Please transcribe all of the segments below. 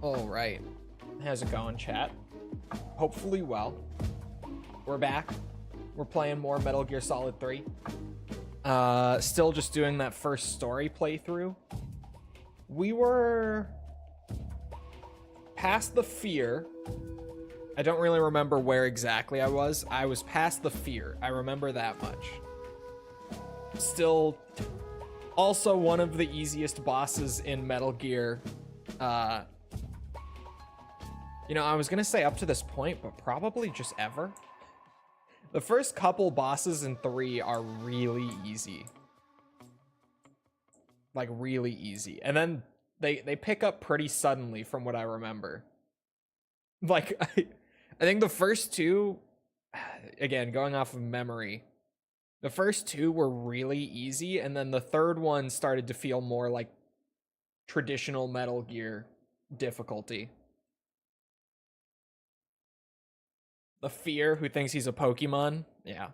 All right. How's it going, chat? Hopefully well. We're back. We're playing more Metal Gear Solid 3. Still just doing that first story playthrough. We were past the fear. I don't really remember where exactly I was. I was past the fear. I remember that much. Still also one of the easiest bosses in Metal Gear. You know, I was gonna say up to this point, but probably just ever. The first couple bosses in 3 are really easy. Like, really easy. And then they pick up pretty suddenly from what I remember. Like, I think the first 2 again, going off of memory, the first two were really easy, and then the third one started to feel more like traditional Metal Gear difficulty. The Fear, who thinks he's a Pokemon. Yeah.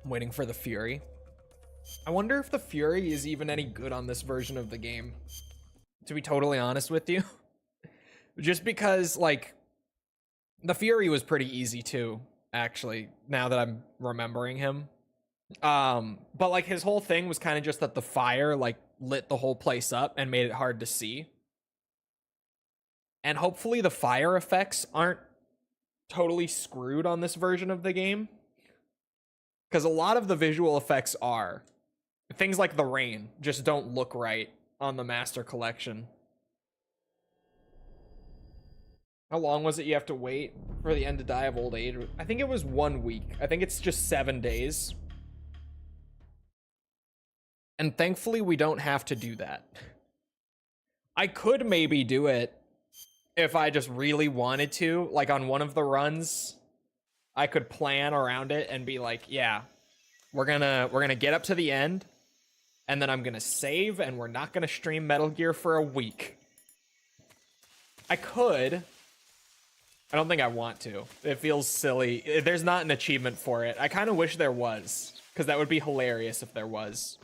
I'm waiting for the Fury. I wonder if the Fury is even any good on this version of the game. To be totally honest with you. Just because, like, the Fury was pretty easy too, actually, now that I'm remembering him. But like his whole thing was kind of just that the fire like lit the whole place up and made it hard to see. And hopefully the fire effects aren't totally screwed on this version of the game. Because a lot of the visual effects are. Things like the rain just don't look right on the Master Collection. How long was it you have to wait for the end to die of old age? I think it was 1 week. I think it's just 7 days. And thankfully, we don't have to do that. I could maybe do it if I just really wanted to. Like on one of the runs, I could plan around it and be like, yeah, we're gonna get up to the end, and then I'm gonna save, and we're not gonna stream Metal Gear for a week. I could. I don't think I want to. It feels silly. There's not an achievement for it. I kind of wish there was, because that would be hilarious if there was.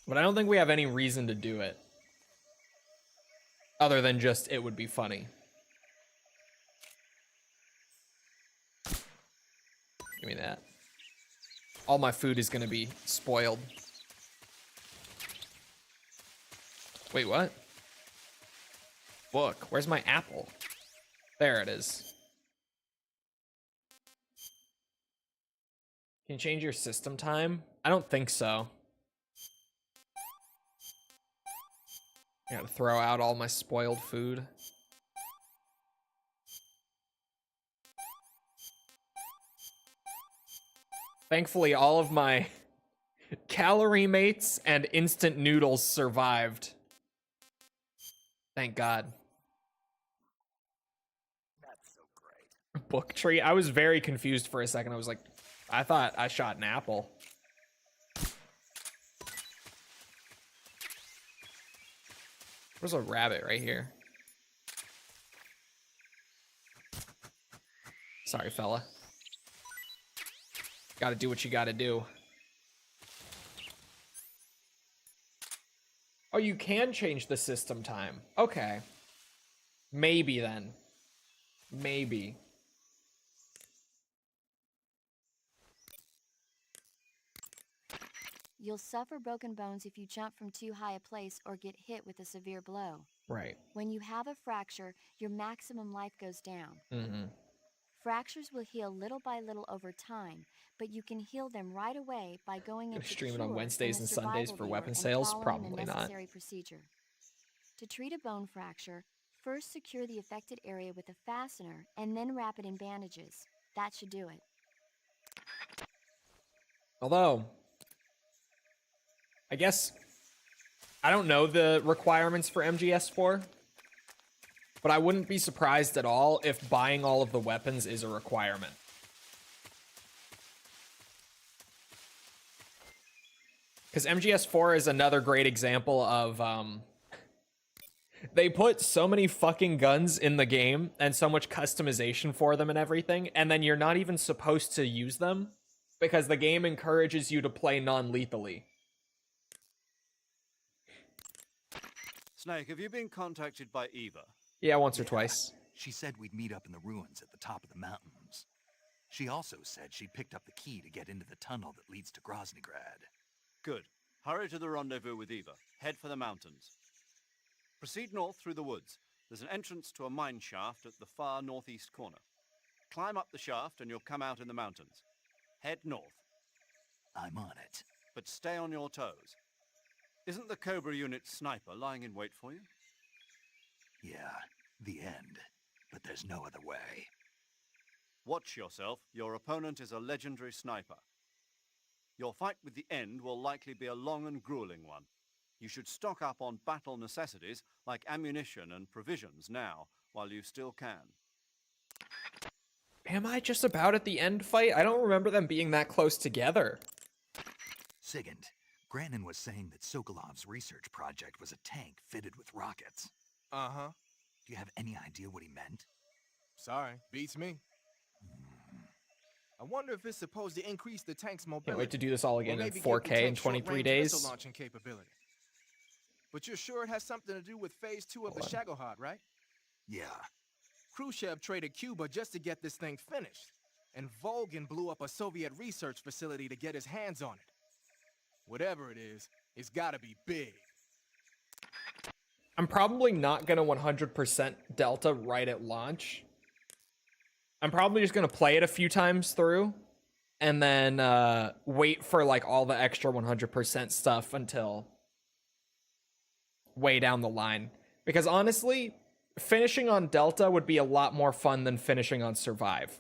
But I don't think we have any reason to do it. Other than just, it would be funny. Give me that. All my food is gonna be spoiled. Wait, what? Book. Where's my apple? There it is. Can you change your system time? I don't think so. I gotta throw out all my spoiled food. Thankfully, all of my calorie mates and instant noodles survived. Thank God. That's so great. Book tree. I was very confused for a second. I was like, I thought I shot an apple. There's a rabbit right here. Sorry, fella. Gotta do what you gotta do. Oh, you can change the system time. Okay. Maybe then. Maybe. You'll suffer broken bones if you jump from too high a place or get hit with a severe blow. Right. When you have a fracture, your maximum life goes down. Mm-hmm. Fractures will heal little by little over time, but you can heal them right away by going into Stream it cure on Wednesdays in and the Sundays survival for viewer weapon and sales? following Probably the not. necessary procedure. To treat a bone fracture, first secure the affected area with a fastener and then wrap it in bandages. That should do it. Although, I guess I don't know the requirements for MGS4, but I wouldn't be surprised at all if buying all of the weapons is a requirement. Because MGS4 is another great example of, they put so many fucking guns in the game and so much customization for them and everything, and then you're not even supposed to use them because the game encourages you to play non-lethally. Snake, have you been contacted by Eva? Yeah, once or twice. She said we'd meet up in the ruins at the top of the mountains. She also said she picked up the key to get into the tunnel that leads to Groznyj. Good. Hurry to the rendezvous with Eva. Head for the mountains. Proceed north through the woods. There's an entrance to a mine shaft at the far northeast corner. Climb up the shaft and you'll come out in the mountains. Head north. I'm on it. But stay on your toes. Isn't the Cobra unit sniper lying in wait for you? Yeah, the end. But there's no other way. Watch yourself. Your opponent is a legendary sniper. Your fight with the End will likely be a long and grueling one. You should stock up on battle necessities like ammunition and provisions now, while you still can. Am I just about at the end fight? I don't remember them being that close together. Sigint, Granin was saying that Sokolov's research project was a tank fitted with rockets. Uh-huh. Do you have any idea what he meant? Sorry, beats me. I wonder if it's supposed to increase the tank's mobility. Can't wait to do this all or again in maybe give the 4K in tank 23 short-range days. missile launching capability. But you're sure it has something to do with Phase 2 of the Shagohod, right? Yeah. Khrushchev traded Cuba just to get this thing finished. And Volgin blew up a Soviet research facility to get his hands on it. Whatever it is, it's gotta be big. I'm probably not going to 100% Delta right at launch. I'm probably just going to play it a few times through and then wait for like all the extra 100% stuff until way down the line. Because honestly, finishing on Delta would be a lot more fun than finishing on Survive.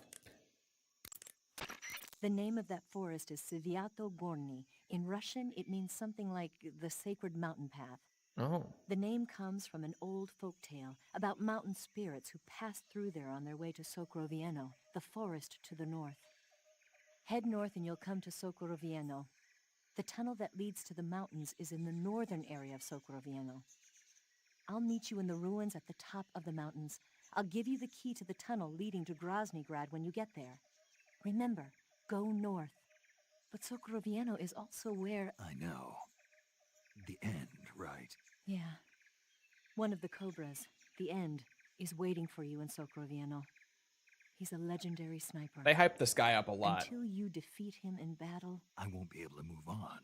The name of that forest is Sviato Gorny. In Russian, it means something like the sacred mountain path. Oh. The name comes from an old folk tale about mountain spirits who passed through there on their way to Sokrovieno, the forest to the north. Head north and you'll come to Sokrovieno. The tunnel that leads to the mountains is in the northern area of Sokrovieno. I'll meet you in the ruins at the top of the mountains. I'll give you the key to the tunnel leading to Groznyj Grad when you get there. Remember, go north. But Sokrovieno is also where... I know. The End, right? Yeah. One of the Cobras, the End, is waiting for you in Sokrovieno. He's a legendary sniper. They hype this guy up a lot. Until you defeat him in battle... I won't be able to move on.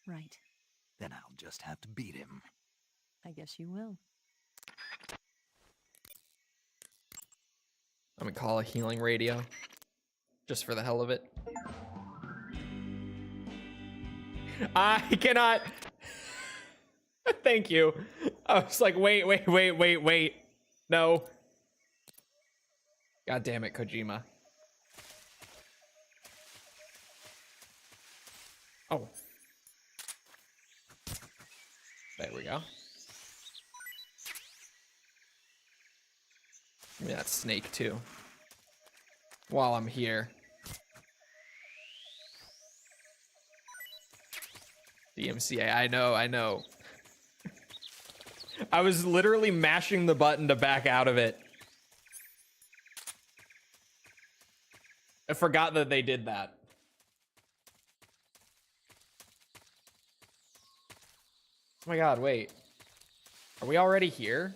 Right. Then I'll just have to beat him. I guess you will. I'm gonna call a healing radio. Just for the hell of it. I cannot... Thank you. I was like, wait. No. God damn it, Kojima. Oh. There we go. Give me that snake too. While I'm here. DMCA, I know. I was literally mashing the button to back out of it. I forgot that they did that. Oh my god, wait. Are we already here?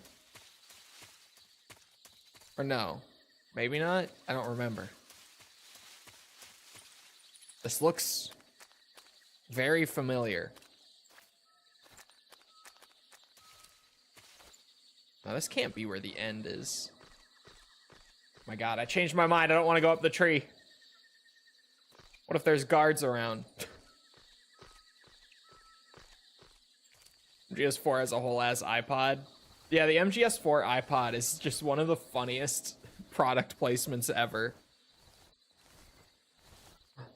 Or no? Maybe not? I don't remember. This looks very familiar. Now this can't be where the End is. Oh my god, I changed my mind. I don't want to go up the tree. What if there's guards around? MGS4 has a whole ass iPod. Yeah, the MGS4 iPod is just one of the funniest product placements ever.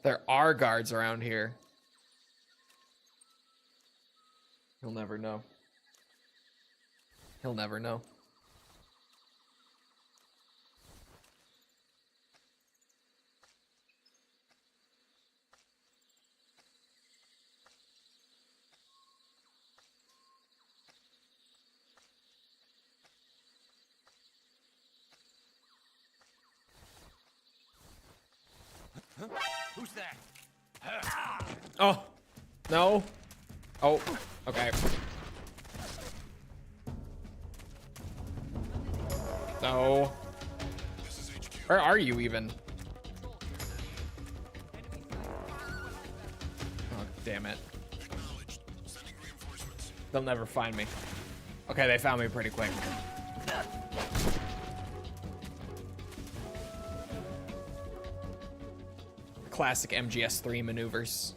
There are guards around here. He'll never know. He'll never know. Who's that? Oh, no. Oh, okay. No. Where are you even? Oh, damn it. They'll never find me. Okay, they found me pretty quick. Classic MGS3 maneuvers.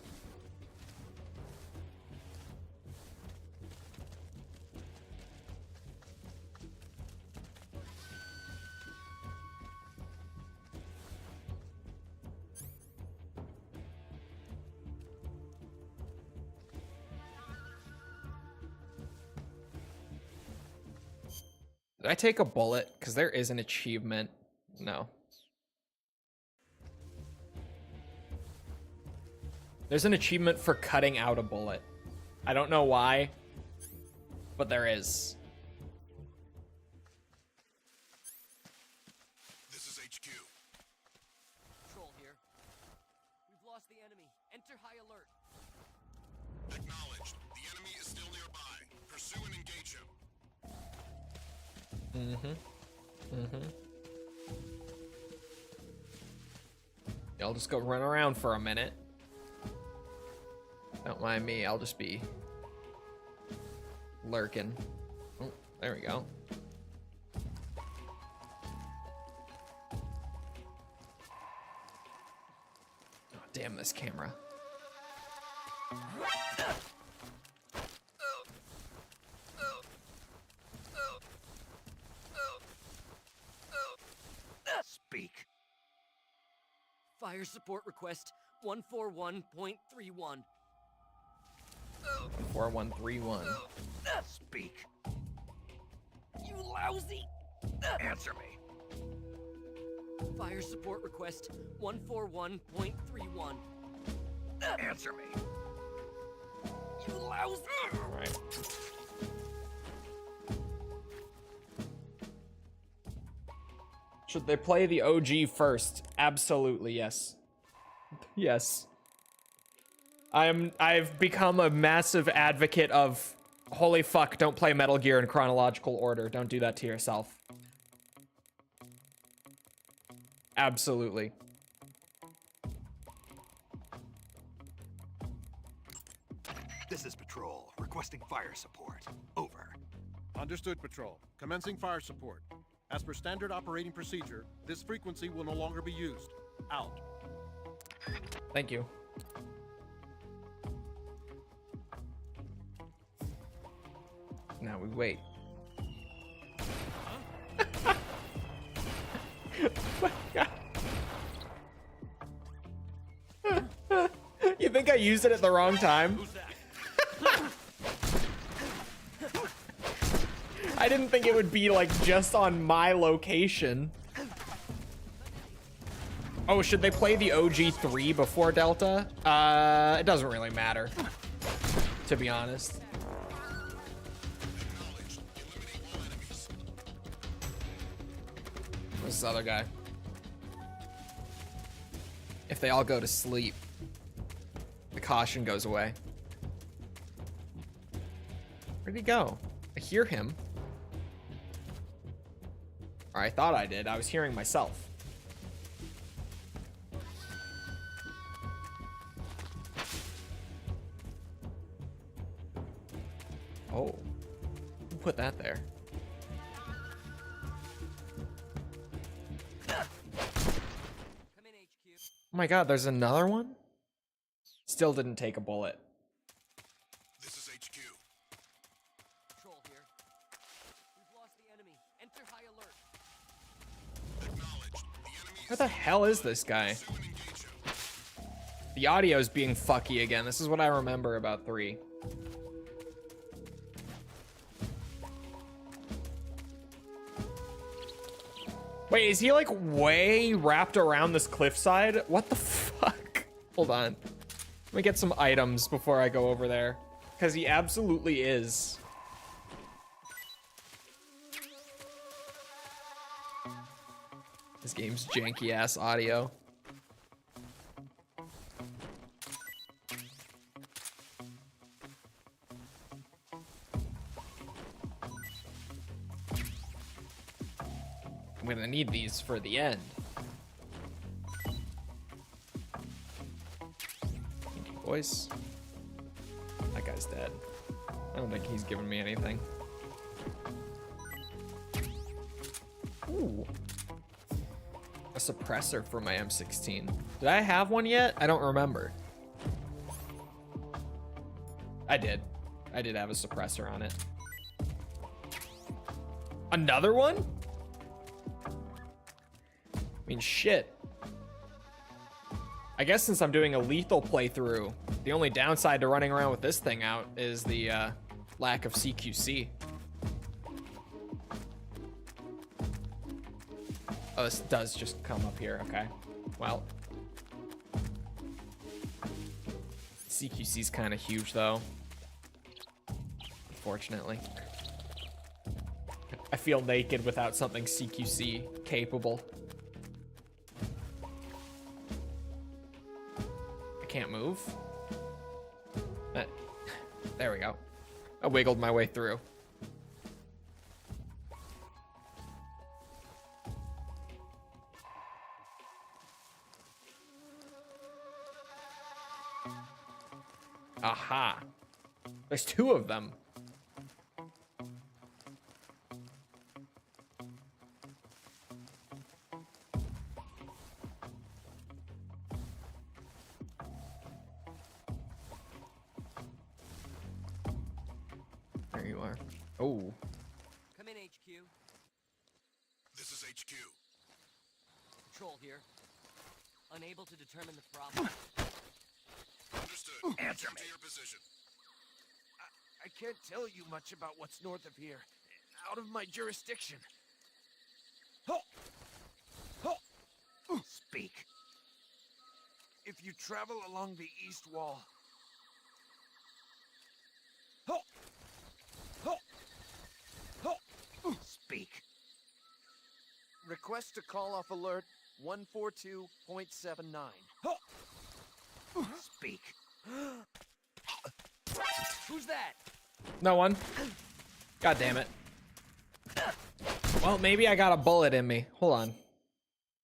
Did I take a bullet? Because there is an achievement. No. There's an achievement for cutting out a bullet. I don't know why, but there is. This is HQ. Patrol here. We've lost the enemy. Enter high alert. Acknowledged. The enemy is still nearby. Pursue and engage him. Yeah, I'll just go run around for a minute. Don't mind me, I'll just be lurking. Oh, there we go. Oh, damn this camera. Speak. Fire support request 141.31. 4131. Speak. You lousy! Answer me. Fire support request 141.31. Answer me. You lousy! All right. Should they play the OG first? Absolutely, yes. Yes. I've become a massive advocate of holy fuck, don't play Metal Gear in chronological order. Don't do that to yourself. Absolutely. This is Patrol, requesting fire support. Over. Understood, Patrol. Commencing fire support. As per standard operating procedure, this frequency will no longer be used. Out. Thank you. Now we wait. You think I used it at the wrong time? I didn't think it would be like just on my location. Oh, should they play the OG3 before Delta? It doesn't really matter, to be honest. Where's this other guy? If they all go to sleep, the caution goes away. Where'd he go? I hear him. Or I thought I did. I was hearing myself. Oh. Who put that there? Come in, HQ. Oh my god, there's another one? Still didn't take a bullet. This is HQ. Patrol here. We've lost the enemy. Enter high alert. Acknowledged. The enemy Where the hell is this guy? pursue and engage him. The audio's being fucky again. This is what I remember about 3. Wait, is he like way wrapped around this cliffside? What the fuck? Hold on. Let me get some items before I go over there. Because he absolutely is. This game's janky ass audio. I'm gonna need these for the end. Thank you, boys. That guy's dead. I don't think he's giving me anything. Ooh. A suppressor for my M16. Did I have one yet? I don't remember. I did. I did have a suppressor on it. Another one? I mean, shit. I guess since I'm doing a lethal playthrough, the only downside to running around with this thing out is the lack of CQC. Oh, this does just come up here. Okay. Well. CQC's kind of huge, though. Unfortunately. I feel naked without something CQC capable. I can't move. There we go. I wiggled my way through. Aha. There's two of them. There you are. Oh. Come in, HQ. This is HQ. Patrol here. Unable to determine the problem. Understood. Answer Return me. to your position. I can't tell you much about what's north of here. Out of my jurisdiction. Speak. If you travel along the east wall. Speak. Request to call off alert 142.79. Speak. Who's that? No one. God damn it. Well, maybe I got a bullet in me. Hold on.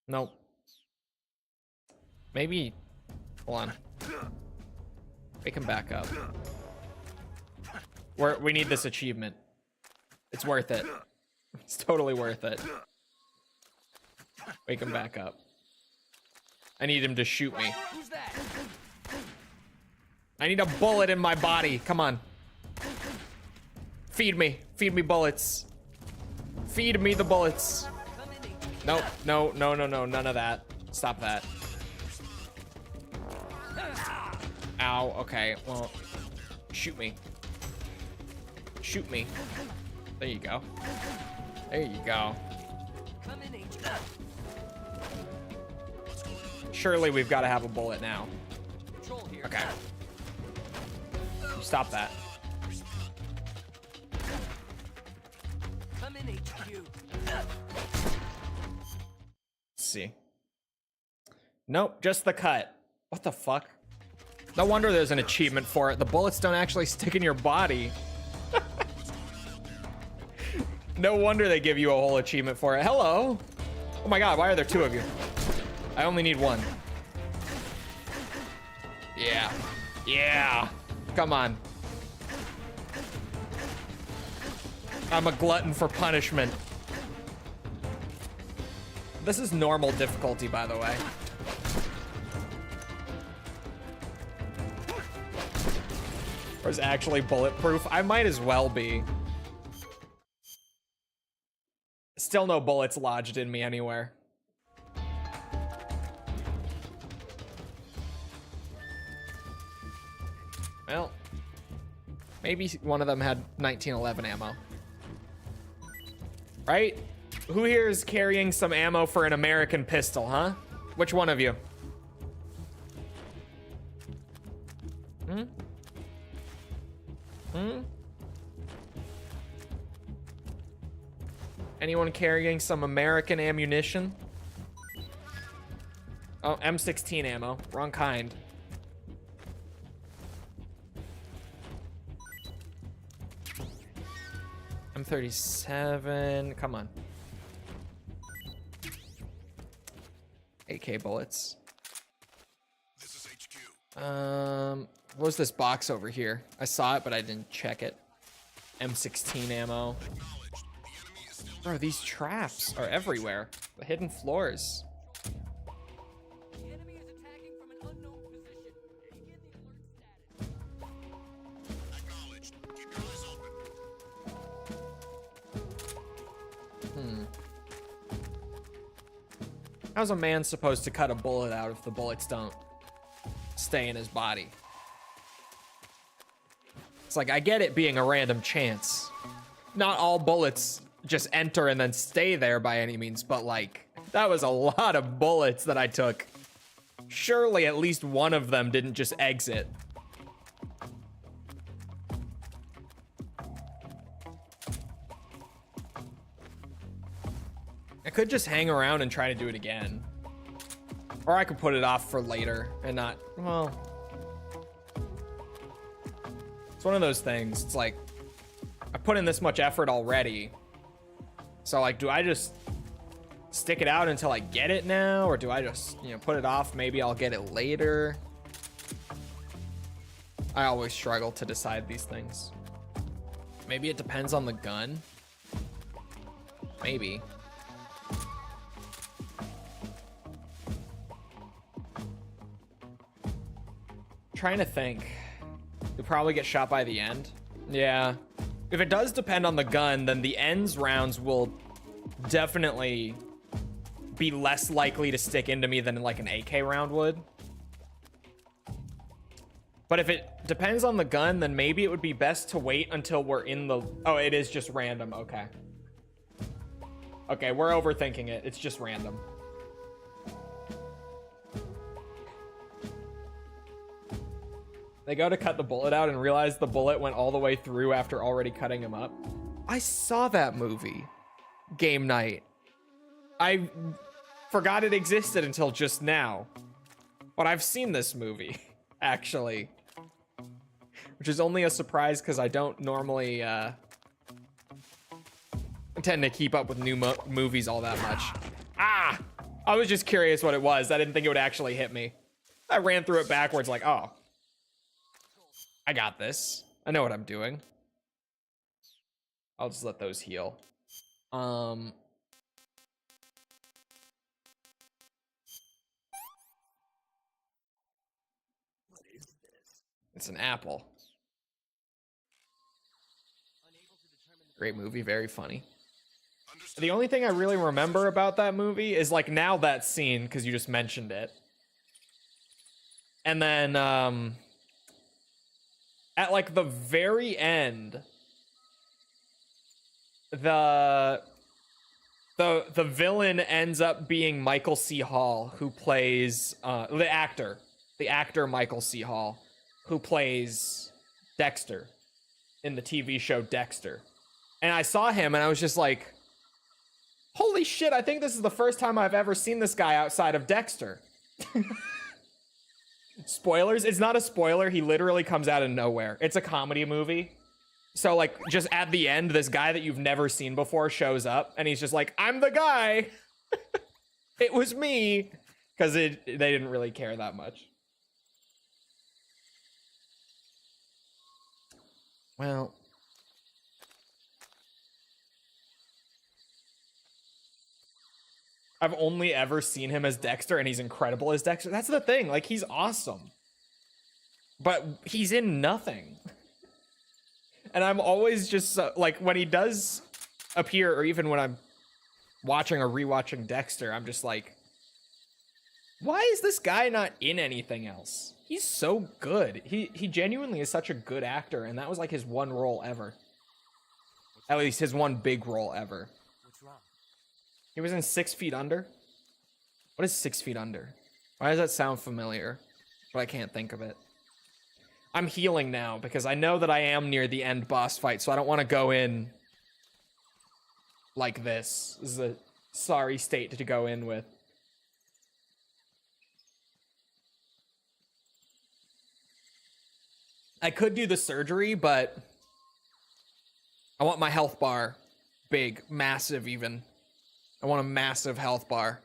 Nope. Maybe. Hold on. We can back up. We need this achievement. It's worth it. It's totally worth it. We can back up. I need him to shoot me. Who's that? I need a bullet in my body. Come on. Feed me. Feed me bullets. Feed me the bullets. Come in, HQ. Nope. No, no, no, no. None of that. Stop that. Ow. Okay. Well, shoot me. Shoot me. There you go. There you go. Come in, HQ. Surely we've got to have a bullet now. Patrol here. Okay. Stop that. Come in, HQ. Let's see. Nope, just the cut. What the fuck? No wonder there's an achievement for it. The bullets don't actually stick in your body. No wonder they give you a whole achievement for it. Hello. Oh my god, why are there two of you? I only need one. Yeah. Yeah. Come on. I'm a glutton for punishment. This is normal difficulty, by the way. Or is it actually bulletproof? I might as well be. Still no bullets lodged in me anywhere. Well, maybe one of them had 1911 ammo. Right? Who here is carrying some ammo for an American pistol, huh? Which one of you? Hmm? Hmm? Anyone carrying some American ammunition? Oh, M16 ammo. Wrong kind. M37. Come on. AK bullets. This is HQ. What was this box over here? I saw it, but I didn't check it. M16 ammo. Acknowledged. The enemy is still Bro, these traps are everywhere. The hidden floors. The enemy is attacking from an unknown position. Begin the alert status. acknowledged. Keep your eyes open. How's a man supposed to cut a bullet out if the bullets don't stay in his body? It's like, I get it being a random chance. Not all bullets just enter and then stay there by any means, but like, That was a lot of bullets that I took. Surely at least one of them didn't just exit. I could just hang around and try to do it again. Or I could put it off for later and not, well. It's one of those things. It's like, I put in this much effort already. So like, do I just stick it out until I get it now? Or do I just, you know, put it off? Maybe I'll get it later. I always struggle to decide these things. Maybe it depends on the gun. Maybe. Trying to think. You'll probably get shot by the end. Yeah. If it does depend on the gun, then the ends rounds will definitely be less likely to stick into me than like an AK round would. But if it depends on the gun, then maybe it would be best to wait until we're in the... Oh, it is just random. Okay. Okay, we're overthinking it. It's just random. They go to cut the bullet out and realize the bullet went all the way through after already cutting him up. I saw that movie. Game night. I forgot it existed until just now. But I've seen this movie, actually. Which is only a surprise because I don't normally tend to keep up with new movies all that much. Ah! I was just curious what it was. I didn't think it would actually hit me. I ran through it backwards like, oh. I got this. I know what I'm doing. I'll just let those heal. It's an apple. Great movie, very funny. The only thing I really remember about that movie is like now that scene, because you just mentioned it. And then at like the very end, the villain ends up being Michael C. Hall, who plays the actor Michael C. Hall, who plays Dexter in the TV show Dexter. And I saw him and I was just like, holy shit, I think this is the first time I've ever seen this guy outside of Dexter. Spoilers? It's not a spoiler. He literally comes out of nowhere. It's a comedy movie. So like just at the end, this guy that you've never seen before shows up and he's just like, I'm the guy. It was me. Because they didn't really care that much. Well. I've only ever seen him as Dexter, and he's incredible as Dexter. That's the thing. Like, he's awesome. But he's in nothing. And I'm always just, like, when he does appear, or even when I'm watching or rewatching Dexter, I'm just like, why is this guy not in anything else? He's so good. He genuinely is such a good actor, and that was, like, his one role ever. At least his one big role ever. He was in 6 Feet Under. What is 6 Feet Under? Why does that sound familiar? But I can't think of it. I'm healing now because I know that I am near the end boss fight, so I don't want to go in like this. This is a sorry state to go in with. I could do the surgery, but I want my health bar big, massive even. I want a massive health bar.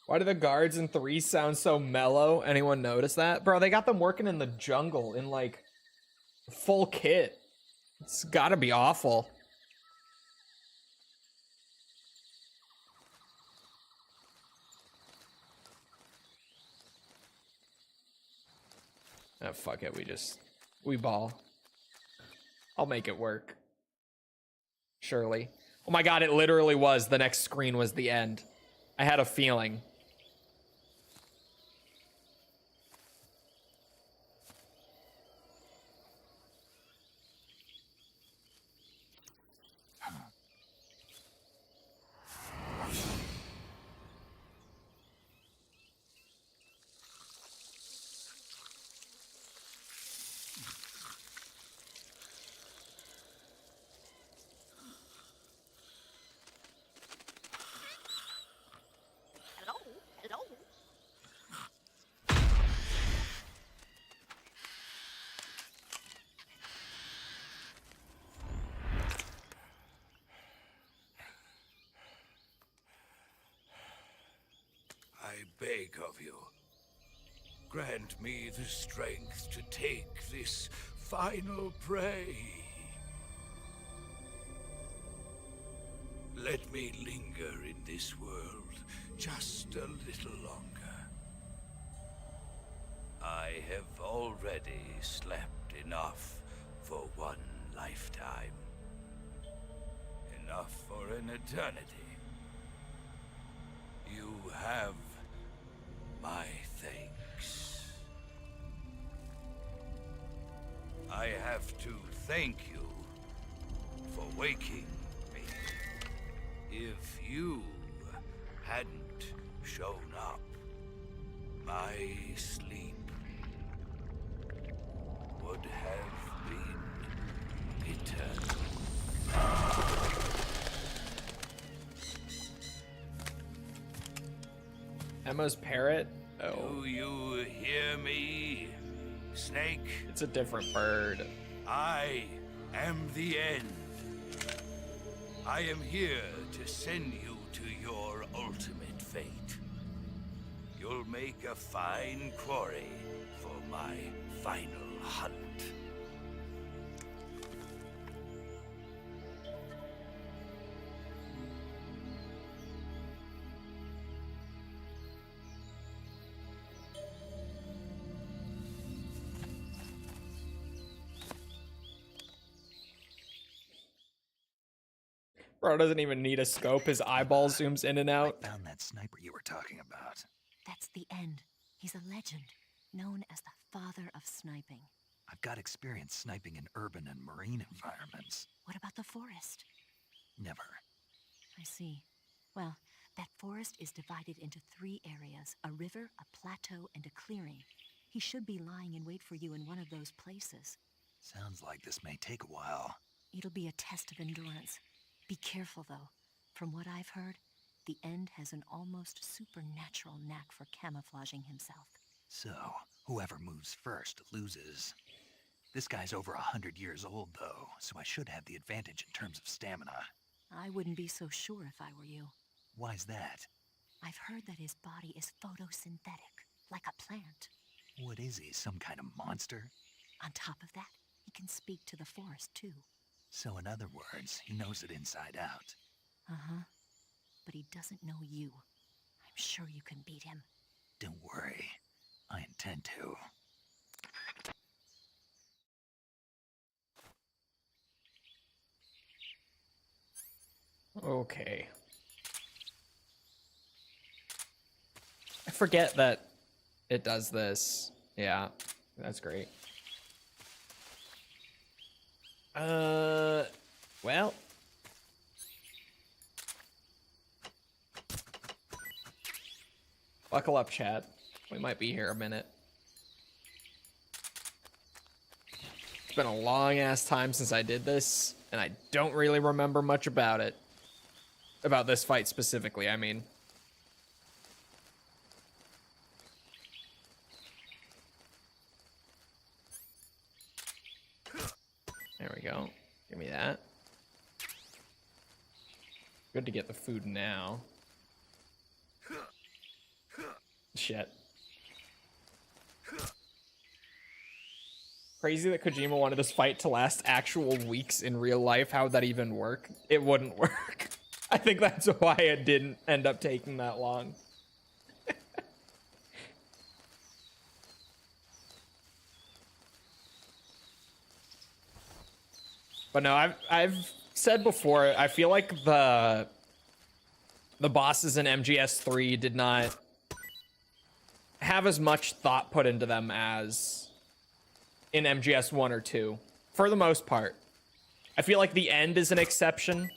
Why do the guards in 3 sound so mellow? Anyone notice that? Bro, they got them working in the jungle in like full kit. It's gotta be awful. Oh, fuck it, we ball. I'll make it work. Surely. Oh my god, it literally was. The next screen was the end. I had a feeling. beg of you. Grant me the strength to take this final prey. Let me linger in this world just a little longer. I have already slept enough for one lifetime. Enough for an eternity. You have my thanks. I have to thank you for waking me. If you hadn't shown up, my sleep would have been eternal. Emma's parrot? Oh. Do you hear me, Snake? It's a different bird. I am the end. I am here to send you to your ultimate fate. You'll make a fine quarry for my final hunt. Bro doesn't even need a scope. His eyeball zooms in and out. I found that sniper you were talking about. That's the end. He's a legend, known as the father of sniping. I've got experience sniping in urban and marine environments. What about the forest? Never. I see. Well, that forest is divided into 3 areas, a river, a plateau, and a clearing. He should be lying in wait for you in one of those places. Sounds like this may take a while. It'll be a test of endurance. Be careful, though. From what I've heard, the End has an almost supernatural knack for camouflaging himself. So, whoever moves first loses. This guy's over 100 years old, though, so I should have the advantage in terms of stamina. I wouldn't be so sure if I were you. Why's that? I've heard that his body is photosynthetic, like a plant. What is he, some kind of monster? On top of that, he can speak to the forest, too. So in other words, he knows it inside out. Uh-huh. But he doesn't know you. I'm sure you can beat him. Don't worry. I intend to. Okay. I forget that it does this. Yeah, that's great. Well. Buckle up, chat. We might be here a minute. It's been a long-ass time since I did this, and I don't really remember much about it. About this fight specifically, I mean. There we go. Give me that. Good to get the food now. Shit. Crazy that Kojima wanted this fight to last actual weeks in real life. How would that even work? It wouldn't work. I think that's why it didn't end up taking that long. But no, I've said before, I feel like the bosses in MGS3 did not have as much thought put into them as in MGS 1 or 2, for the most part. I feel like the end is an exception,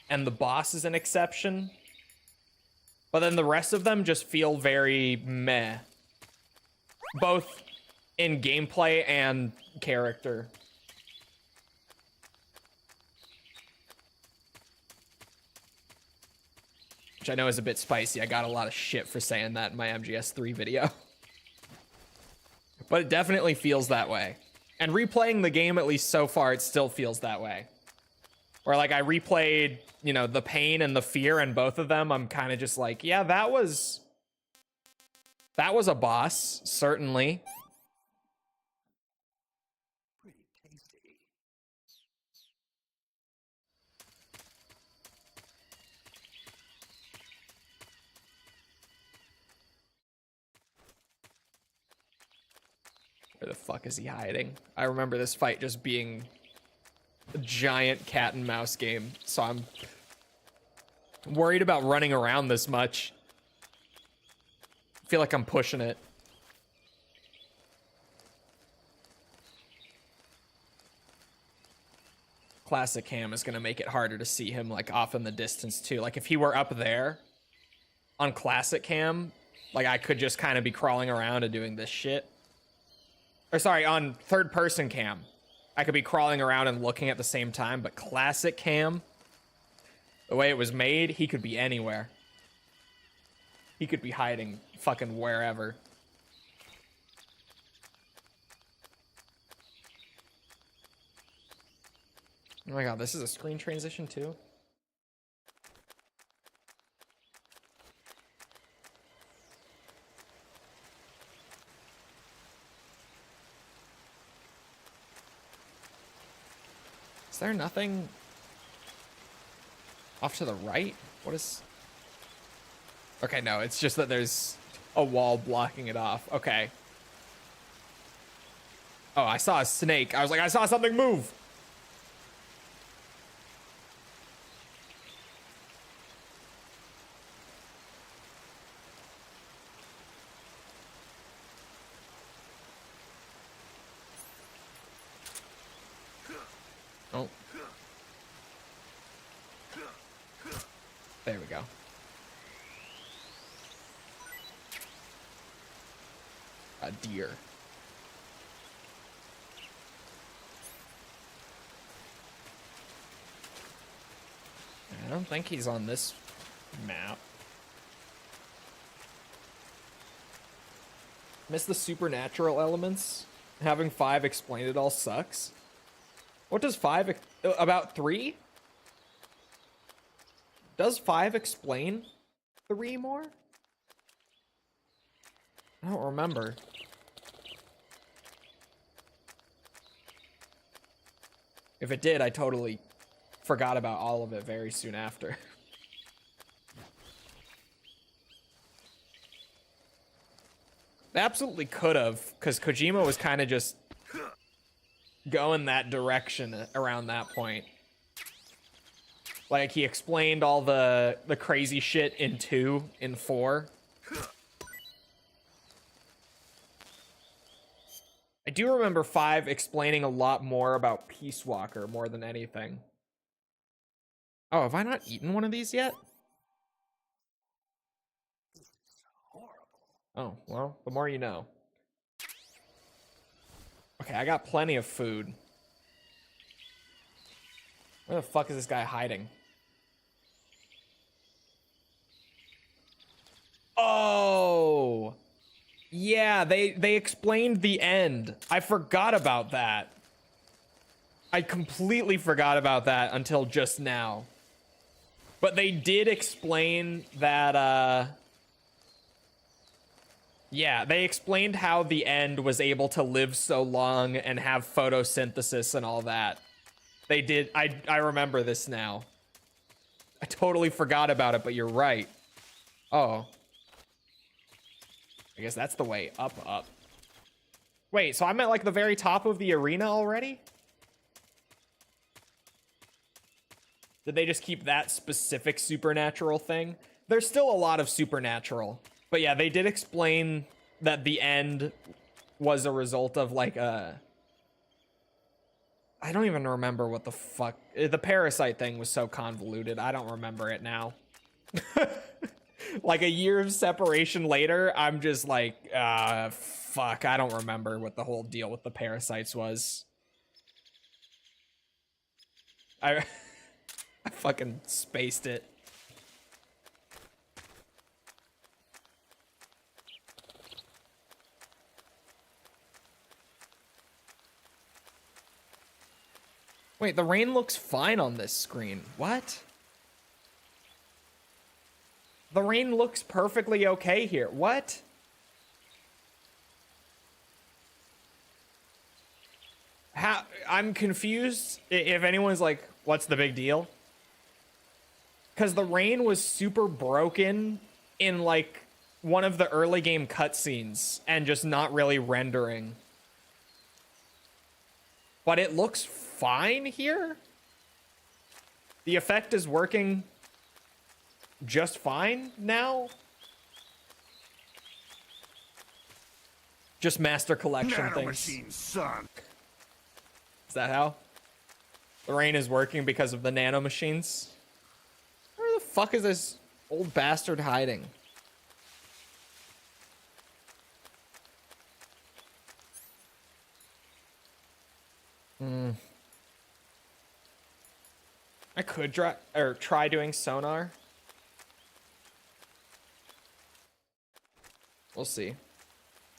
and the boss is an exception, but then the rest of them just feel very meh, both in gameplay and character. Which I know is a bit spicy. I got a lot of shit for saying that in my MGS3 video. But it definitely feels that way. And replaying the game, at least so far, it still feels that way. Or like I replayed, you know, the pain and the fear in both of them. I'm kind of just like, yeah, that was a boss, certainly. Pretty tasty. Where the fuck is he hiding? I remember this fight just being a giant cat and mouse game, so I'm worried about running around this much. I feel like I'm pushing it. Classic cam is gonna make it harder to see him like off in the distance too. Like if he were up there on classic cam, like I could just kind of be crawling around and doing this shit. Or sorry, on third person cam, I could be crawling around and looking at the same time, but classic cam, the way it was made, he could be anywhere. He could be hiding fucking wherever. Oh my god, this is a screen transition too? Is there nothing off to the right? What is... Okay, no, it's just that there's a wall blocking it off. Okay. Oh, I saw a snake. I was like, I saw something move. Oh. There we go. A deer. I don't think he's on this map. Miss the supernatural elements. Having 5 explain it all sucks. What does 5 about 3? Does 5 explain 3 more? I don't remember. If it did, I totally forgot about all of it very soon after. They absolutely could have, because Kojima was kind of just going that direction around that point. Like, he explained all the crazy shit in 2, in 4. I do remember 5 explaining a lot more about Peace Walker more than anything. Oh, have I not eaten one of these yet? Oh, well, the more you know. Okay, I got plenty of food. Where the fuck is this guy hiding? Oh! Yeah, they explained the end. I forgot about that. I completely forgot about that until just now. But they did explain that, yeah, they explained how the end was able to live so long and have photosynthesis and all that. They did. I remember this now. I totally forgot about it, but you're right. Oh. I guess that's the way up. Wait, so I'm at like the very top of the arena already? Did they just keep that specific supernatural thing? There's still a lot of supernatural. But yeah, they did explain that the end was a result of like a... I don't even remember what the fuck... The parasite thing was so convoluted. I don't remember it now. Like a year of separation later, I'm just like, fuck, I don't remember what the whole deal with the parasites was. I fucking spaced it. Wait, the rain looks fine on this screen. What? The rain looks perfectly okay here. What? How? I'm confused if anyone's like, what's the big deal? Because the rain was super broken in like one of the early game cutscenes and just not really rendering. But it looks fine here. The effect is working just fine now. Just master collection things. son. Is that how? The rain is working because of the nano machines? Where the fuck is this old bastard hiding? I could try doing sonar. We'll see.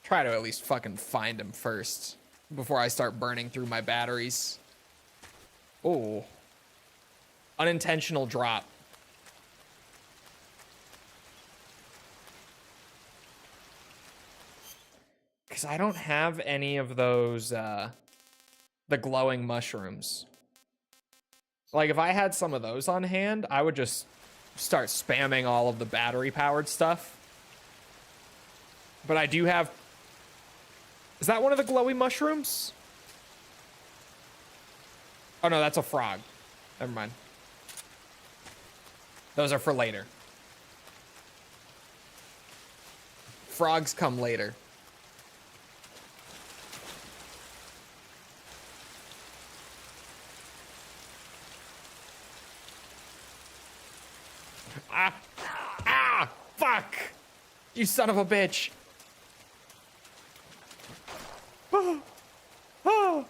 Try to at least fucking find him first before I start burning through my batteries. Oh. Unintentional drop. Because I don't have any of those, the glowing mushrooms. Like, if I had some of those on hand, I would just start spamming all of the battery-powered stuff. But I do have... Is that one of the glowy mushrooms? Oh, no, that's a frog. Never mind. Those are for later. Frogs come later. Ah! Ah! Fuck! You son of a bitch! Oh! Oh!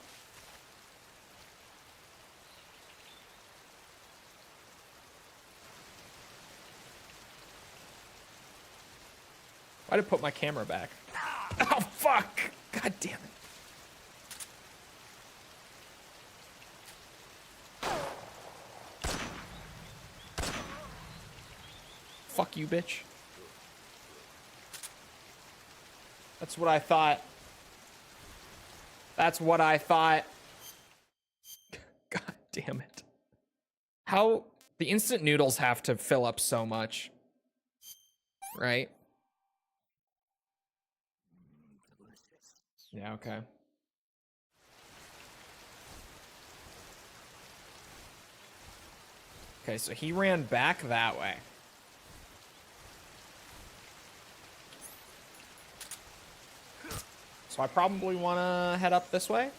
Why'd I put my camera back? Oh, fuck! God damn it. Fuck you, bitch. That's what I thought. That's what I thought. God damn it. How... The instant noodles have to fill up so much. Right? Yeah, okay. Okay, so he ran back that way. So I probably want to head up this way.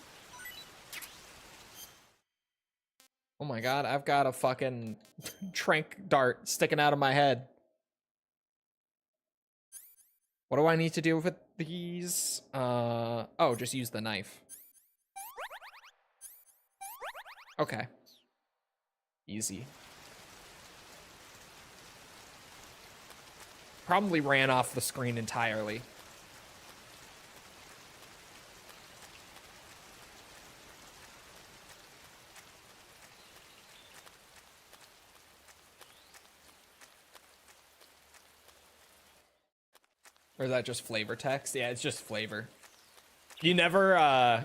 Oh my god, I've got a fucking trank dart sticking out of my head. What do I need to do with these? Oh, just use the knife. Okay. Easy. Probably ran off the screen entirely. Or is that just flavor text? Yeah, it's just flavor. You never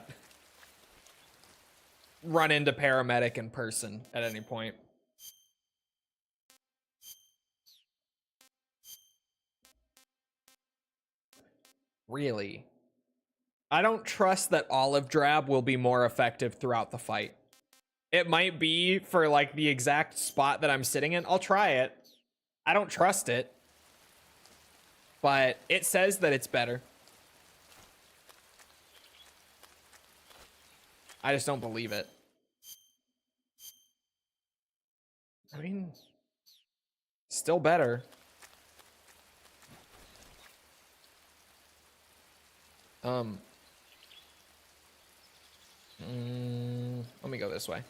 run into paramedic in person at any point. Really? I don't trust that olive drab will be more effective throughout the fight. It might be for like the exact spot that I'm sitting in. I'll try it. I don't trust it. But it says that it's better. I just don't believe it. I mean, still better. Let me go this way.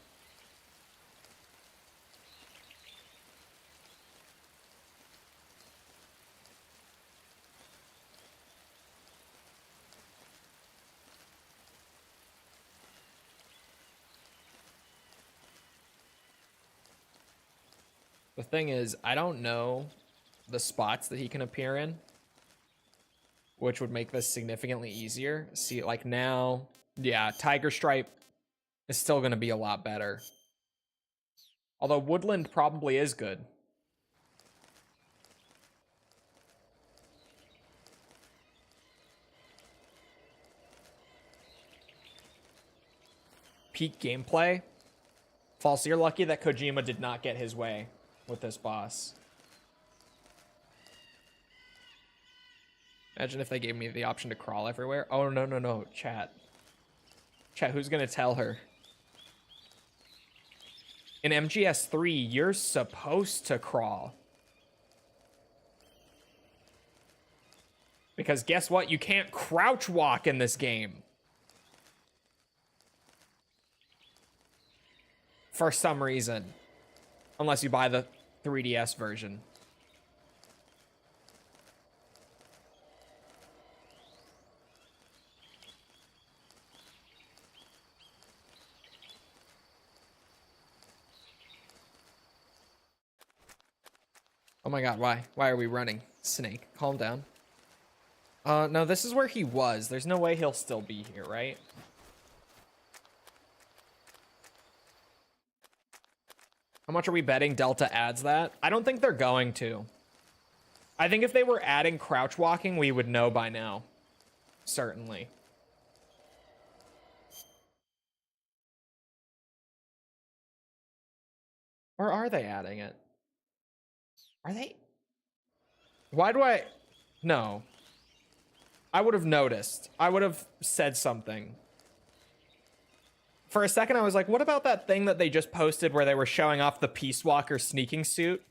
The thing is, I don't know the spots that he can appear in, which would make this significantly easier. See, like now, yeah, Tiger Stripe is still going to be a lot better. Although Woodland probably is good. Peak gameplay. False, you're lucky that Kojima did not get his way with this boss. Imagine if they gave me the option to crawl everywhere. Oh, no, no, no. Chat. Chat, who's going to tell her? In MGS3, you're supposed to crawl. Because guess what? You can't crouch walk in this game. For some reason. Unless you buy the 3DS version. Oh my god, why? Why are we running? Snake, calm down. No, this is where he was. There's no way he'll still be here, right? How much are we betting Delta adds that? I don't think they're going to. I think if they were adding crouch walking, we would know by now. Certainly. Or are they adding it? Are they? Why do I? No. I would have noticed. I would have said something. For a second, I was like, what about that thing that they just posted where they were showing off the Peace Walker sneaking suit?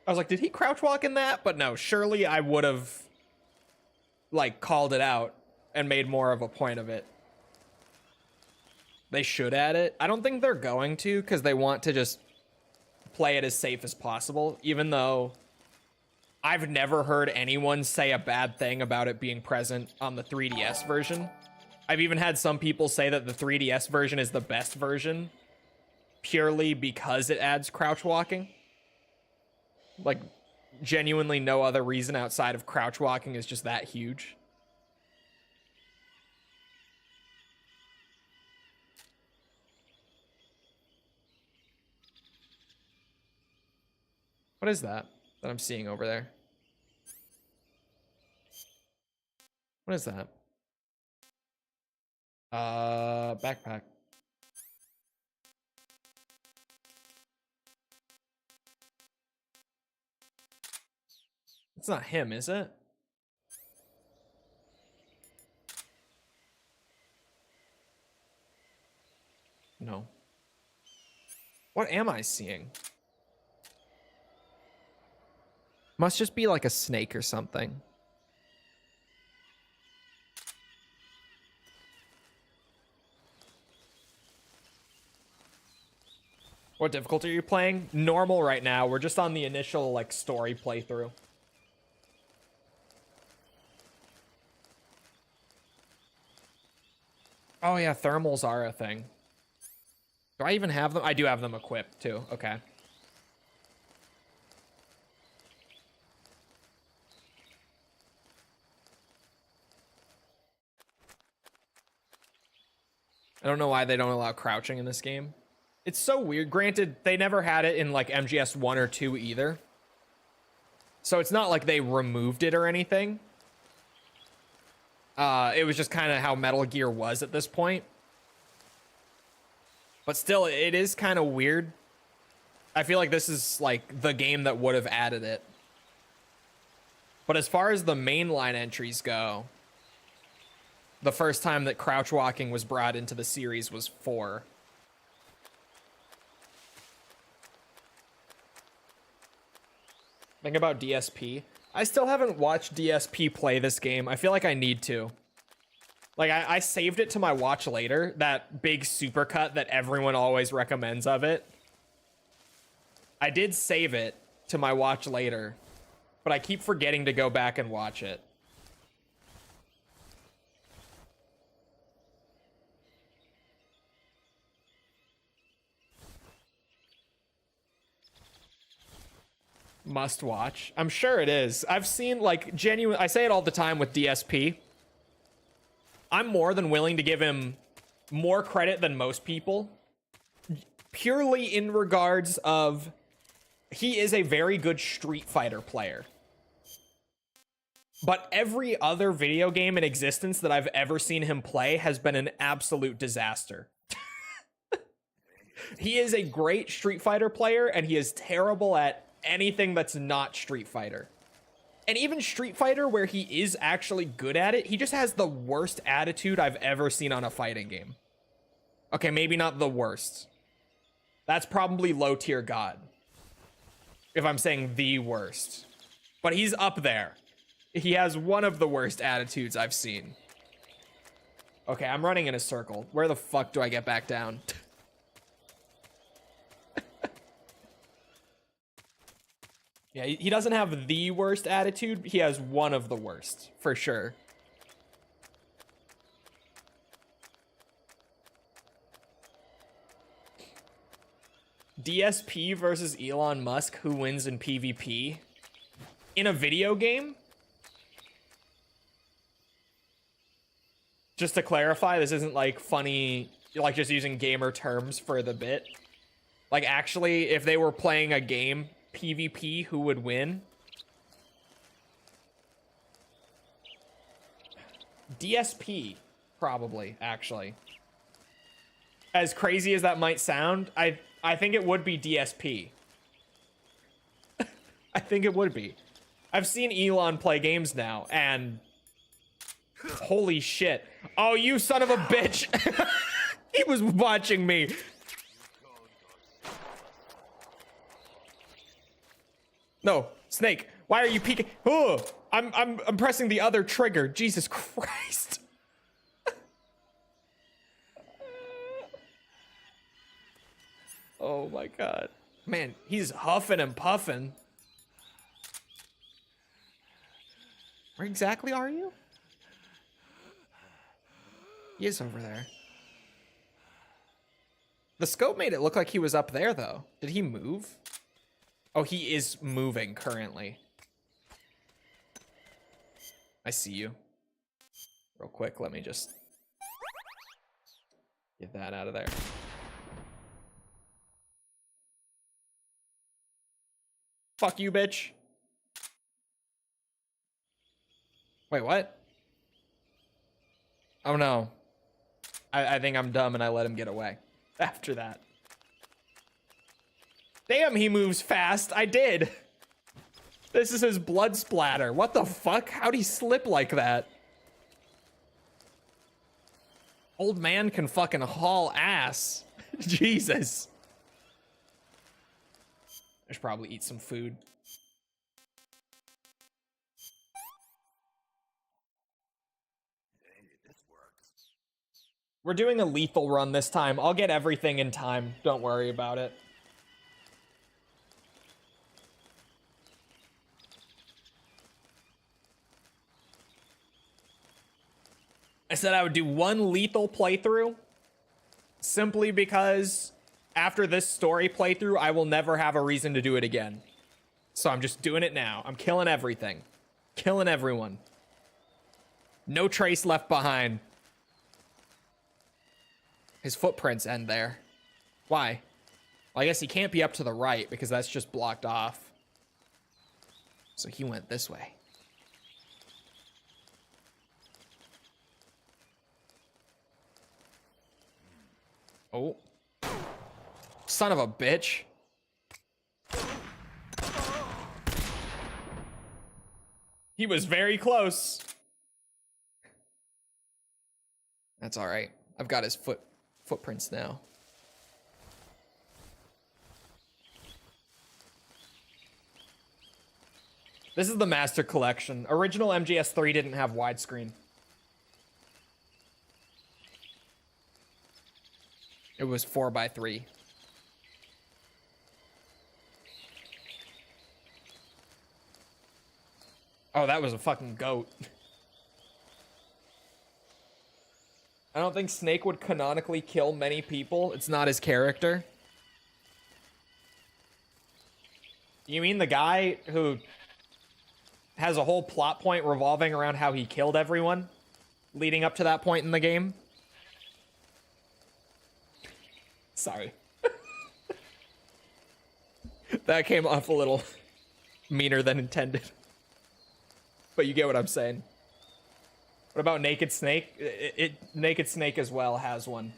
I was like, did he crouch walk in that? But no, surely I would have, like, called it out and made more of a point of it. They should add it. I don't think they're going to because they want to just play it as safe as possible, even though I've never heard anyone say a bad thing about it being present on the 3DS version. I've even had some people say that the 3DS version is the best version purely because it adds crouch walking. Like, genuinely no other reason outside of crouch walking is just that huge. What is that I'm seeing over there? What is that? Backpack. It's not him, is it? No. What am I seeing? Must just be like a snake or something. What difficulty are you playing? Normal right now. We're just on the initial, like, story playthrough. Oh yeah, thermals are a thing. Do I even have them? I do have them equipped too. Okay. I don't know why they don't allow crouching in this game. It's so weird. Granted, they never had it in like MGS 1 or 2 either. So it's not like they removed it or anything. It was just kind of how Metal Gear was at this point. But still, it is kind of weird. I feel like this is like the game that would have added it. But as far as the mainline entries go, the first time that crouch walking was brought into the series was 4. Think about DSP. I still haven't watched DSP play this game. I feel like I need to. Like, I saved it to my watch later, that big supercut that everyone always recommends of it. I did save it to my watch later, but I keep forgetting to go back and watch it. Must watch. I'm sure it is. I've seen, like, genuine... I say it all the time with DSP. I'm more than willing to give him more credit than most people. Purely in regards of... He is a very good Street Fighter player. But every other video game in existence that I've ever seen him play has been an absolute disaster. He is a great Street Fighter player, and he is terrible at anything that's not Street Fighter. And even Street Fighter, where he is actually good at it, he just has the worst attitude I've ever seen on a fighting game. Okay, maybe not the worst. That's probably low tier God, if I'm saying the worst. But he's up there. He has one of the worst attitudes I've seen. Okay, I'm running in a circle. Where the fuck do I get back down? Yeah, he doesn't have the worst attitude. He has one of the worst, for sure. DSP versus Elon Musk, who wins in PvP? In a video game? Just to clarify, this isn't like funny, like just using gamer terms for the bit. Like actually, if they were playing a game, PvP, who would win? DSP, probably, actually. As crazy as that might sound, I think it would be DSP. I think it would be. I've seen Elon play games now, and holy shit. Oh, you son of a bitch. He was watching me. No, Snake, why are you peeking? Oh, I'm pressing the other trigger. Jesus Christ. Oh my god. Man, he's huffing and puffing. Where exactly are you? He is over there. The scope made it look like he was up there, though. Did he move? Oh, he is moving currently. I see you. Real quick, let me just get that out of there. Fuck you, bitch. Wait, what? Oh no. I think I'm dumb and I let him get away after that. Damn, he moves fast. I did. This is his blood splatter. What the fuck? How'd he slip like that? Old man can fucking haul ass. Jesus. I should probably eat some food. We're doing a lethal run this time. I'll get everything in time. Don't worry about it. I said I would do one lethal playthrough simply because after this story playthrough, I will never have a reason to do it again. So I'm just doing it now. I'm killing everything. Killing everyone. No trace left behind. His footprints end there. Why? Well, I guess he can't be up to the right because that's just blocked off. So he went this way. Oh. Son of a bitch. He was very close. That's all right. I've got his footprints now. This is the Master Collection. Original MGS3 didn't have widescreen. It was 4:3. Oh, that was a fucking goat. I don't think Snake would canonically kill many people. It's not his character. You mean the guy who has a whole plot point revolving around how he killed everyone leading up to that point in the game? Sorry. That came off a little meaner than intended. But you get what I'm saying. What about Naked Snake? Naked Snake as well has one.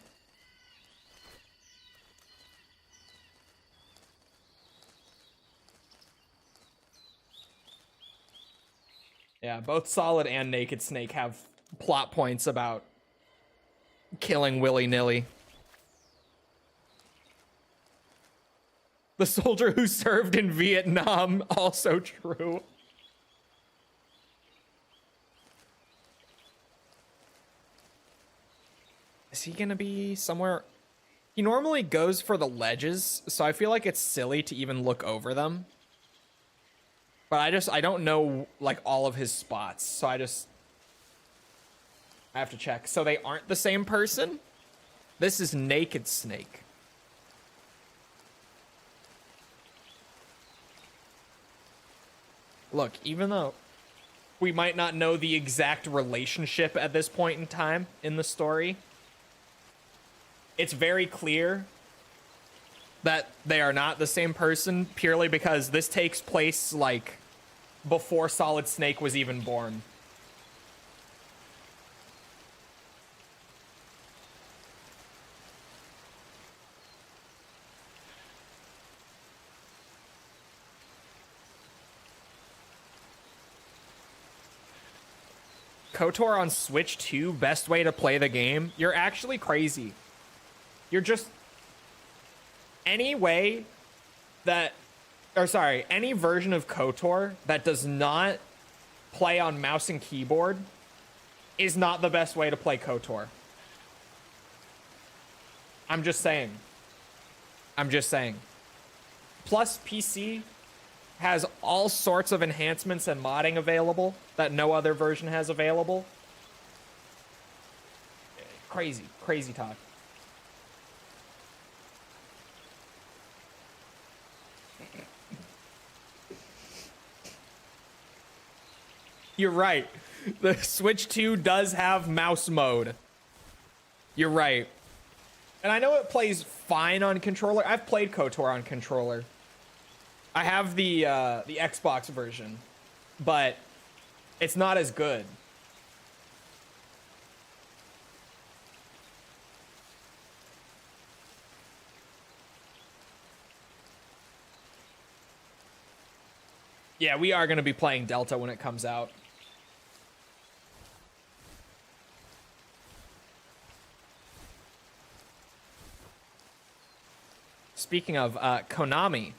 Yeah, both Solid and Naked Snake have plot points about killing willy-nilly. The soldier who served in Vietnam, also true. Is he gonna be somewhere? He normally goes for the ledges, so I feel like it's silly to even look over them. But I don't know, like, all of his spots, so I have to check. So they aren't the same person? This is Naked Snake. Look, even though we might not know the exact relationship at this point in time in the story, it's very clear that they are not the same person, purely because this takes place, like, before Solid Snake was even born. KOTOR on Switch 2, best way to play the game? You're actually crazy. You're just... Any way that... Or sorry, any version of KOTOR that does not play on mouse and keyboard is not the best way to play KOTOR. I'm just saying. I'm just saying. Plus, PC has all sorts of enhancements and modding available that no other version has available. Crazy, crazy talk. You're right. The Switch 2 does have mouse mode. You're right. And I know it plays fine on controller. I've played KOTOR on controller. I have the Xbox version, but it's not as good. Yeah, we are going to be playing Delta when it comes out. Speaking of Konami.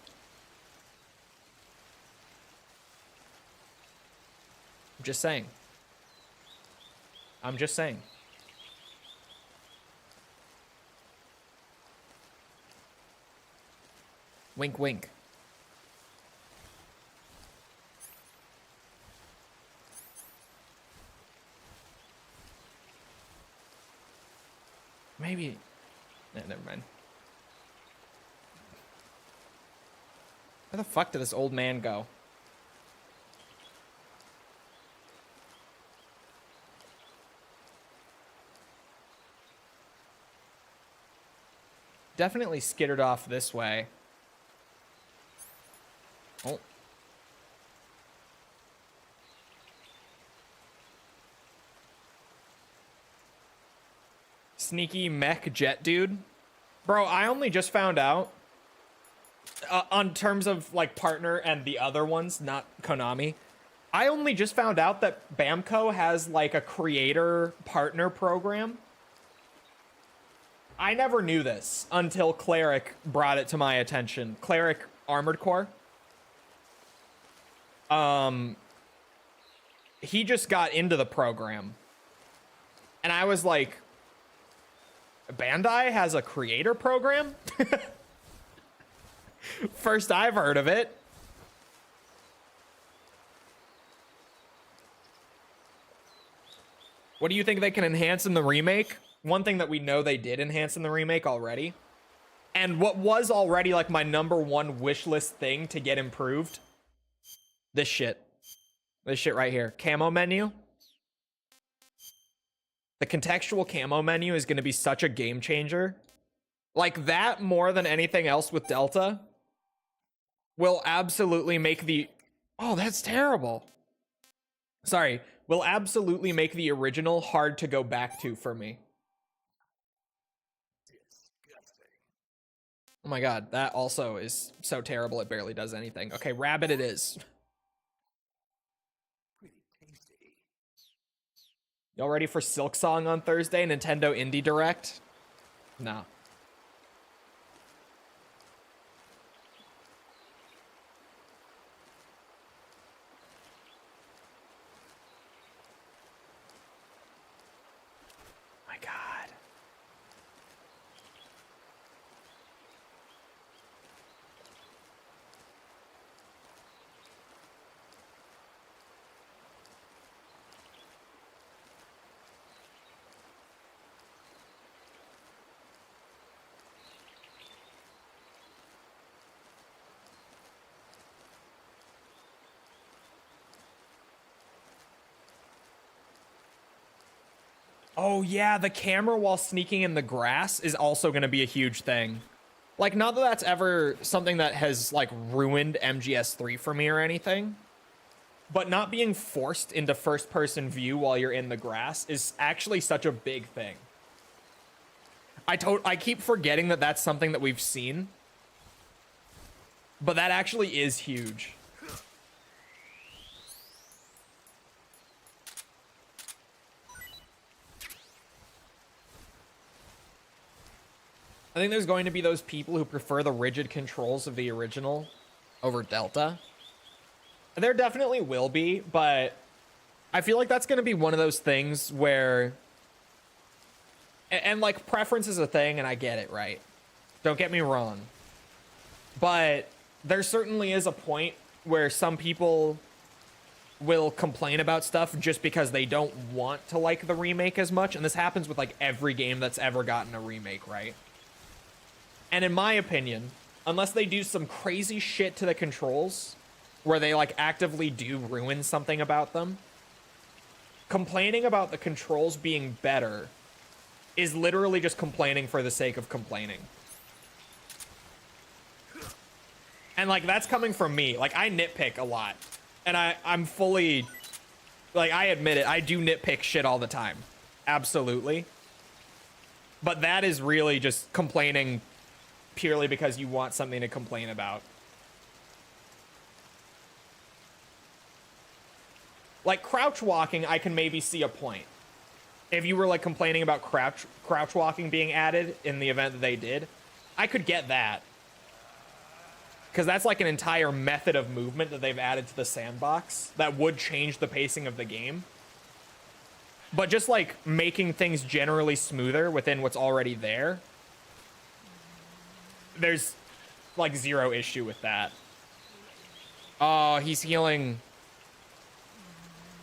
I'm just saying. I'm just saying. Wink, wink. Maybe... Nah, never mind. Where the fuck did this old man go? Definitely skittered off this way. Oh. Sneaky mech jet dude. Bro, I only just found out on terms of like partner and the other ones, not Konami. I only just found out that Bamco has like a creator partner program. I never knew this until Cleric brought it to my attention. Cleric Armored Core. He just got into the program. And I was like, Bandai has a creator program? First I've heard of it. What do you think they can enhance in the remake? One thing that we know they did enhance in the remake already. And what was already like my #1 wish list thing to get improved, this shit right here, camo menu. The contextual camo menu is going to be such a game changer. Like that more than anything else with Delta will absolutely make the... Oh, that's terrible. Sorry. Will absolutely make the original hard to go back to for me. Oh my god, that also is so terrible it barely does anything. Okay, Rabbit it is. Y'all ready for Silksong on Thursday? Nintendo Indie Direct? No. My god. Oh yeah, the camera while sneaking in the grass is also going to be a huge thing. Like, not that that's ever something that has, like, ruined MGS3 for me or anything, but not being forced into first-person view while you're in the grass is actually such a big thing. I keep forgetting that that's something that we've seen, but that actually is huge. I think there's going to be those people who prefer the rigid controls of the original over Delta. There definitely will be, but I feel like that's going to be one of those things where... And like, preference is a thing, and I get it, right? Don't get me wrong. But there certainly is a point where some people will complain about stuff just because they don't want to like the remake as much. And this happens with like every game that's ever gotten a remake, right? And in my opinion, unless they do some crazy shit to the controls where they like actively do ruin something about them, complaining about the controls being better is literally just complaining for the sake of complaining. And like, that's coming from me. Like, I nitpick a lot. And I'm fully, like, I admit it, I do nitpick shit all the time. Absolutely. But that is really just complaining purely because you want something to complain about. Like, crouch walking, I can maybe see a point. If you were like complaining about crouch walking being added in the event that they did, I could get that. Because that's like an entire method of movement that they've added to the sandbox that would change the pacing of the game. But just like making things generally smoother within what's already there, there's like zero issue with that. Oh, he's healing.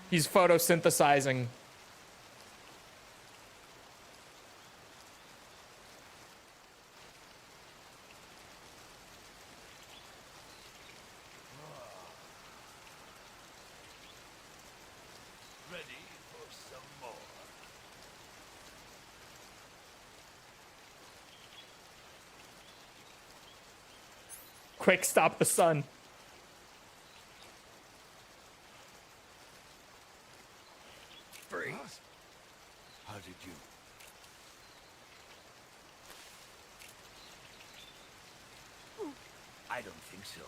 He's photosynthesizing. Ready for some more? Quick, stop the sun. Freeze. How did you? I don't think so.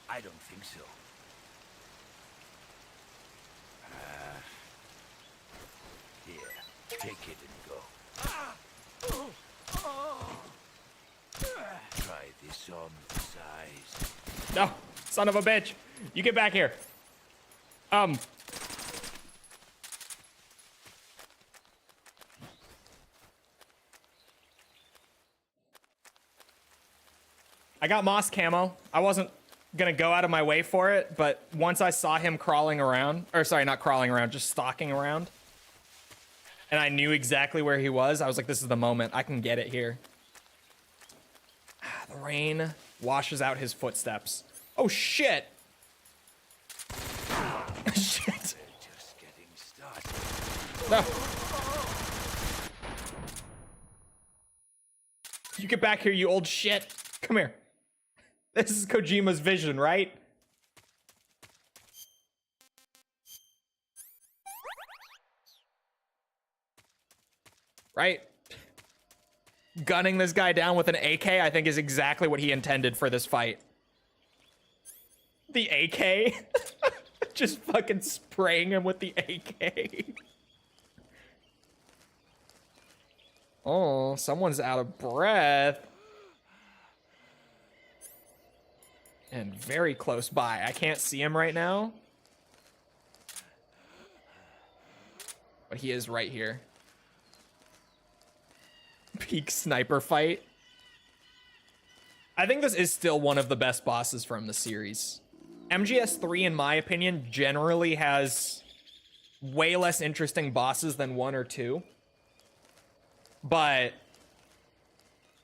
I don't think so. Here, take it and go. Try this on the size. No, son of a bitch. You get back here. I got moss camo. I wasn't gonna go out of my way for it, but once I saw him crawling around, or sorry, not crawling around, just stalking around, and I knew exactly where he was. I was like, this is the moment. I can get it here. The rain washes out his footsteps. Oh, shit. Shit. Just getting started. No. You get back here, you old shit. Come here. This is Kojima's vision, right? Right? Gunning this guy down with an AK, I think, is exactly what he intended for this fight. The AK? Just fucking spraying him with the AK. Oh, someone's out of breath. And very close by. I can't see him right now. But he is right here. Peak sniper fight. I think this is still one of the best bosses from the series. MGS3, in my opinion, generally has way less interesting bosses than 1 or 2. But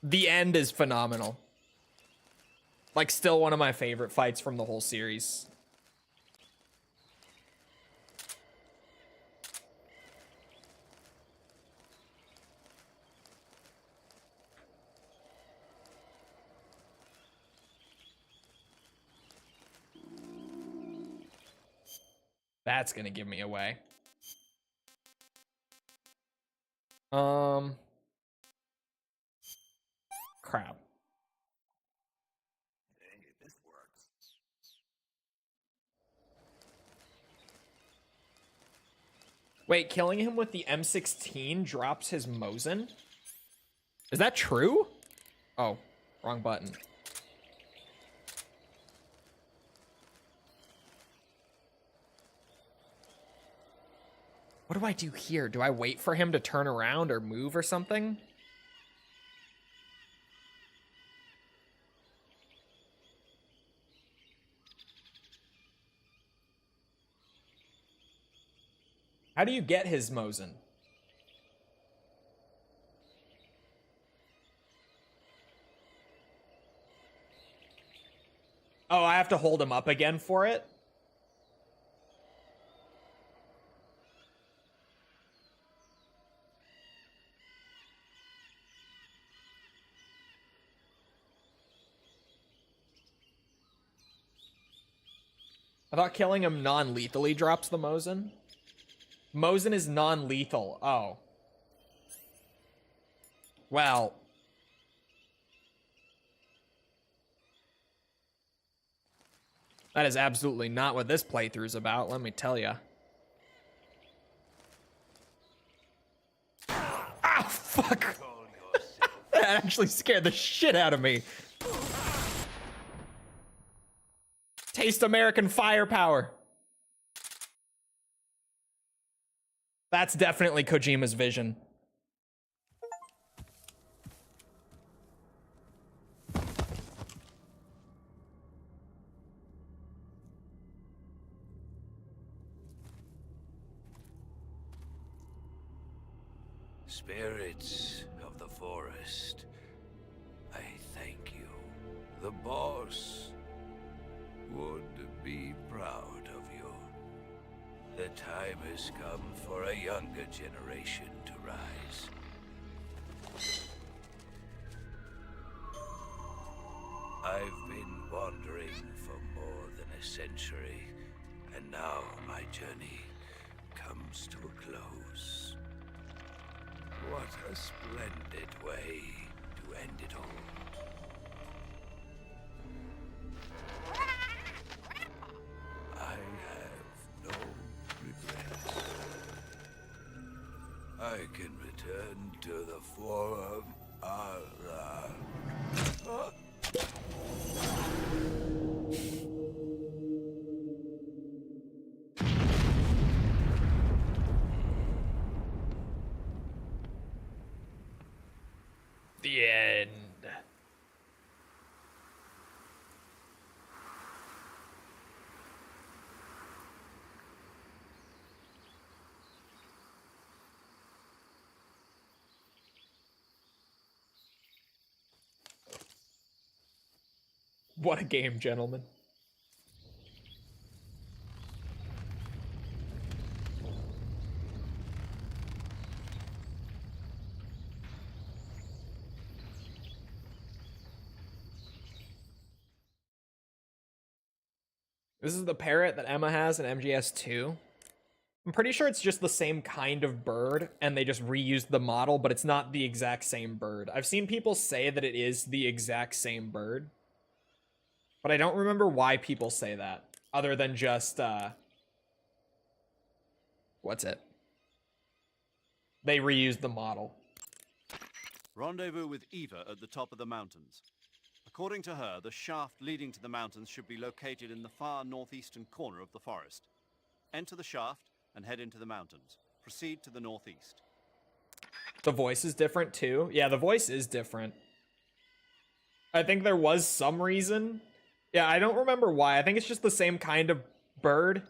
the end is phenomenal. Like, still one of my favorite fights from the whole series. That's gonna give me away. Crap. Wait, killing him with the M16 drops his Mosin? Is that true? Oh, wrong button. What do I do here? Do I wait for him to turn around or move or something? How do you get his Mosin? Oh, I have to hold him up again for it? I thought killing him non-lethally drops the Mosin. Mosin is non-lethal. Oh. Well. That is absolutely not what this playthrough's about, let me tell ya. Ah, fuck! That actually scared the shit out of me. Taste American firepower. That's definitely Kojima's vision. Spirits of the forest, I thank you. The boss would be proud of you. The time has come for a younger generation to rise. I've been wandering for more than a century, and now my journey comes to a close. What a splendid way to end it all. I have no regrets. I can return to the Forum. The end. What a game, gentlemen. This is the parrot that Emma has in MGS2. I'm pretty sure it's just the same kind of bird, and they just reused the model, but it's not the exact same bird. I've seen people say that it is the exact same bird, but I don't remember why people say that, other than just, what's it? They reused the model. Rendezvous with Eva at the top of the mountains. According to her, the shaft leading to the mountains should be located in the far northeastern corner of the forest. Enter the shaft and head into the mountains. Proceed to the northeast. The voice is different too. Yeah, the voice is different. I think there was some reason. Yeah, I don't remember why. I think it's just the same kind of bird.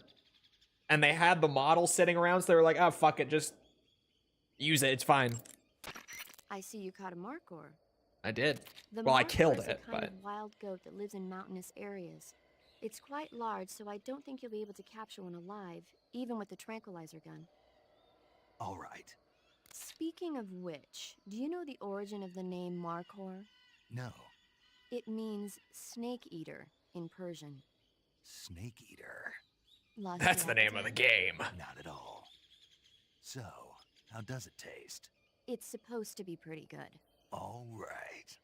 And they had the model sitting around, so they were like, oh, fuck it, just use it, it's fine. I see you caught a markhor. I did. The Well, I markhor killed is it, a kind but... of wild goat that lives in mountainous areas. It's quite large, so I don't think you'll be able to capture one alive, even with the tranquilizer gun. All right. Speaking of which, do you know the origin of the name markhor? No. It means snake eater in Persian. Snake eater. Lost That's your the name of the appetite? game. Not at all. So, how does it taste? It's supposed to be pretty good. All right.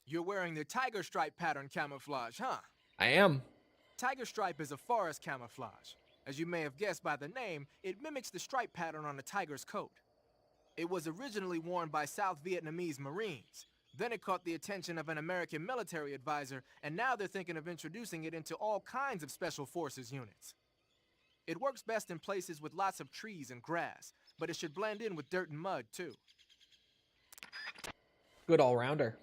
You're wearing the tiger stripe pattern camouflage, huh? I am. Tiger stripe is a forest camouflage. As you may have guessed by the name, it mimics the stripe pattern on a tiger's coat. It was originally worn by South Vietnamese Marines. Then it caught the attention of an American military advisor, and now they're thinking of introducing it into all kinds of special forces units. It works best in places with lots of trees and grass, but it should blend in with dirt and mud, too. Good all-rounder.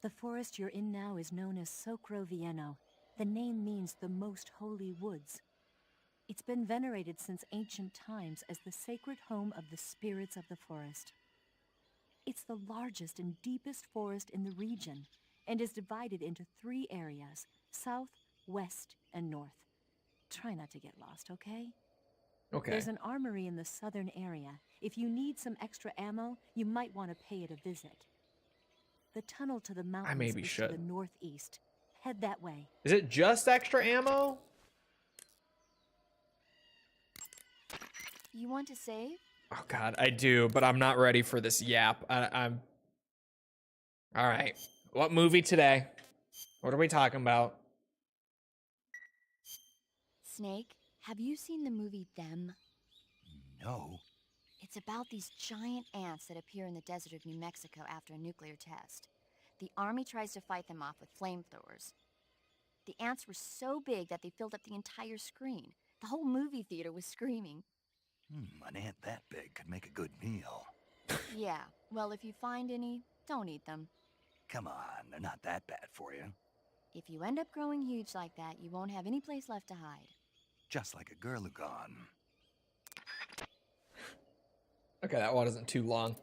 The forest you're in now is known as Sokrovieno. The name means the most holy woods. It's been venerated since ancient times as the sacred home of the spirits of the forest. It's the largest and deepest forest in the region and is divided into 3 areas: south, west, and north. Try not to get lost, okay? Okay. There's an armory in the southern area. If you need some extra ammo, you might want to pay it a visit. The tunnel to the mountains maybe is should. to the northeast. Head that way. Is it just extra ammo? You want to save? Oh god, I do, but I'm not ready for this yap. I'm... Alright. What movie today? What are we talking about? Snake, have you seen the movie Them? No. It's about these giant ants that appear in the desert of New Mexico after a nuclear test. The army tries to fight them off with flamethrowers. The ants were so big that they filled up the entire screen. The whole movie theater was screaming. An ant that big could make a good meal. Yeah, well, if you find any, don't eat them. Come on, they're not that bad for you. If you end up growing huge like that, you won't have any place left to hide. Just like a Gurlugon. Okay, that one isn't too long.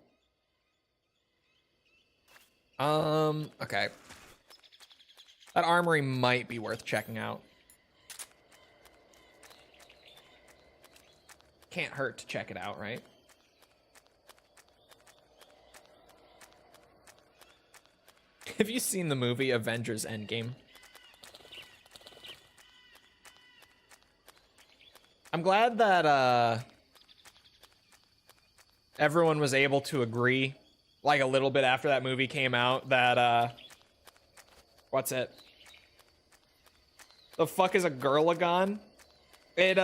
Okay. That armory might be worth checking out. Can't hurt to check it out, right? Have you seen the movie Avengers Endgame? I'm glad that everyone was able to agree, like a little bit after that movie came out, that what's it? The fuck is a Gurlagon? It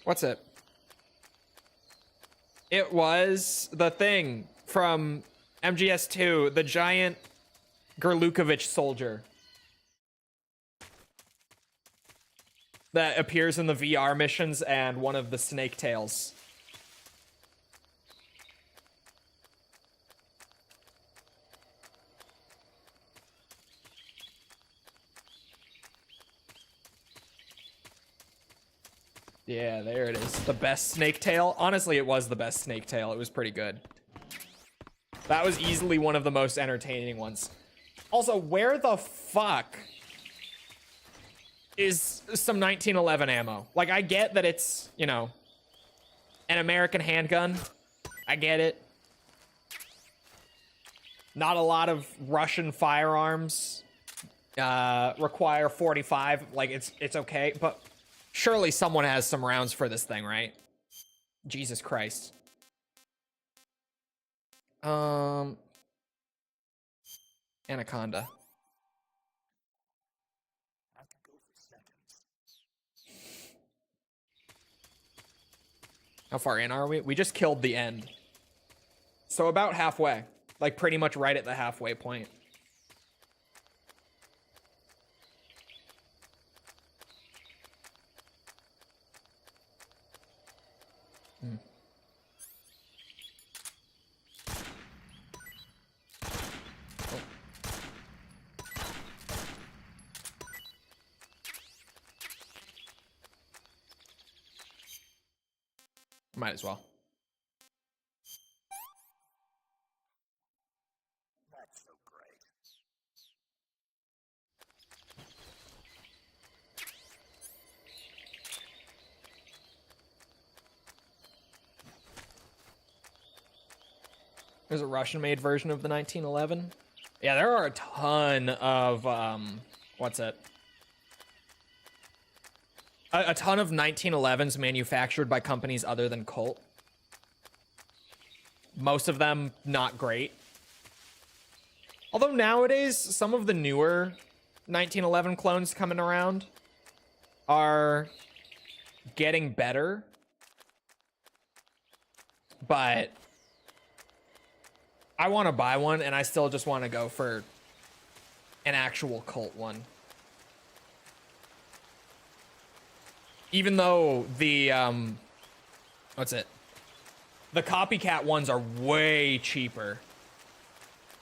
what's it? It was the thing from MGS2, the giant Gurlukovich soldier that appears in the VR missions and one of the snake tails. Yeah, there it is. The best snake tail. Honestly, it was the best snake tail. It was pretty good. That was easily one of the most entertaining ones. Also, where the fuck is some 1911 ammo? Like, I get that it's, you know, an American handgun. I get it. Not a lot of Russian firearms require 45. Like, it's okay, but surely someone has some rounds for this thing, right? Jesus Christ. Anaconda. How far in are we? We just killed the end. So about halfway. Like pretty much right at the halfway point. Hmm. Oh. Might as well. That's so great. There's a Russian-made version of the 1911. Yeah, there are a ton of what's it? A ton of 1911s manufactured by companies other than Colt. Most of them not great. Although nowadays, some of the newer 1911 clones coming around are getting better. But I want to buy one, and I still just want to go for an actual Colt one. Even though the, what's it? The copycat ones are way cheaper.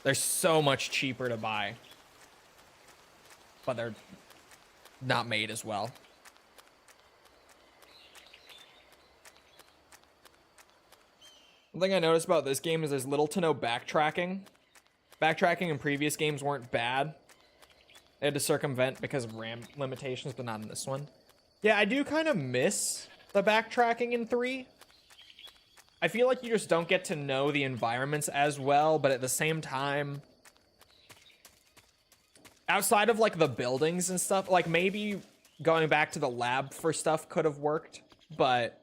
They're so much cheaper to buy. But they're not made as well. One thing I noticed about this game is there's little to no backtracking. Backtracking in previous games weren't bad. They had to circumvent because of RAM limitations, but not in this one. Yeah, I do kind of miss the backtracking in 3. I feel like you just don't get to know the environments as well, but at the same time, outside of like the buildings and stuff, like maybe going back to the lab for stuff could have worked, but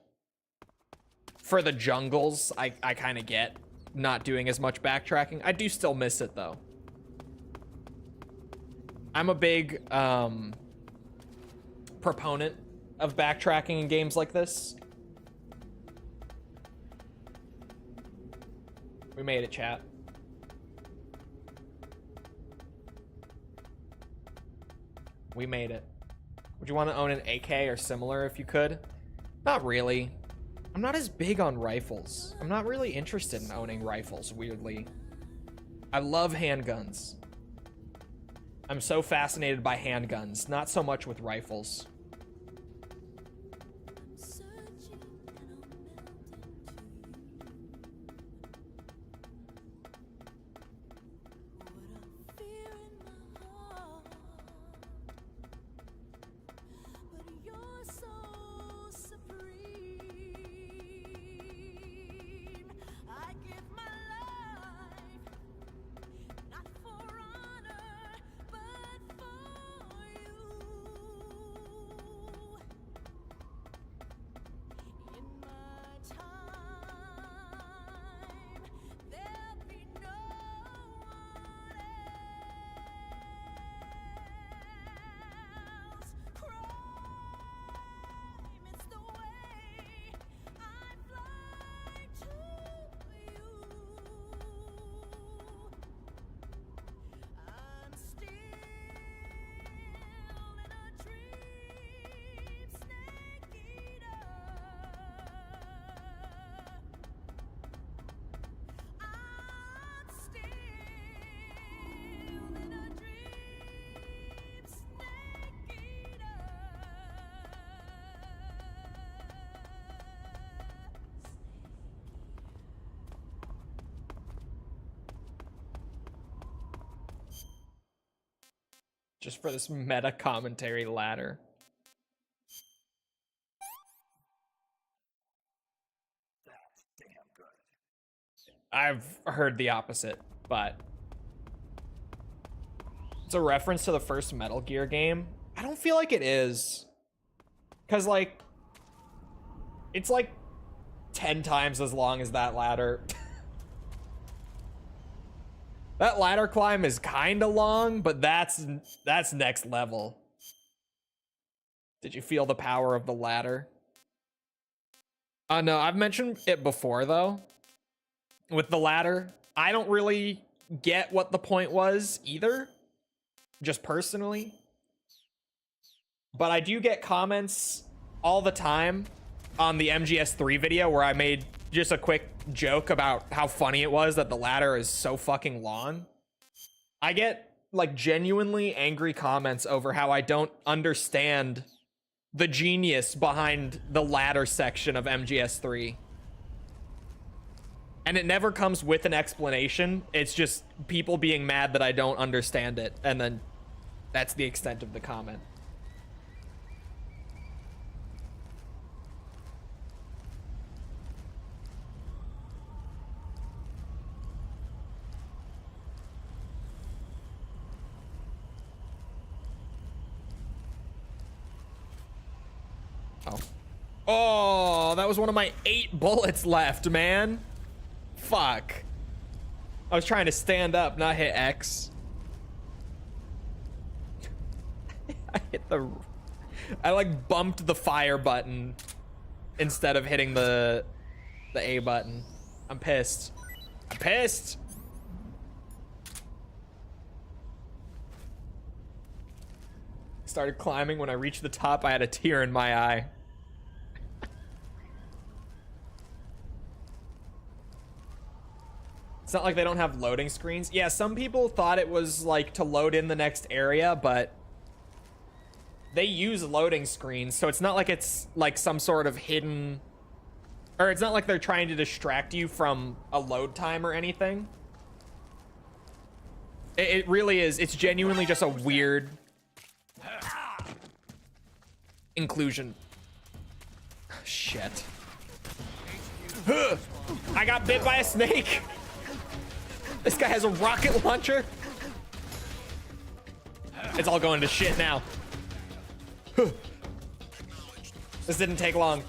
for the jungles, I kind of get not doing as much backtracking. I do still miss it though. I'm a big proponent of backtracking in games like this. We made it, chat. We made it. Would you want to own an AK or similar if you could? Not really. I'm not as big on rifles. I'm not really interested in owning rifles, weirdly. I love handguns. I'm so fascinated by handguns, not so much with rifles. just for this meta commentary ladder. That's damn good. I've heard the opposite, but it's a reference to the first Metal Gear game. I don't feel like it is. Because, like, it's like 10 times as long as that ladder. That ladder climb is kind of long, but that's next level. Did you feel the power of the ladder? No, I've mentioned it before, though. With the ladder, I don't really get what the point was either. Just personally. But I do get comments all the time on the MGS3 video where I made just a quick joke about how funny it was that the ladder is so fucking long. I get like genuinely angry comments over how I don't understand the genius behind the ladder section of MGS3. And it never comes with an explanation. It's just people being mad that I don't understand it. And then that's the extent of the comment. Oh, that was one of my 8 bullets left, man. Fuck. I was trying to stand up, not hit X. I like bumped the fire button instead of hitting the A button. I'm pissed. I'm pissed. Started climbing. When I reached the top, I had a tear in my eye. It's not like they don't have loading screens. Yeah, some people thought it was like to load in the next area, but they use loading screens, so it's not like it's like some sort of hidden, or it's not like they're trying to distract you from a load time or anything. It really is. It's genuinely just a weird inclusion. Shit. I got bit by a snake. This guy has a rocket launcher. It's all going to shit now. This didn't take long.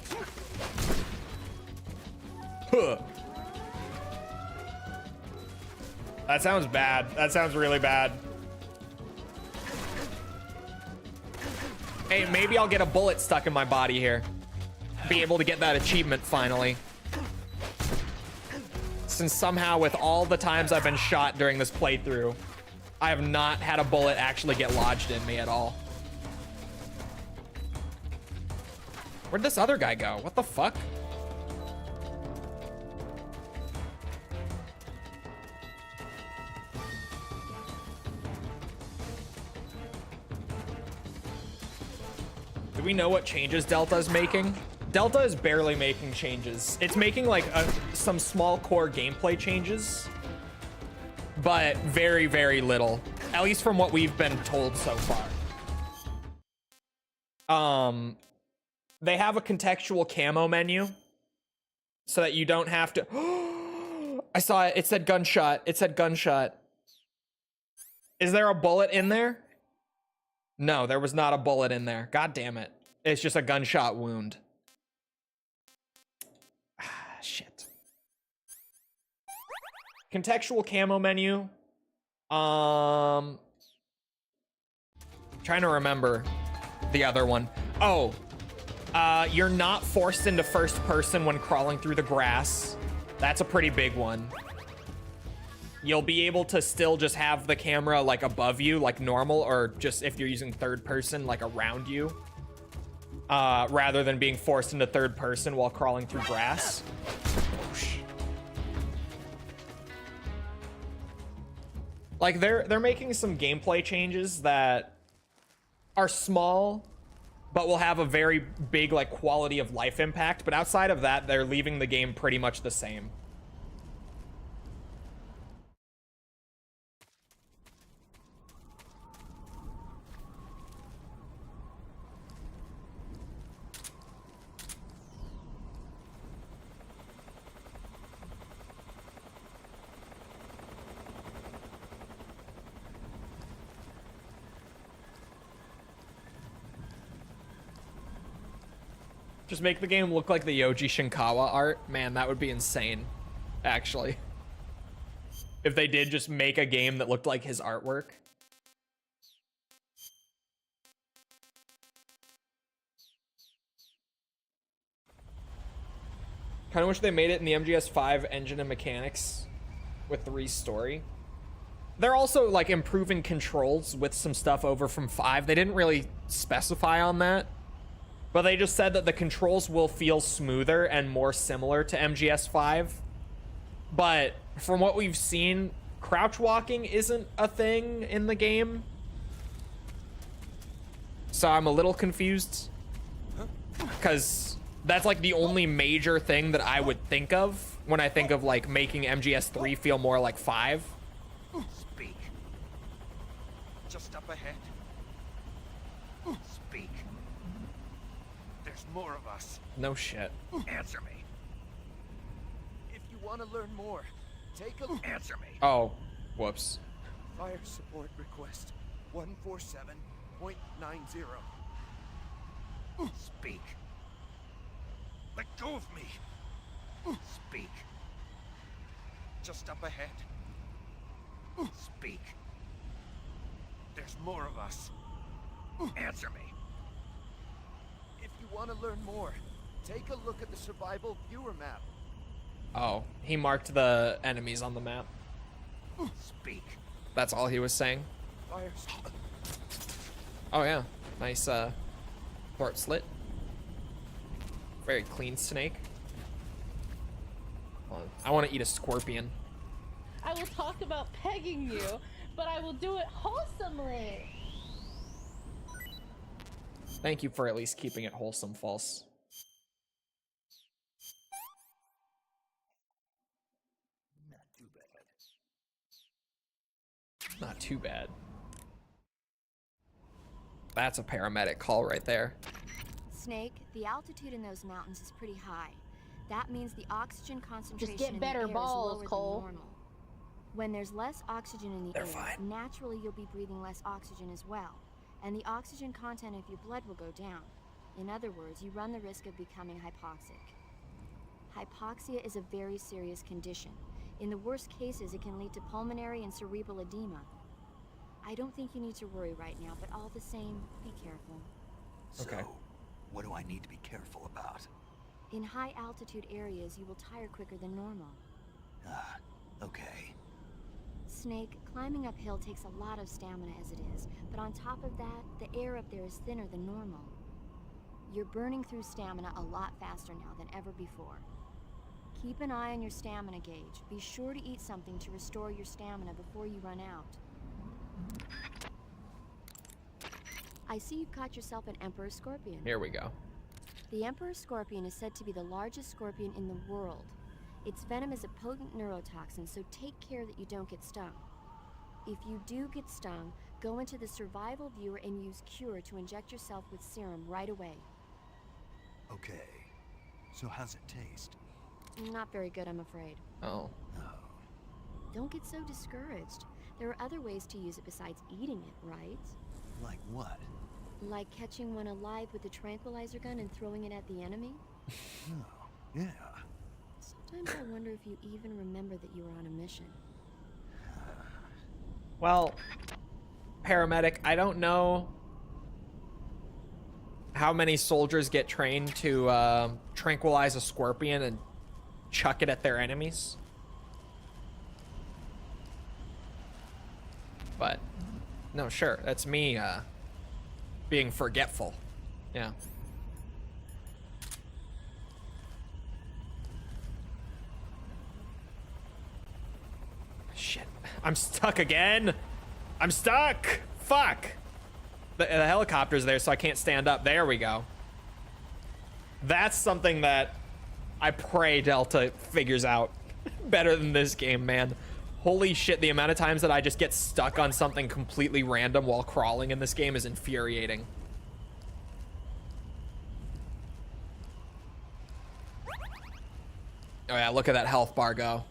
That sounds bad. That sounds really bad. Hey, maybe I'll get a bullet stuck in my body here. Be able to get that achievement finally. Since somehow with all the times I've been shot during this playthrough, I have not had a bullet actually get lodged in me at all. Where'd this other guy go? What the fuck? Do we know what changes Delta's making? Delta is barely making changes. It's making like some small core gameplay changes, but very, very little. At least from what we've been told so far. They have a contextual camo menu so that you don't have to. I saw it. It said gunshot. It said gunshot. Is there a bullet in there? No, there was not a bullet in there. God damn it. It's just a gunshot wound. Shit. Contextual camo menu. Trying to remember the other one. Oh, you're not forced into first person when crawling through the grass. That's a pretty big one. You'll be able to still just have the camera like above you, like normal, or just if you're using third person, like around you. Rather than being forced into third person while crawling through grass. Like they're making some gameplay changes that are small, but will have a very big like quality of life impact. But outside of that, they're leaving the game pretty much the same. Just make the game look like the Yoji Shinkawa art. Man, that would be insane, actually. If they did just make a game that looked like his artwork. Kind of wish they made it in the MGS5 engine and mechanics with the re-story. They're also like improving controls with some stuff over from 5. They didn't really specify on that, but they just said that the controls will feel smoother and more similar to MGS5. But from what we've seen, crouch walking isn't a thing in the game. So I'm a little confused, because that's like the only major thing that I would think of when I think of like making MGS3 feel more like 5. Speak. Just up ahead. Speak. There's more of us. No shit. Answer me. If you want to learn more, take a look. Answer me. Oh, whoops. Fire support request 147.90. Speak. Let go of me. Speak. Just up ahead. Speak. There's more of us. Answer me. If you want to learn more, take a look at the survival viewer map. Oh, he marked the enemies on the map. Speak. That's all he was saying. Fire. Oh yeah, nice throat slit. Very clean snake. Hold on. I want to eat a scorpion. I will talk about pegging you, but I will do it wholesomely. Thank you for at least keeping it wholesome, False. Not too bad. Not too bad. That's a paramedic call right there. Snake, the altitude in those mountains is pretty high. That means the oxygen concentration get in better the air balls, is lower Cole. than normal. When there's less oxygen in the They're air, fine. naturally you'll be breathing less oxygen as well, and the oxygen content of your blood will go down. In other words, you run the risk of becoming hypoxic. Hypoxia is a very serious condition. In the worst cases, it can lead to pulmonary and cerebral edema. I don't think you need to worry right now, but all the same, be careful. Okay. So, what do I need to be careful about? In high altitude areas, you will tire quicker than normal. Ah, okay. Snake, climbing uphill takes a lot of stamina as it is, but on top of that, the air up there is thinner than normal. You're burning through stamina a lot faster now than ever before. Keep an eye on your stamina gauge. Be sure to eat something to restore your stamina before you run out. I see you've caught yourself an Emperor Scorpion. Here we go. The Emperor Scorpion is said to be the largest scorpion in the world. Its venom is a potent neurotoxin, so take care that you don't get stung. If you do get stung, go into the survival viewer and use Cure to inject yourself with serum right away. Okay. So how's it taste? Not very good, I'm afraid. Oh. Oh. Don't get so discouraged. There are other ways to use it besides eating it, right? Like what? Like catching one alive with a tranquilizer gun and throwing it at the enemy? Oh, yeah. Sometimes I wonder if you even remember that you were on a mission. Well, paramedic, I don't know how many soldiers get trained to tranquilize a scorpion and chuck it at their enemies. But, no, sure, that's me being forgetful. Yeah. Shit. I'm stuck again. I'm stuck. Fuck. The helicopter's there, so I can't stand up. There we go. That's something that I pray Delta figures out better than this game, man. Holy shit, the amount of times that I just get stuck on something completely random while crawling in this game is infuriating. Oh yeah, look at that health bar go.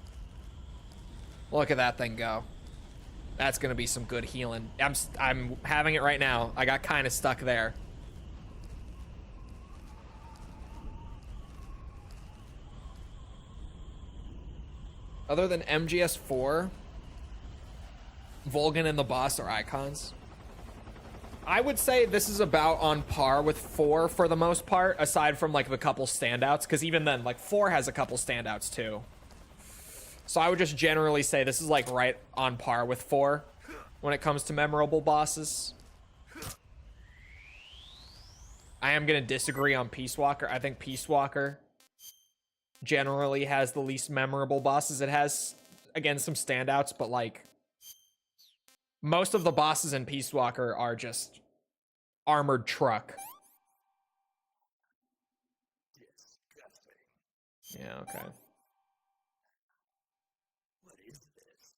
Look at that thing go. That's gonna be some good healing. I'm having it right now. I got kind of stuck there. Other than MGS4, Volgan and the boss are icons. I would say this is about on par with 4 for the most part, aside from like the couple standouts, because even then, like 4 has a couple standouts too. So I would just generally say this is like right on par with 4 when it comes to memorable bosses. I am going to disagree on Peace Walker. I think Peace Walker generally has the least memorable bosses. It has, again, some standouts, but like most of the bosses in Peace Walker are just armored truck. Yeah, okay. What is this?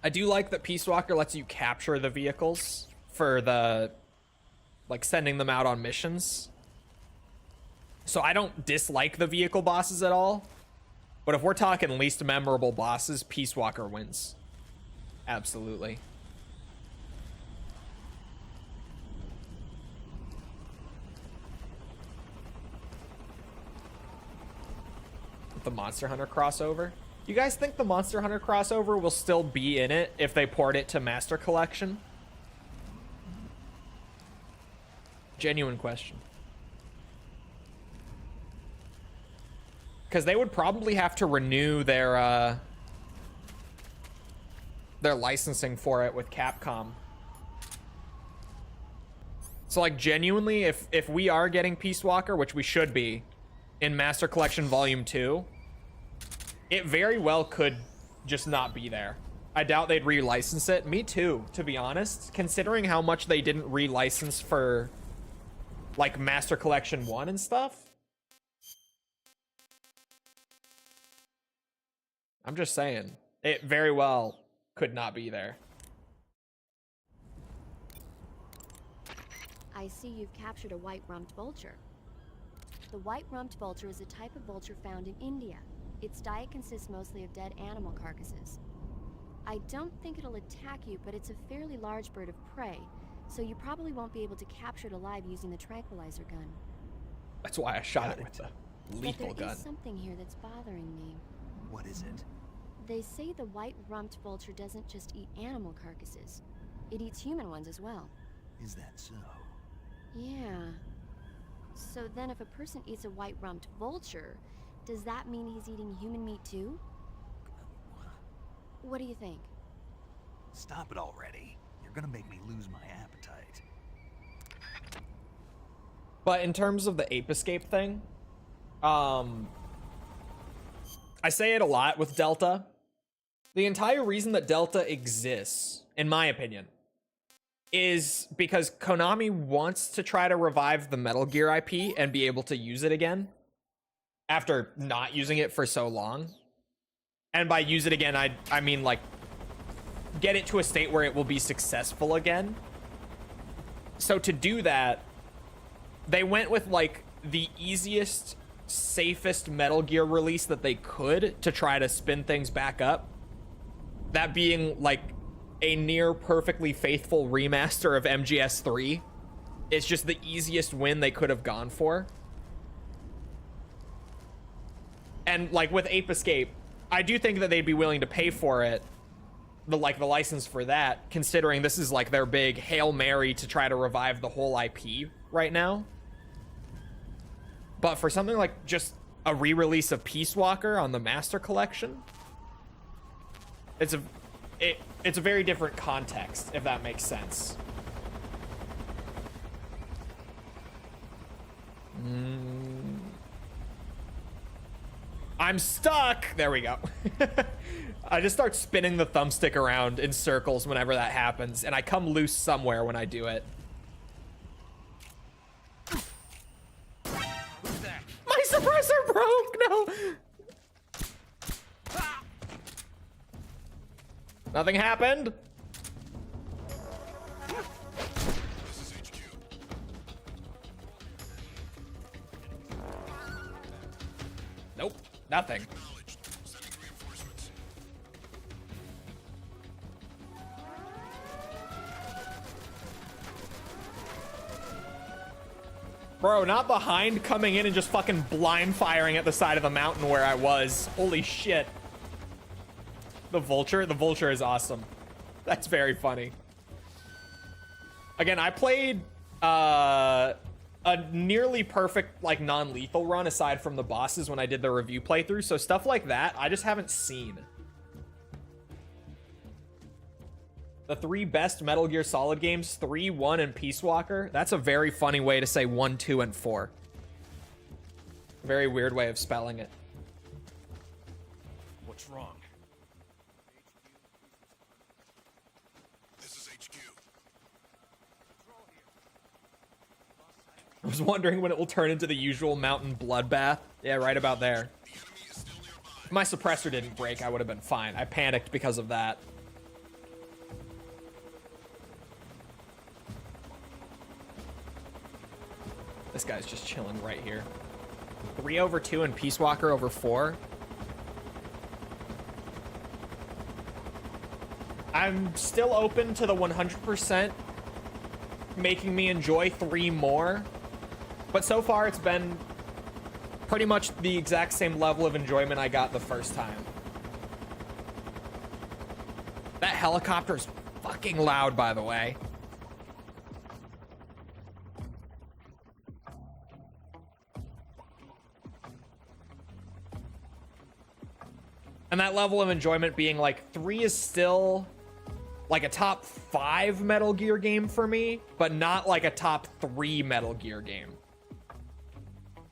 I do like that Peace Walker lets you capture the vehicles for the, like, sending them out on missions. So I don't dislike the vehicle bosses at all. But if we're talking least memorable bosses, Peace Walker wins. Absolutely. The Monster Hunter crossover. You guys think the Monster Hunter crossover will still be in it if they port it to Master Collection? Genuine question. Because they would probably have to renew their licensing for it with Capcom. So like genuinely, if we are getting Peace Walker, which we should be, in Master Collection Volume 2, it very well could just not be there. I doubt they'd relicense it. Me too, to be honest. Considering how much they didn't relicense for like Master Collection 1 and stuff. I'm just saying, it very well could not be there. I see you've captured a white-rumped vulture. The white-rumped vulture is a type of vulture found in India. Its diet consists mostly of dead animal carcasses. I don't think it'll attack you, but it's a fairly large bird of prey, so you probably won't be able to capture it alive using the tranquilizer gun. That's why I shot it with the lethal but there gun. is something here that's bothering me. What is it? They say the white-rumped vulture doesn't just eat animal carcasses. It eats human ones as well. Is that so? Yeah. So then if a person eats a white-rumped vulture, does that mean he's eating human meat too? What do you think? Stop it already. You're gonna make me lose my appetite. But in terms of the Ape Escape thing, I say it a lot with Delta. The entire reason that Delta exists, in my opinion, is because Konami wants to try to revive the Metal Gear IP and be able to use it again after not using it for so long. And by use it again, I mean like get it to a state where it will be successful again. So to do that, they went with like the easiest, safest Metal Gear release that they could to try to spin things back up. That being like a near perfectly faithful remaster of MGS3. It's just the easiest win they could have gone for. And like with Ape Escape, I do think that they'd be willing to pay for it, the license for that, considering this is like their big Hail Mary to try to revive the whole IP right now. But for something like just a re-release of Peace Walker on the Master Collection, it's a very different context, if that makes sense. I'm stuck! There we go. I just start spinning the thumbstick around in circles whenever that happens, and I come loose somewhere when I do it. My suppressor broke! No! Nothing happened. This is HQ. Nope, nothing. Acknowledged. Sending reinforcements. Bro, not behind, coming in and just fucking blind firing at the side of the mountain where I was. Holy shit. The vulture is awesome. That's very funny. Again, I played a nearly perfect, like, non-lethal run aside from the bosses when I did the review playthrough, so stuff like that I just haven't seen. The 3 best Metal Gear Solid games, 3, 1, and Peace Walker. That's a very funny way to say 1, 2, and 4. Very weird way of spelling it. What's wrong? This is HQ. I was wondering when it will turn into the usual mountain bloodbath. Yeah, right about there. The enemy is still nearby. If my suppressor didn't break, I would have been fine. I panicked because of that. This guy's just chilling right here. 3 over 2 and Peace Walker over 4. I'm still open to the 100% making me enjoy 3 more. But so far it's been pretty much the exact same level of enjoyment I got the first time. That helicopter's fucking loud, by the way. And that level of enjoyment being like 3 is still like a top 5 Metal Gear game for me, but not like a top 3 Metal Gear game.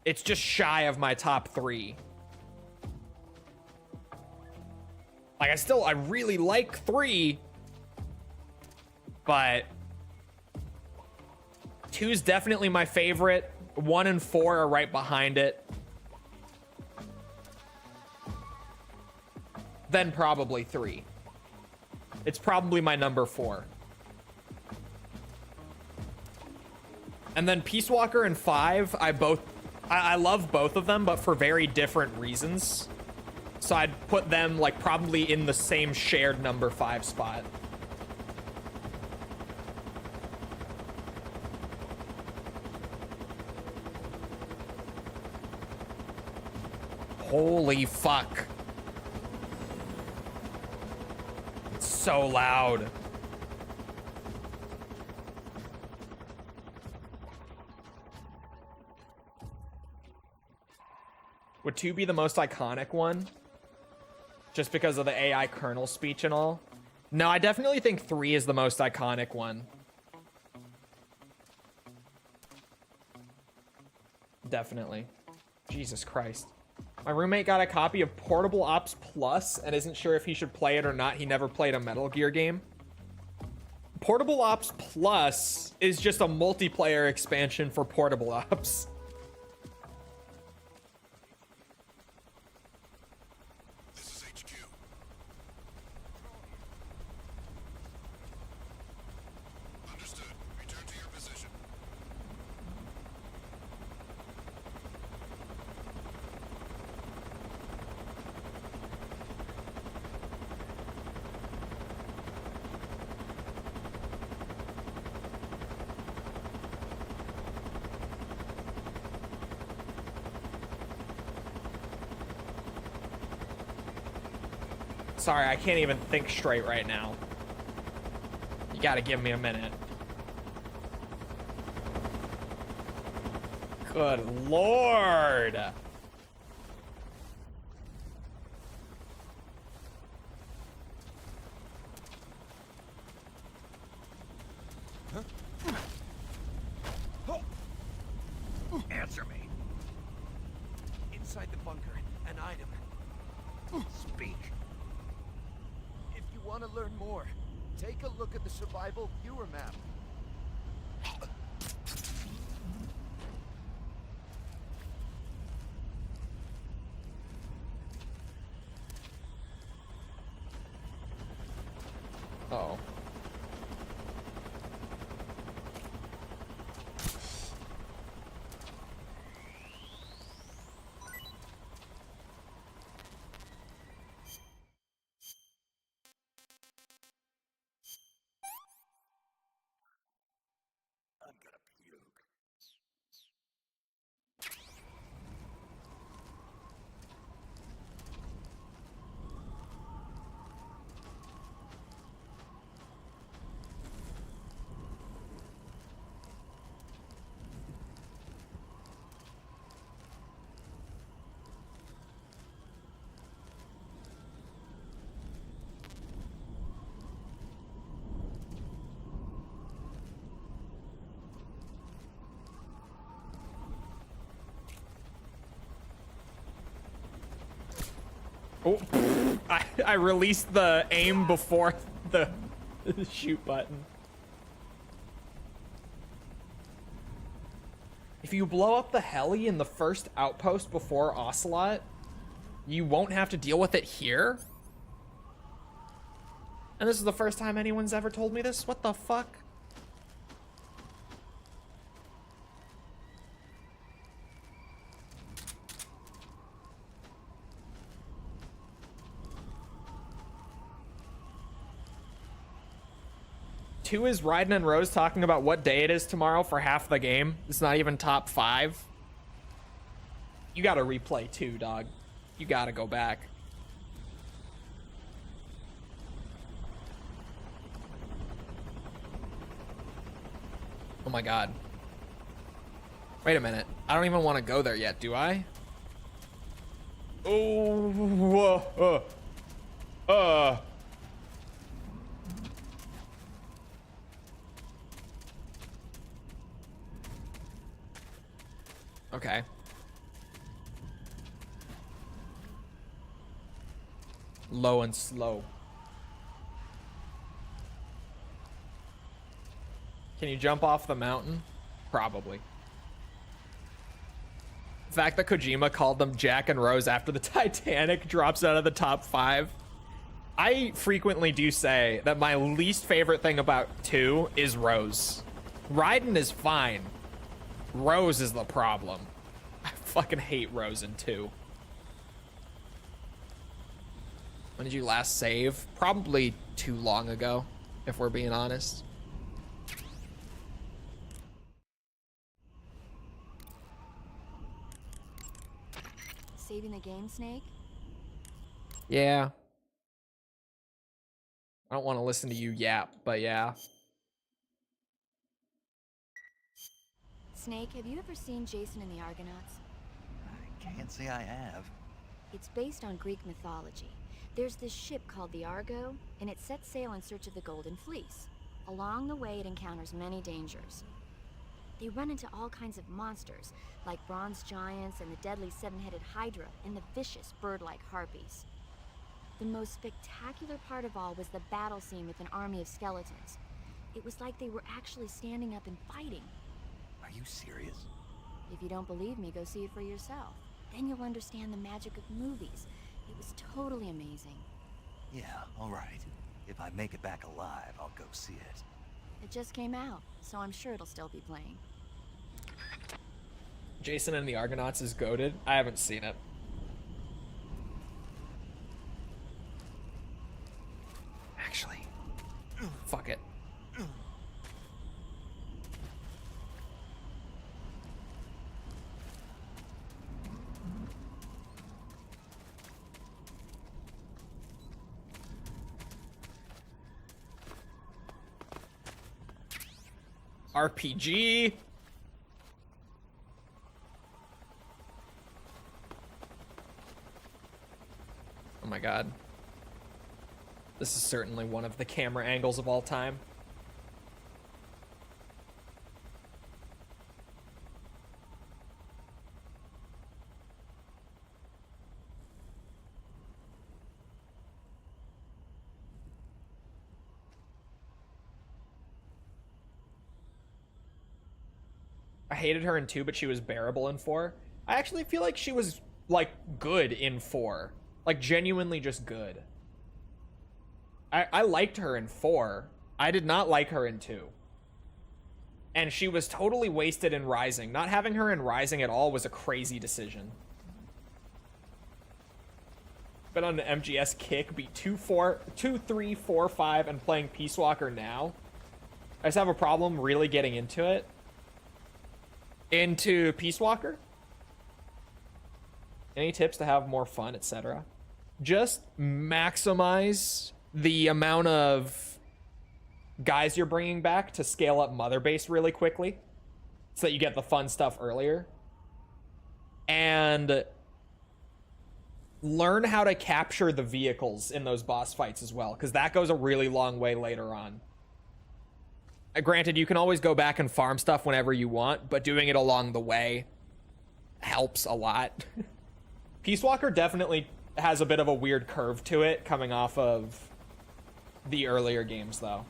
It's just shy of my top 3. Like I really like 3, but 2 is definitely my favorite. 1 and 4 are right behind it. Then probably 3. It's probably my number 4. And then Peace Walker and 5, I love both of them, but for very different reasons. So I'd put them like probably in the same shared number 5 spot. Holy fuck. So loud. Would 2 be the most iconic one? Just because of the AI kernel speech and all? No, I definitely think 3 is the most iconic one. Definitely. Jesus Christ. My roommate got a copy of Portable Ops Plus and isn't sure if he should play it or not. He never played a Metal Gear game. Portable Ops Plus is just a multiplayer expansion for Portable Ops. This is HQ. Understood. Return to your position. Sorry, I can't even think straight right now. You gotta give me a minute. Good lord. Answer me. Inside the bunker, an item. Speak. If you want to learn more, take a look at the survival viewer map. Uh-oh. Oh, I released the aim before the shoot button. If you blow up the heli in the first outpost before Ocelot, you won't have to deal with it here? And this is the first time anyone's ever told me this? What the fuck? Two is Raiden and Rose talking about what day it is tomorrow for half the game. It's not even top 5. You gotta replay 2, dog. You gotta go back. Oh my god. Wait a minute. I don't even want to go there yet, do I? Oh, Okay. Low and slow. Can you jump off the mountain? Probably. The fact that Kojima called them Jack and Rose after the Titanic drops out of the top 5. I frequently do say that my least favorite thing about 2 is Rose. Raiden is fine. Rose is the problem. I fucking hate Rose in 2. When did you last save? Probably too long ago, if we're being honest. Saving the game, Snake? Yeah. I don't want to listen to you yap, but yeah. Snake, have you ever seen Jason and the Argonauts? I can't say I have. It's based on Greek mythology. There's this ship called the Argo, and it sets sail in search of the Golden Fleece. Along the way, it encounters many dangers. They run into all kinds of monsters, like bronze giants and the deadly seven-headed Hydra and the vicious bird-like harpies. The most spectacular part of all was the battle scene with an army of skeletons. It was like they were actually standing up and fighting. Are you serious? If you don't believe me, go see it for yourself. Then you'll understand the magic of movies. It was totally amazing. Yeah, all right. If I make it back alive, I'll go see it. It just came out, so I'm sure it'll still be playing. Jason and the Argonauts is goated. I haven't seen it. Actually, fuck it. RPG. Oh my god. This is certainly one of the camera angles of all time. I hated her in 2, but she was bearable in 4. I actually feel like she was, like, good in 4. Like, genuinely just good. I liked her in 4. I did not like her in 2. And she was totally wasted in Rising. Not having her in Rising at all was a crazy decision. Been on the MGS kick, beat 2, 3, 4, 5, and playing Peace Walker now. I just have a problem really getting into it. Into Peace Walker? Any tips to have more fun, etc.? Just maximize the amount of guys you're bringing back to scale up Mother Base really quickly so that you get the fun stuff earlier. And learn how to capture the vehicles in those boss fights as well, because that goes a really long way later on. Granted, you can always go back and farm stuff whenever you want, but doing it along the way helps a lot. Peace Walker definitely has a bit of a weird curve to it coming off of the earlier games, though.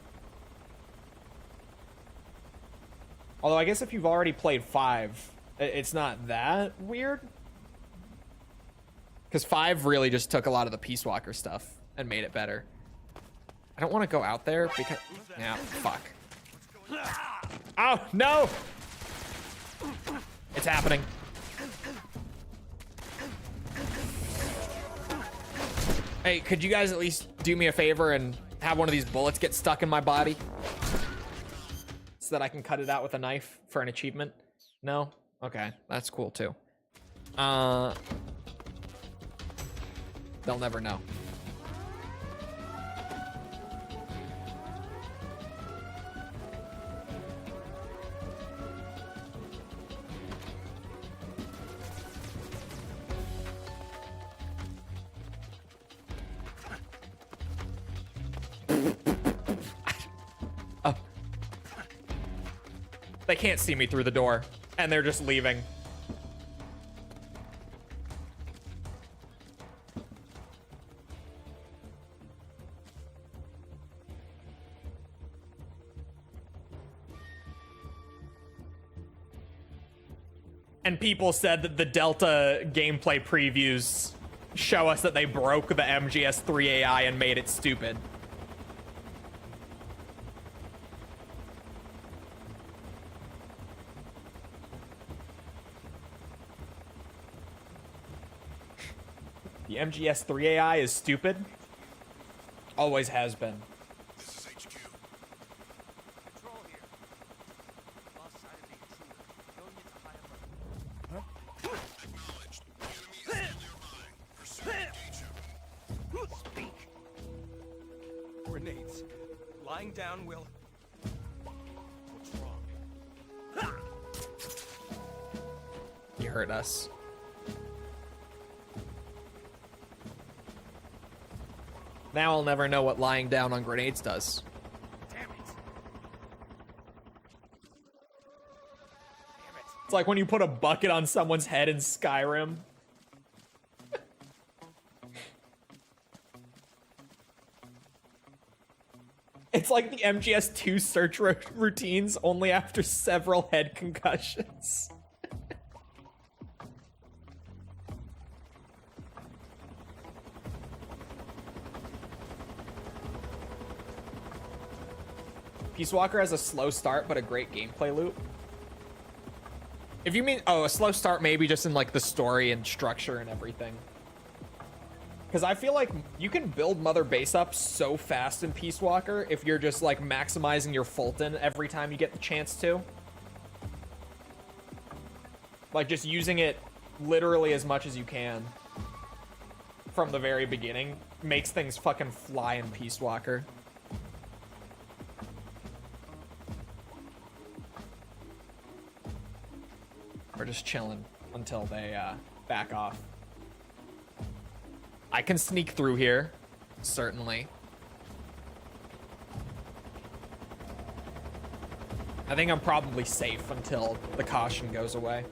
Although I guess if you've already played 5, it's not that weird. Because 5 really just took a lot of the Peace Walker stuff and made it better. I don't want to go out there because... Yeah, fuck. Oh, no! It's happening. Hey, could you guys at least do me a favor and have one of these bullets get stuck in my body? So that I can cut it out with a knife for an achievement? No? Okay, that's cool too. They'll never know. They can't see me through the door, and they're just leaving. And people said that the Delta gameplay previews show us that they broke the MGS3 AI and made it stupid. The MGS3 AI is stupid. Always has been. This is HQ. Control here. Lost sight of the intruder. Going into high alert. Acknowledged. The enemy is still nearby. Pursue and engage him. Speak. Grenades. Lying down will... What's wrong? You heard us. Now I'll never know what lying down on grenades does. Damn it. It's like when you put a bucket on someone's head in Skyrim. It's like the MGS2 search routines only after several head concussions. Peace Walker has a slow start, but a great gameplay loop. If you mean, oh, a slow start maybe just in like the story and structure and everything. Because I feel like you can build Mother Base up so fast in Peace Walker if you're just like maximizing your Fulton every time you get the chance to. Like just using it literally as much as you can from the very beginning makes things fucking fly in Peace Walker. We're just chilling until they back off. I can sneak through here, certainly. I think I'm probably safe until the caution goes away.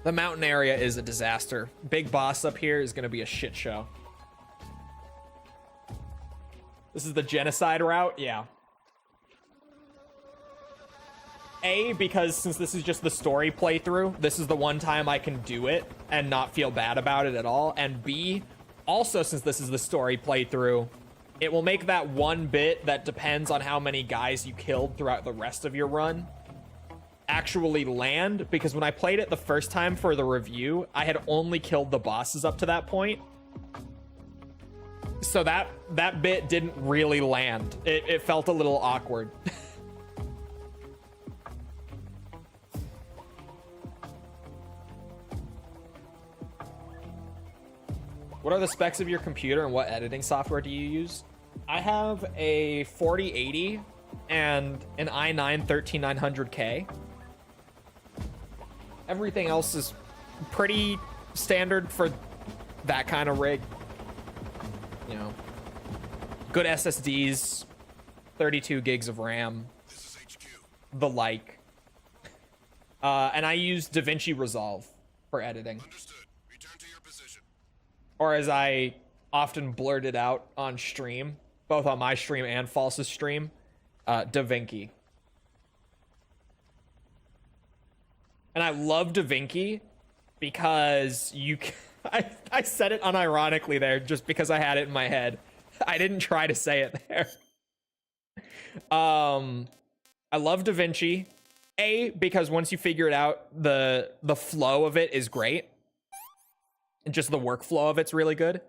The mountain area is a disaster. Big boss up here is going to be a shit show. This is the genocide route? Yeah. A, because since this is just the story playthrough, this is the one time I can do it and not feel bad about it at all. And B, also since this is the story playthrough, it will make that one bit that depends on how many guys you killed throughout the rest of your run actually land, because when I played it the first time for the review, I had only killed the bosses up to that point. So that bit didn't really land. It felt a little awkward. What are the specs of your computer and what editing software do you use? I have a 4080 and an i9 13900K. Everything else is pretty standard for that kind of rig. You know, good SSDs, 32 gigs of RAM. This is HQ. the like. And I use DaVinci Resolve for editing. Understood. Return to your position. Or as I often blurt it out on stream, both on my stream and False's stream, DaVinci. And I love DaVinci because you can, I said it unironically there just because I had it in my head. I didn't try to say it there. I love DaVinci. A, because once you figure it out, the flow of it is great. And just the workflow of it's really good.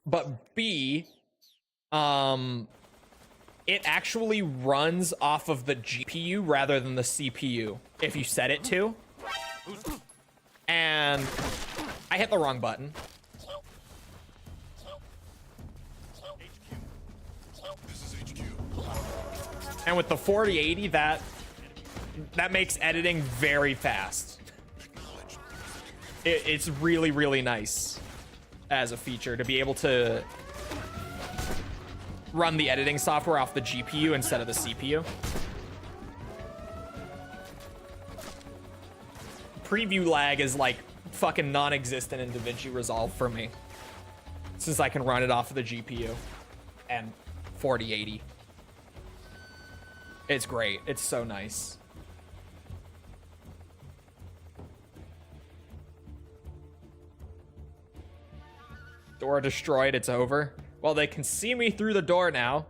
But B, it actually runs off of the GPU rather than the CPU if you set it to. And I hit the wrong button. This is HQ. And with the 4080, that makes editing very fast. It's really, really nice as a feature to be able to run the editing software off the GPU instead of the CPU. Preview lag is like fucking non-existent in DaVinci Resolve for me, since I can run it off of the GPU and 4080. It's great. It's so nice. Door destroyed. It's over. Well, they can see me through the door now.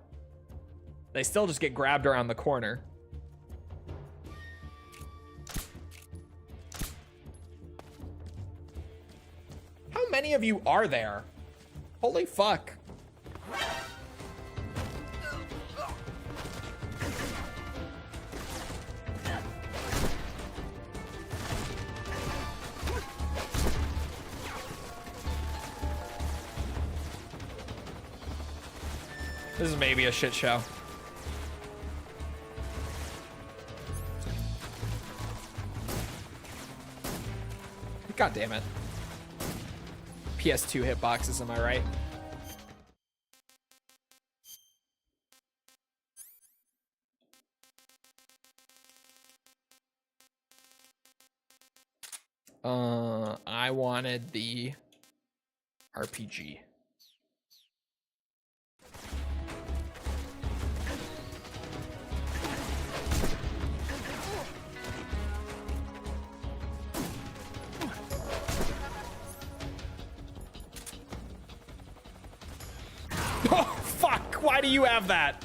They still just get grabbed around the corner. How many of you are there? Holy fuck. This is maybe a shit show. God damn it. PS2 hitboxes, am I right? I wanted the RPG. Oh, fuck! Why do you have that?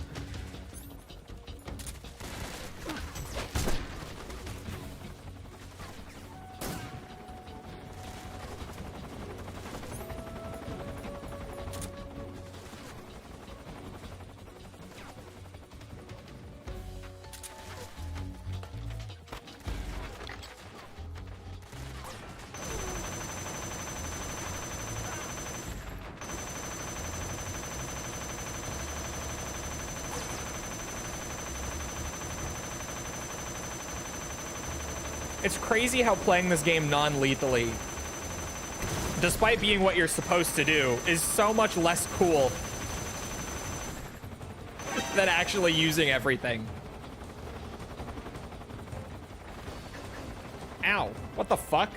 It's crazy how playing this game non-lethally, despite being what you're supposed to do, is so much less cool than actually using everything. Ow, what the fuck?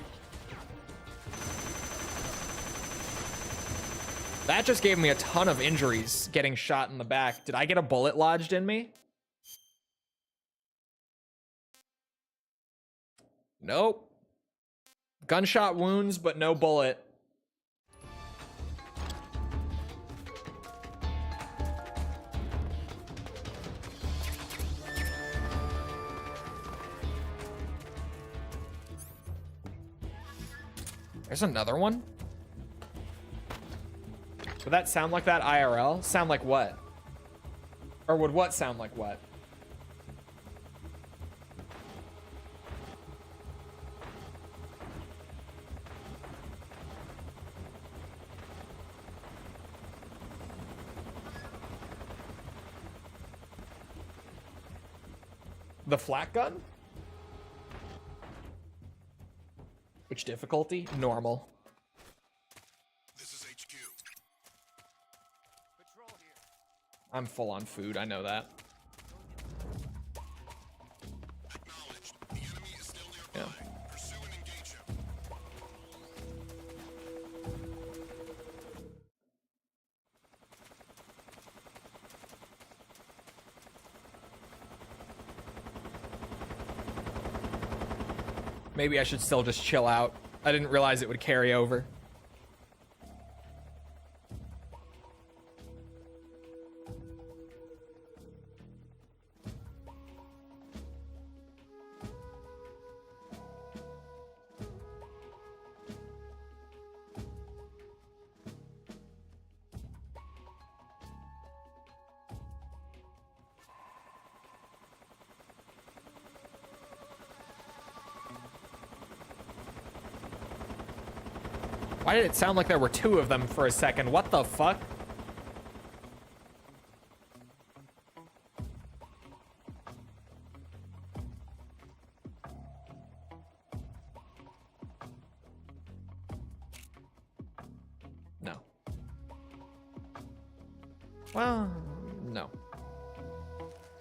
That just gave me a ton of injuries getting shot in the back. Did I get a bullet lodged in me? Nope. Gunshot wounds, but no bullet. There's another one? Would that sound like that IRL? Sound like what? Or would what sound like what? The flat gun? Which difficulty? Normal. This is HQ. Patrol here. I'm full on food, I know that. Maybe I should still just chill out. I didn't realize it would carry over. Why did it sound like there were two of them for a second? What the fuck? No. Well, no.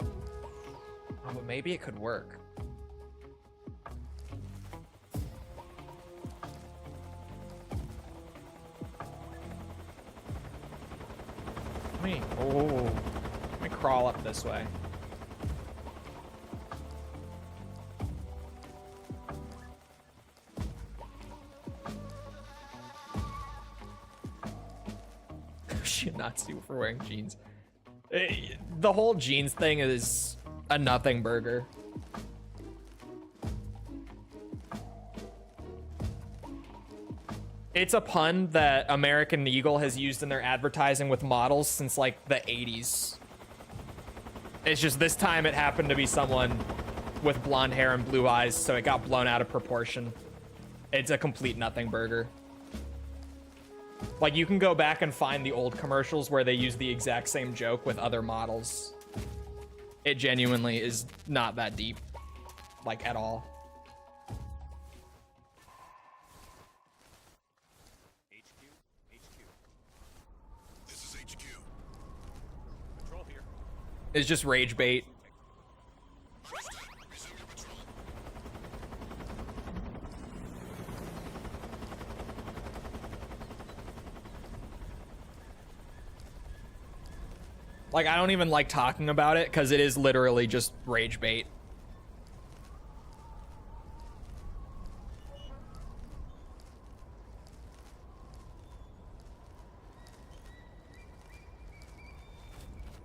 Oh, but maybe it could work. Let me crawl up this way. Should not see for wearing jeans. The whole jeans thing is a nothing burger. It's a pun that American Eagle has used in their advertising with models since like the 80s. It's just this time it happened to be someone with blonde hair and blue eyes, so it got blown out of proportion. It's a complete nothing burger. Like, you can go back and find the old commercials where they use the exact same joke with other models. It genuinely is not that deep, like, at all. It's just rage bait. Like, I don't even like talking about it because it is literally just rage bait.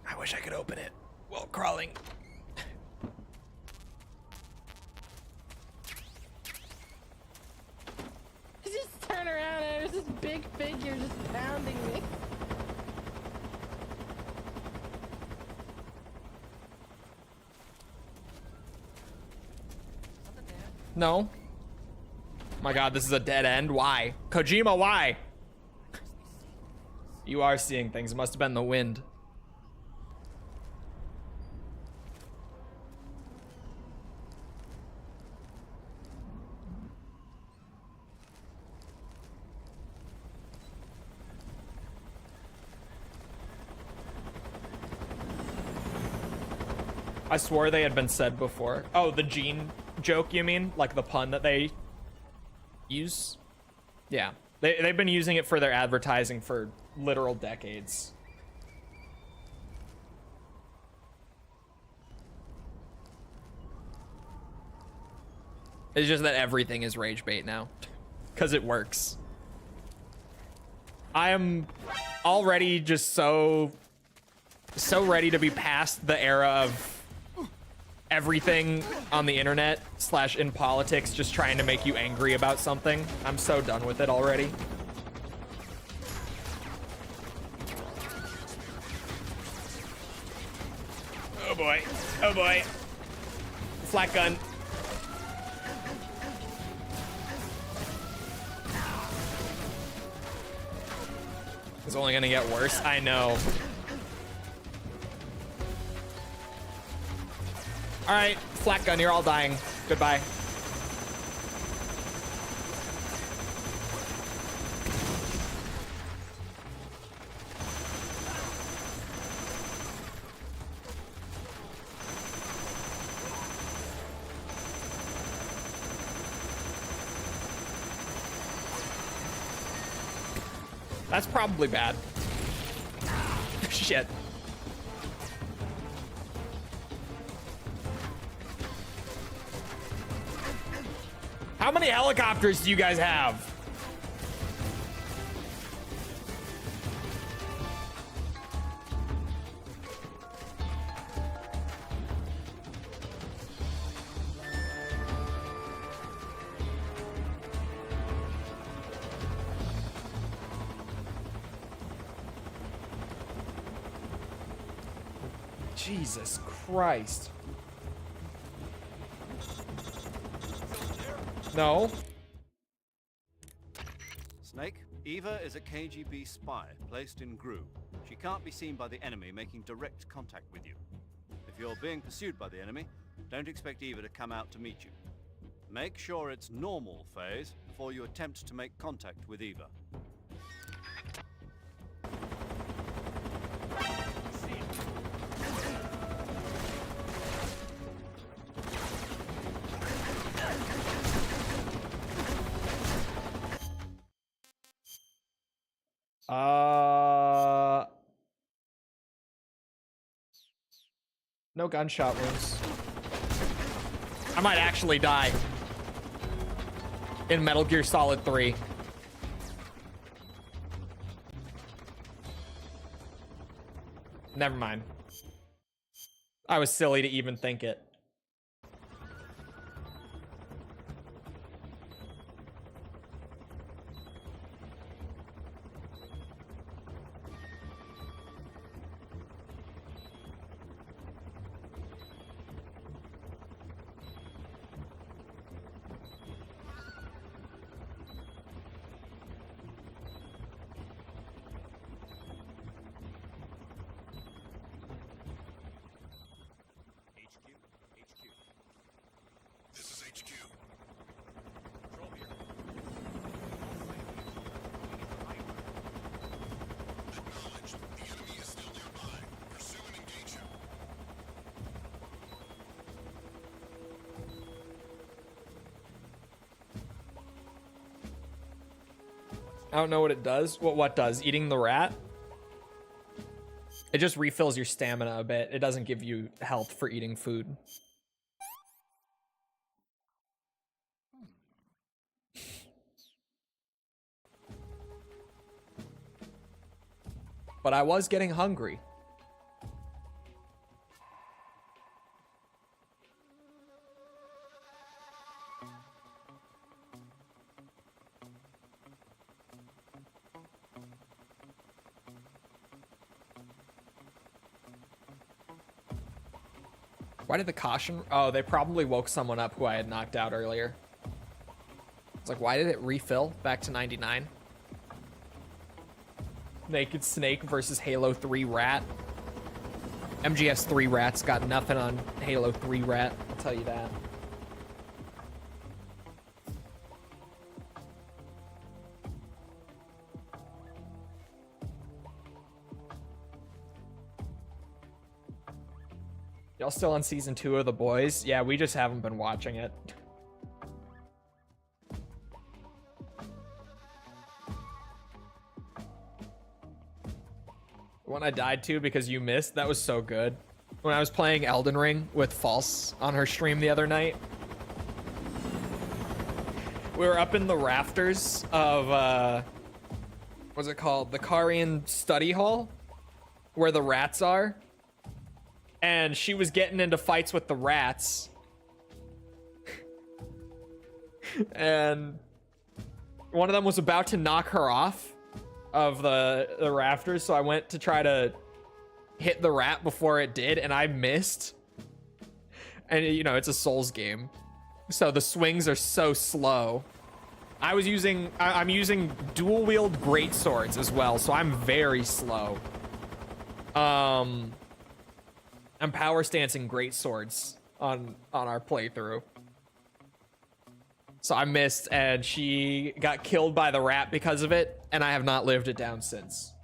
I wish I could open it while crawling. Just turn around and there's this big figure just pounding me. No. My god, this is a dead end. Why? Kojima, why? You are seeing things. It must have been the wind. I swore they had been said before. Oh, the gene joke, you mean? Like the pun that they use? Yeah. They've been using it for their advertising for literal decades. It's just that everything is rage bait now. Because it works. I am already just so ready to be past the era of everything on the internet / in politics just trying to make you angry about something. I'm so done with it already. Oh boy. Oh boy. Flat gun. It's only gonna get worse. I know. All right, flat gun, you're all dying. Goodbye. That's probably bad. Shit. How many helicopters do you guys have? Jesus Christ. No. Snake, Eva is a KGB spy placed in Grad. She can't be seen by the enemy making direct contact with you. If you're being pursued by the enemy, don't expect Eva to come out to meet you. Make sure it's normal phase before you attempt to make contact with Eva. No gunshot wounds. I might actually die in Metal Gear Solid 3. Never mind. I was silly to even think it. This is HQ. Control here. Acknowledged. The enemy is still nearby. Pursue and engage him. I don't know what it does. What does? Eating the rat? It just refills your stamina a bit. It doesn't give you health for eating food. But I was getting hungry. Why did the caution? Oh, they probably woke someone up who I had knocked out earlier. It's like, why did it refill back to 99? Naked Snake versus Halo 3 Rat. MGS 3 Rat's got nothing on Halo 3 Rat, I'll tell you that. Y'all still on season 2 of The Boys? Yeah, we just haven't been watching it. When I died too because you missed, that was so good. When I was playing Elden Ring with False on her stream the other night, we were up in the rafters of what's it called? The Karian study hall where the rats are. And she was getting into fights with the rats. And one of them was about to knock her off of the rafters, so I went to try to hit the rat before it did, and I missed. And you know, it's a Souls game, so the swings are so slow. I'm using dual wield great swords as well, so I'm very slow. I'm power stancing great swords on our playthrough. So I missed, and she got killed by the rat because of it, and I have not lived it down since.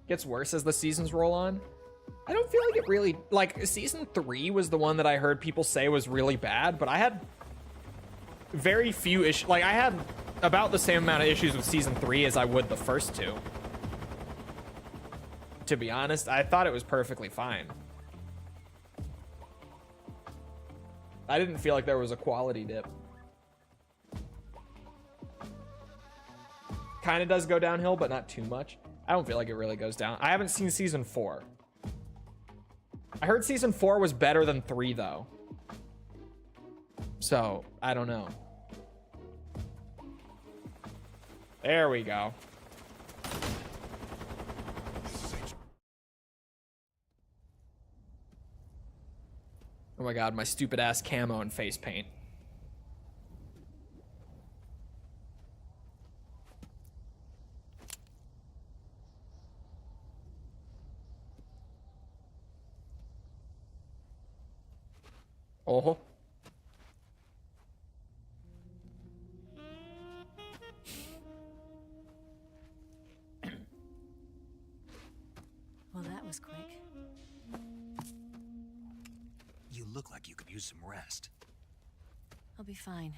Gets worse as the seasons roll on. I don't feel like it really, like, season 3 was the one that I heard people say was really bad, but I had very few issues. Like, I had about the same amount of issues with season 3 as I would the first two. to be honest. I thought it was perfectly fine. I didn't feel like there was a quality dip. Kind of does go downhill, but not too much. I don't feel like it really goes down. I haven't seen season 4. I heard season 4 was better than 3 though. So, I don't know. There we go. Oh my god, my stupid ass camo and face paint. Oh. Well, that was quick. You look like you could use some rest. I'll be fine.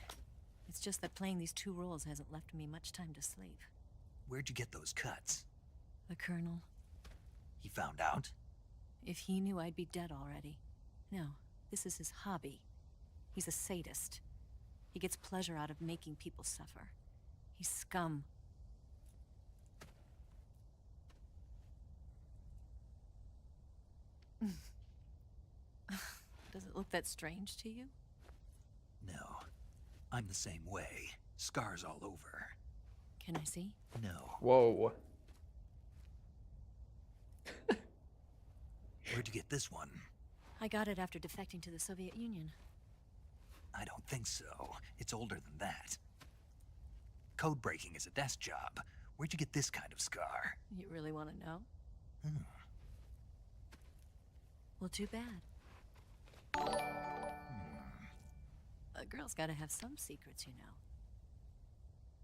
It's just that playing these 2 roles hasn't left me much time to sleep. Where'd you get those cuts? The Colonel, He found out? if he knew I'd be dead already. No, this is his hobby. He's a sadist. He gets pleasure out of making people suffer. He's scum. Does it look that strange to you? No. I'm the same way. Scars all over. Can I see? No. Whoa. Where'd you get this one? I got it after defecting to the Soviet Union. I don't think so. It's older than that. Code breaking is a desk job. Where'd you get this kind of scar? You really want to know? Hmm. Well, too bad. A girl's gotta have some secrets, you know.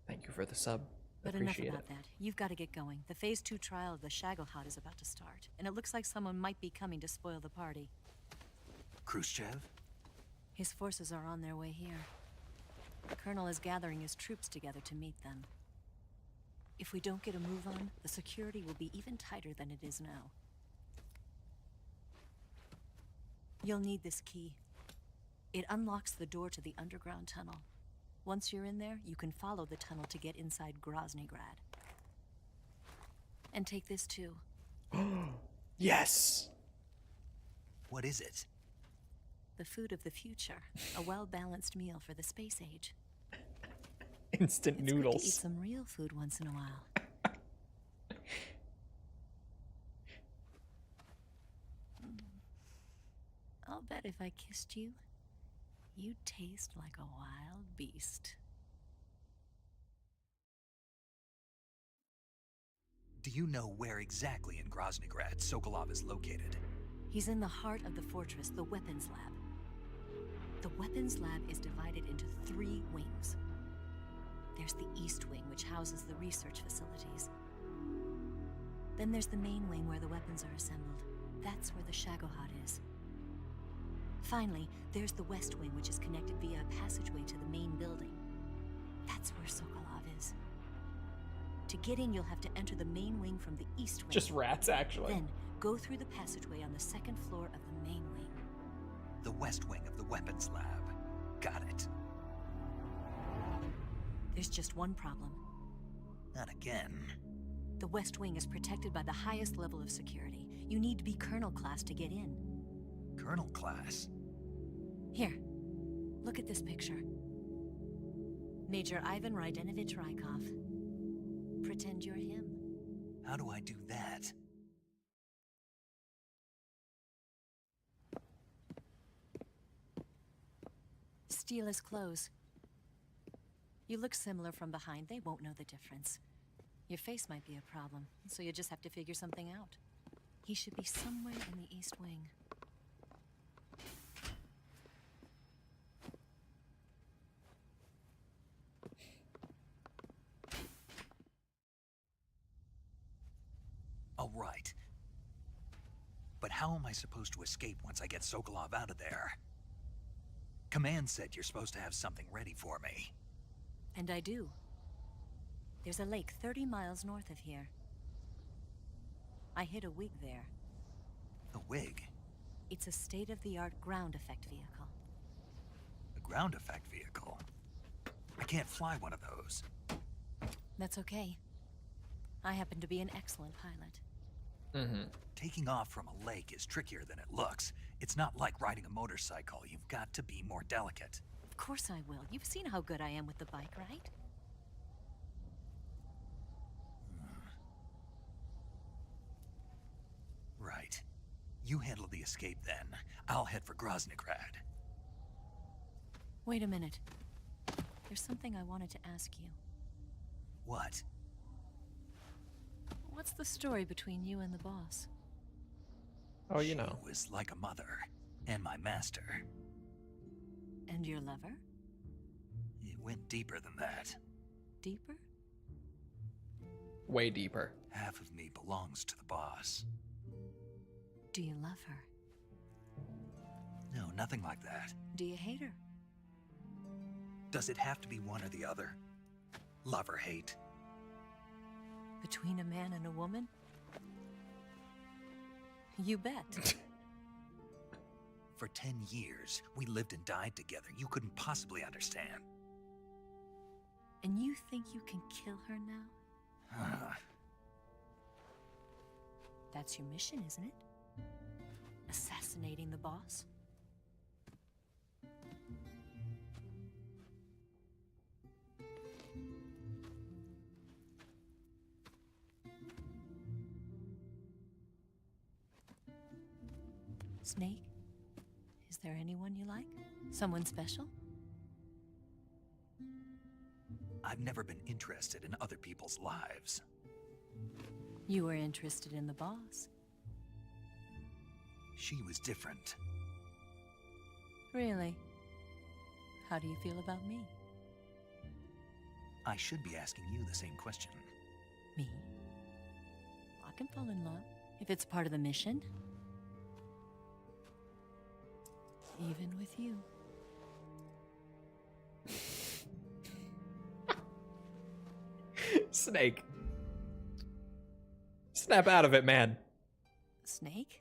Thank you for the sub. But enough Appreciate about it. that. You've got to get going. The Phase 2 trial of the Shagohod is about to start, and it looks like someone might be coming to spoil the party. Khrushchev? His forces are on their way here. The Colonel is gathering his troops together to meet them. If we don't get a move on, the security will be even tighter than it is now. You'll need this key. It unlocks the door to the underground tunnel. Once you're in there, you can follow the tunnel to get inside Groznyj. And take this too. Yes. What is it? The food of the future. A well-balanced meal for the space age. Instant It's noodles. good to eat some real food once in a while. I'll bet if I kissed you, you'd taste like a wild beast. Do you know where exactly in Groznyj Sokolov is located? He's in the heart of the fortress, the weapons lab. The weapons lab is divided into 3 wings. There's the East Wing, which houses the research facilities. Then there's the main wing where the weapons are assembled. That's where the Shagohod is. Finally, there's the West Wing, which is connected via a passageway to the main building. That's where Sokolov is. To get in, you'll have to enter the main wing from the East Wing. Just rats, actually. Then, go through the passageway on the 2nd floor of the main wing. The West Wing of the weapons lab. Got it. There's just one problem. Not again. The West Wing is protected by the highest level of security. You need to be Colonel class to get in. Colonel class? Here, look at this picture. Major Ivan Rydenovich Rykov. Pretend you're him. How do I do that? Steal his clothes. You look similar from behind. They won't know the difference. Your face might be a problem, so you just have to figure something out. He should be somewhere in the East Wing. All right. But how am I supposed to escape once I get Sokolov out of there? Command said you're supposed to have something ready for me. And I do. There's a lake 30 miles north of here. I hid a wig there. A wig? It's a state-of-the-art ground effect vehicle. A ground effect vehicle? I can't fly one of those. That's okay. I happen to be an excellent pilot. Taking off from a lake is trickier than it looks. It's not like riding a motorcycle. You've got to be more delicate. Of course I will. You've seen how good I am with the bike, right? Right. You handle the escape then. I'll head for Groznyj. Wait a minute. There's something I wanted to ask you. What? What's the story between you and the boss? Oh, you know. She was like a mother, and my master. And your lover? It went deeper than that. Deeper? Way deeper. Half of me belongs to the boss. Do you love her? No, nothing like that. Do you hate her? Does it have to be one or the other? Love or hate? Between a man and a woman? You bet. For 10 years, we lived and died together. You couldn't possibly understand. And you think you can kill her now? That's your mission, isn't it? Assassinating the boss? Snake? Is there anyone you like? Someone special? I've never been interested in other people's lives. You were interested in the boss. She was different. Really? How do you feel about me? I should be asking you the same question. Me? I can fall in love if it's part of the mission. Even with you. Snake. Snap out of it, man. Snake?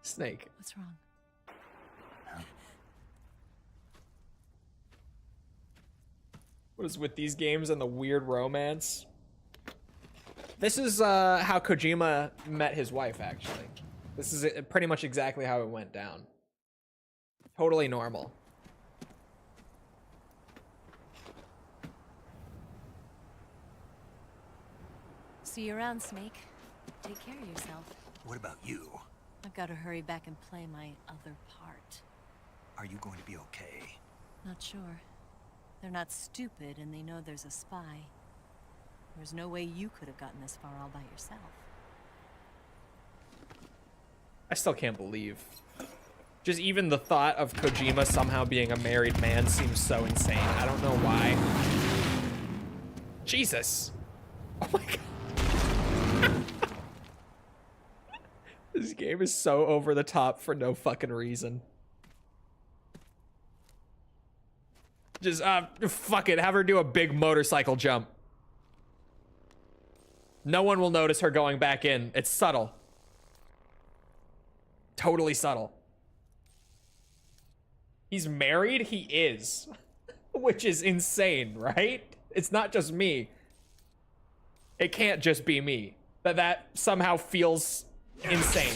Snake. What's wrong? What is with these games and the weird romance? This is how Kojima met his wife, actually. This is pretty much exactly how it went down. Totally normal. See you around, Snake. Take care of yourself. What about you? I've got to hurry back and play my other part. Are you going to be okay? Not sure. They're not stupid, and they know there's a spy. There's no way you could have gotten this far all by yourself. I still can't believe. Just even the thought of Kojima somehow being a married man seems so insane. I don't know why. Jesus. Oh my god. This game is so over the top for no fucking reason. Just, fuck it. Have her do a big motorcycle jump. No one will notice her going back in. It's subtle. Totally subtle. He's married? He is. Which is insane, right? It's not just me. It can't just be me. That somehow feels insane.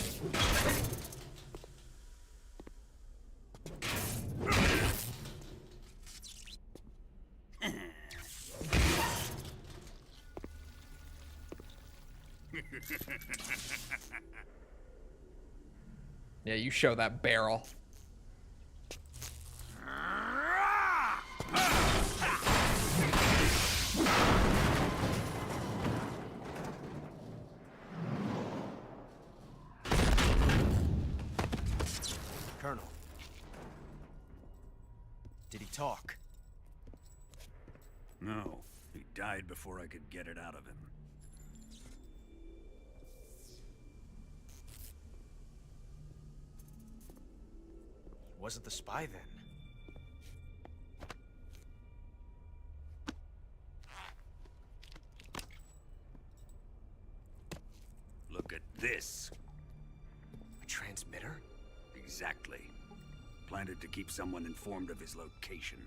Yeah, you show that barrel. Colonel. Did he talk? No, he died before I could get it out of him. wasn't the spy then. Look at this. A transmitter? Exactly. Planted to keep someone informed of his location.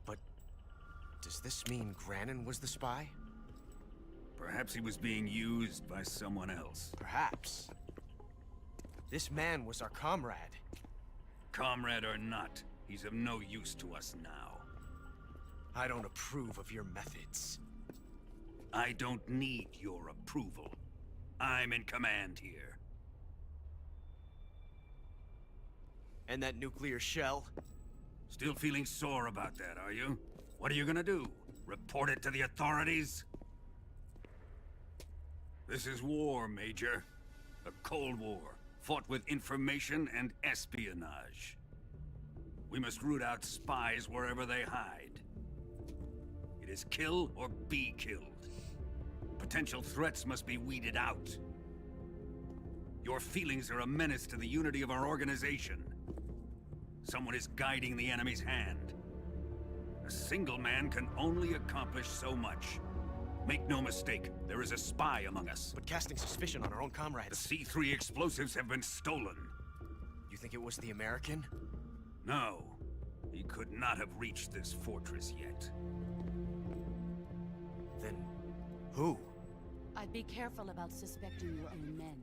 But does this mean Granin was the spy? Perhaps he was being used by someone else. Perhaps. This man was our comrade. Comrade or not, he's of no use to us now. I don't approve of your methods. I don't need your approval. I'm in command here. And that nuclear shell? Still feeling sore about that, are you? What are you gonna do? Report it to the authorities? This is war, Major. A Cold War, fought with information and espionage. We must root out spies wherever they hide. It is kill or be killed. Potential threats must be weeded out. Your feelings are a menace to the unity of our organization. Someone is guiding the enemy's hand. A single man can only accomplish so much. Make no mistake, there is a spy among us. But casting suspicion on our own The comrades... C3 explosives have been stolen. You think it was the American? No, he could not have reached this fortress yet. Then... who? I'd be careful about suspecting your own men.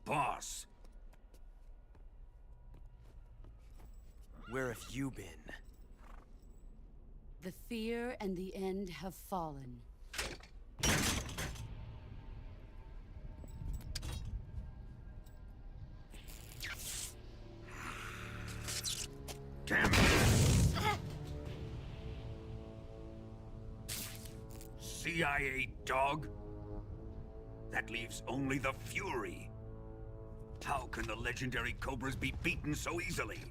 Boss! Where have you been? The fear and the end have fallen. Damn it! CIA dog? That leaves only the Fury. How can the legendary Cobras be beaten so easily?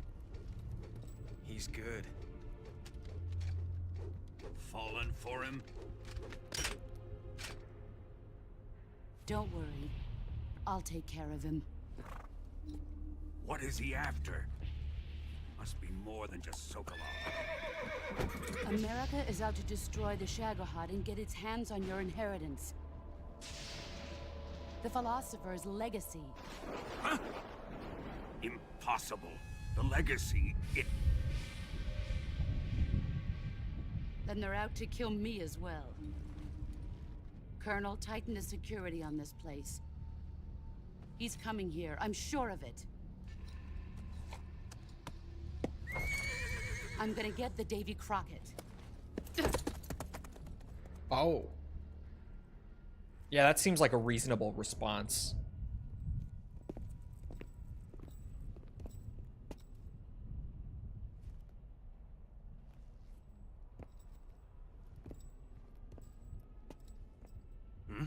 He's good. Fallen for him? Don't worry. I'll take care of him. What is he after? Must be more than just Sokolov. America is out to destroy the Shagohod and get its hands on your inheritance. The philosopher's legacy. Huh? Impossible. The legacy, it... Then they're out to kill me as well. Colonel, tighten the security on this place. He's coming here, I'm sure of it. I'm gonna get the Davy Crockett. Oh. Yeah, that seems like a reasonable response. Hmm?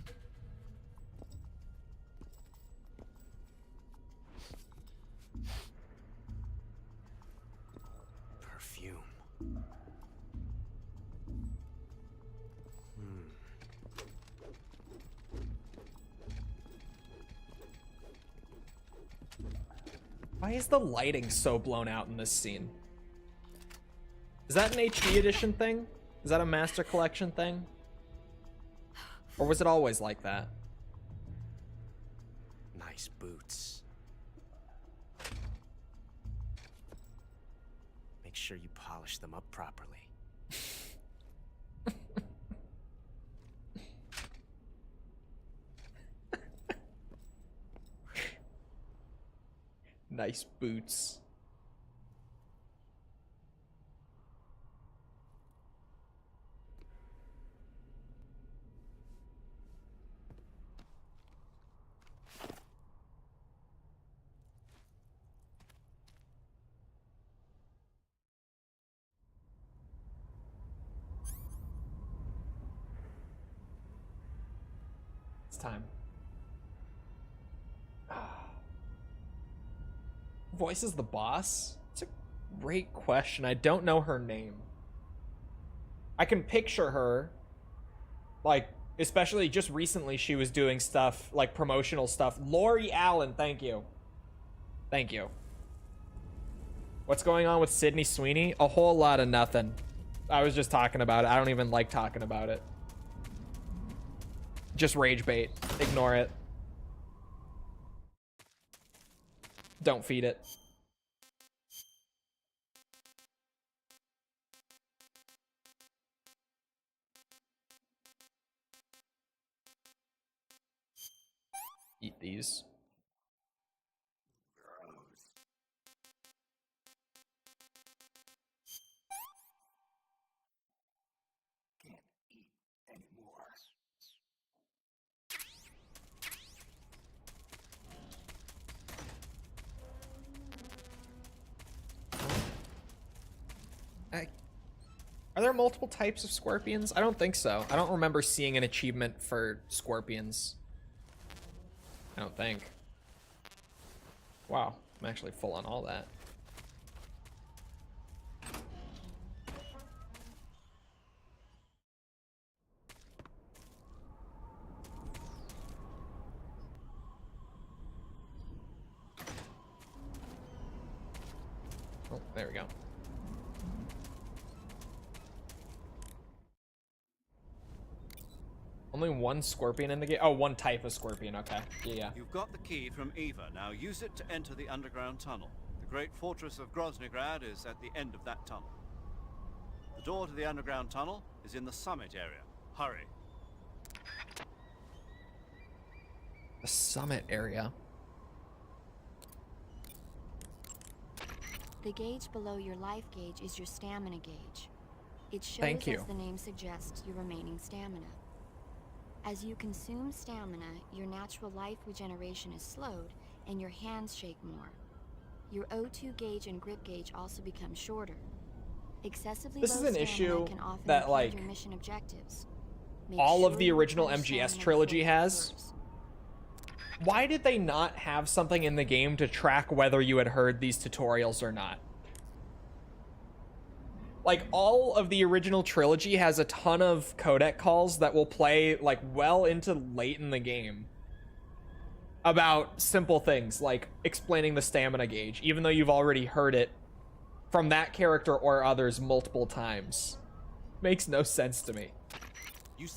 Perfume. Why is the lighting so blown out in this scene? Is that an HD edition thing? Is that a Master Collection thing? Or was it always like that? Nice boots. Make sure you polish them up properly. Nice boots. It's time. Voices the boss? It's a great question. I don't know her name. I can picture her, like, Especially just recently, she was doing stuff like promotional stuff. Lori Allen, thank you. Thank you. What's going on with Sydney Sweeney? A whole lot of nothing. I was just talking about it. I don't even like talking about it. Just rage bait. Ignore it. Don't feed it. Eat these. Are there multiple types of scorpions? I don't think so. I don't remember seeing an achievement for scorpions. I don't think. Wow, I'm actually full on all that. Oh, there we go. Only one scorpion in the game? Oh, one type of scorpion, okay. Yeah. You've got the key from Eva. Now use it to enter the underground tunnel. The great fortress of Groznyj is at the end of that tunnel. The door to the underground tunnel is in the summit area. Hurry. The summit area. The gauge below your life gauge is your stamina gauge. It shows, Thank you. as the name suggests, your remaining stamina. As you consume stamina, your natural life regeneration is slowed, and your hands shake more. Your O2 gauge and grip gauge also become shorter. Excessively This low is an stamina issue can often that, impede like, your mission objectives. Make all sure of the you original replenish MGS stamina trilogy before has. it occurs. Why did they not have something in the game to track whether you had heard these tutorials or not? Like, all of the original trilogy has a ton of codec calls that will play, like, well into late in the game about simple things, like explaining the stamina gauge, even though you've already heard it from that character or others multiple times. Makes no sense to me.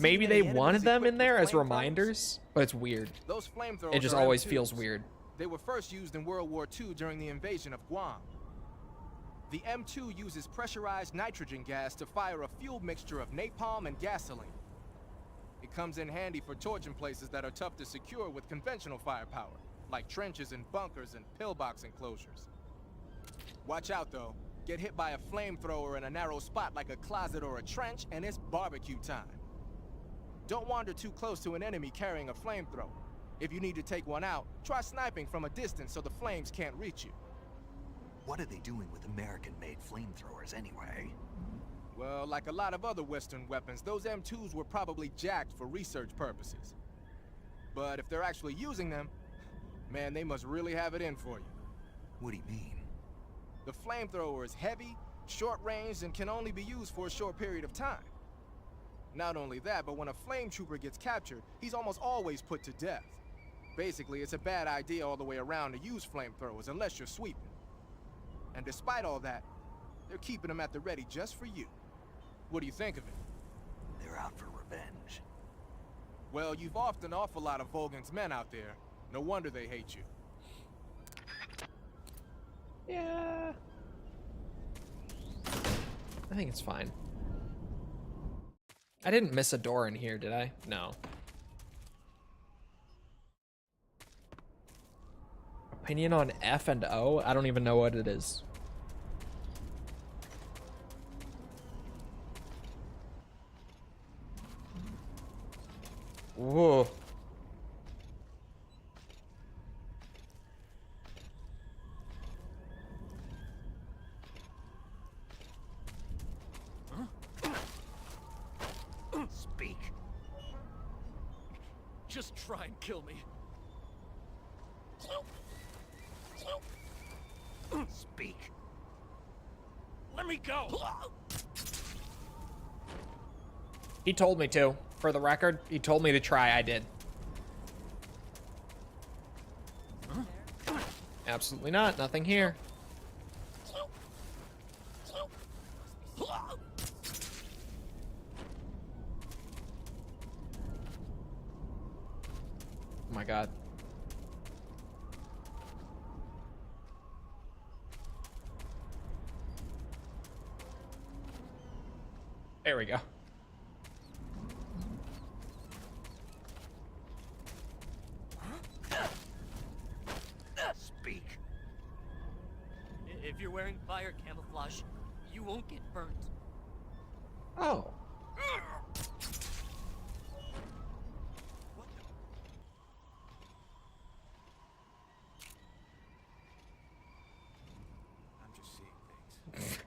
Maybe they wanted them in there as reminders, but it's weird. Those flamethrowers It just are always M2s. feels weird. They were first used in World War II during the invasion of Guam. The M2 uses pressurized nitrogen gas to fire a fuel mixture of napalm and gasoline. It comes in handy for torching places that are tough to secure with conventional firepower, like trenches and bunkers and pillbox enclosures. Watch out though. Get hit by a flamethrower in a narrow spot like a closet or a trench, and it's barbecue time. Don't wander too close to an enemy carrying a flamethrower. If you need to take one out, try sniping from a distance so the flames can't reach you. What are they doing with American-made flamethrowers anyway? Well, like a lot of other Western weapons, those M2s were probably jacked for research purposes. But if they're actually using them, man, they must really have it in for you. What do you mean? The flamethrower is heavy, short-range, and can only be used for a short period of time. Not only that, but when a flame trooper gets captured, he's almost always put to death. Basically, it's a bad idea all the way around to use flamethrowers unless you're sweeping. And despite all that, they're keeping them at the ready just for you. What do you think of it? They're out for revenge. Well, you've offed an awful lot of Volgan's men out there. No wonder they hate you. Yeah. I think it's fine. I didn't miss a door in here, did I? No. Opinion on F and O? I don't even know what it is. Whoa. Speak. Just try and kill me. Speak. Let me go. He told me to. For the record, he told me to try. I did. Absolutely not. Nothing here. Oh my god. There we go. Speak. If you're wearing fire camouflage, you won't get burnt. Oh. I'm just seeing things.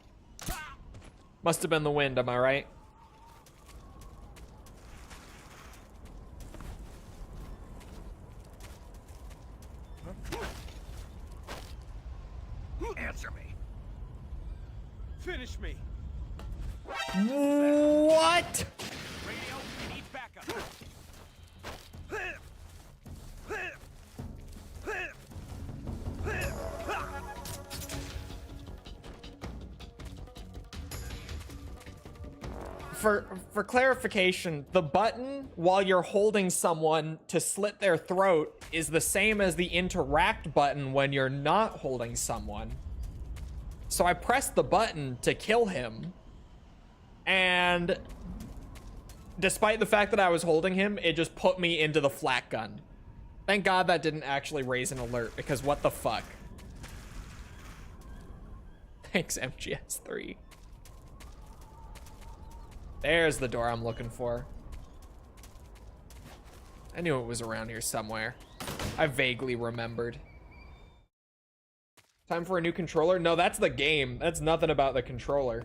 Must have been the wind, am I right? Answer me. Finish me. What? Radio, we need backup. For clarification, the button while you're holding someone to slit their throat is the same as the interact button when you're not holding someone. So I pressed the button to kill him, and despite the fact that I was holding him, it just put me into the flak gun. Thank God that didn't actually raise an alert, because what the fuck? Thanks, MGS3. There's the door I'm looking for. I knew it was around here somewhere. I vaguely remembered. Time for a new controller? No, that's the game. That's nothing about the controller.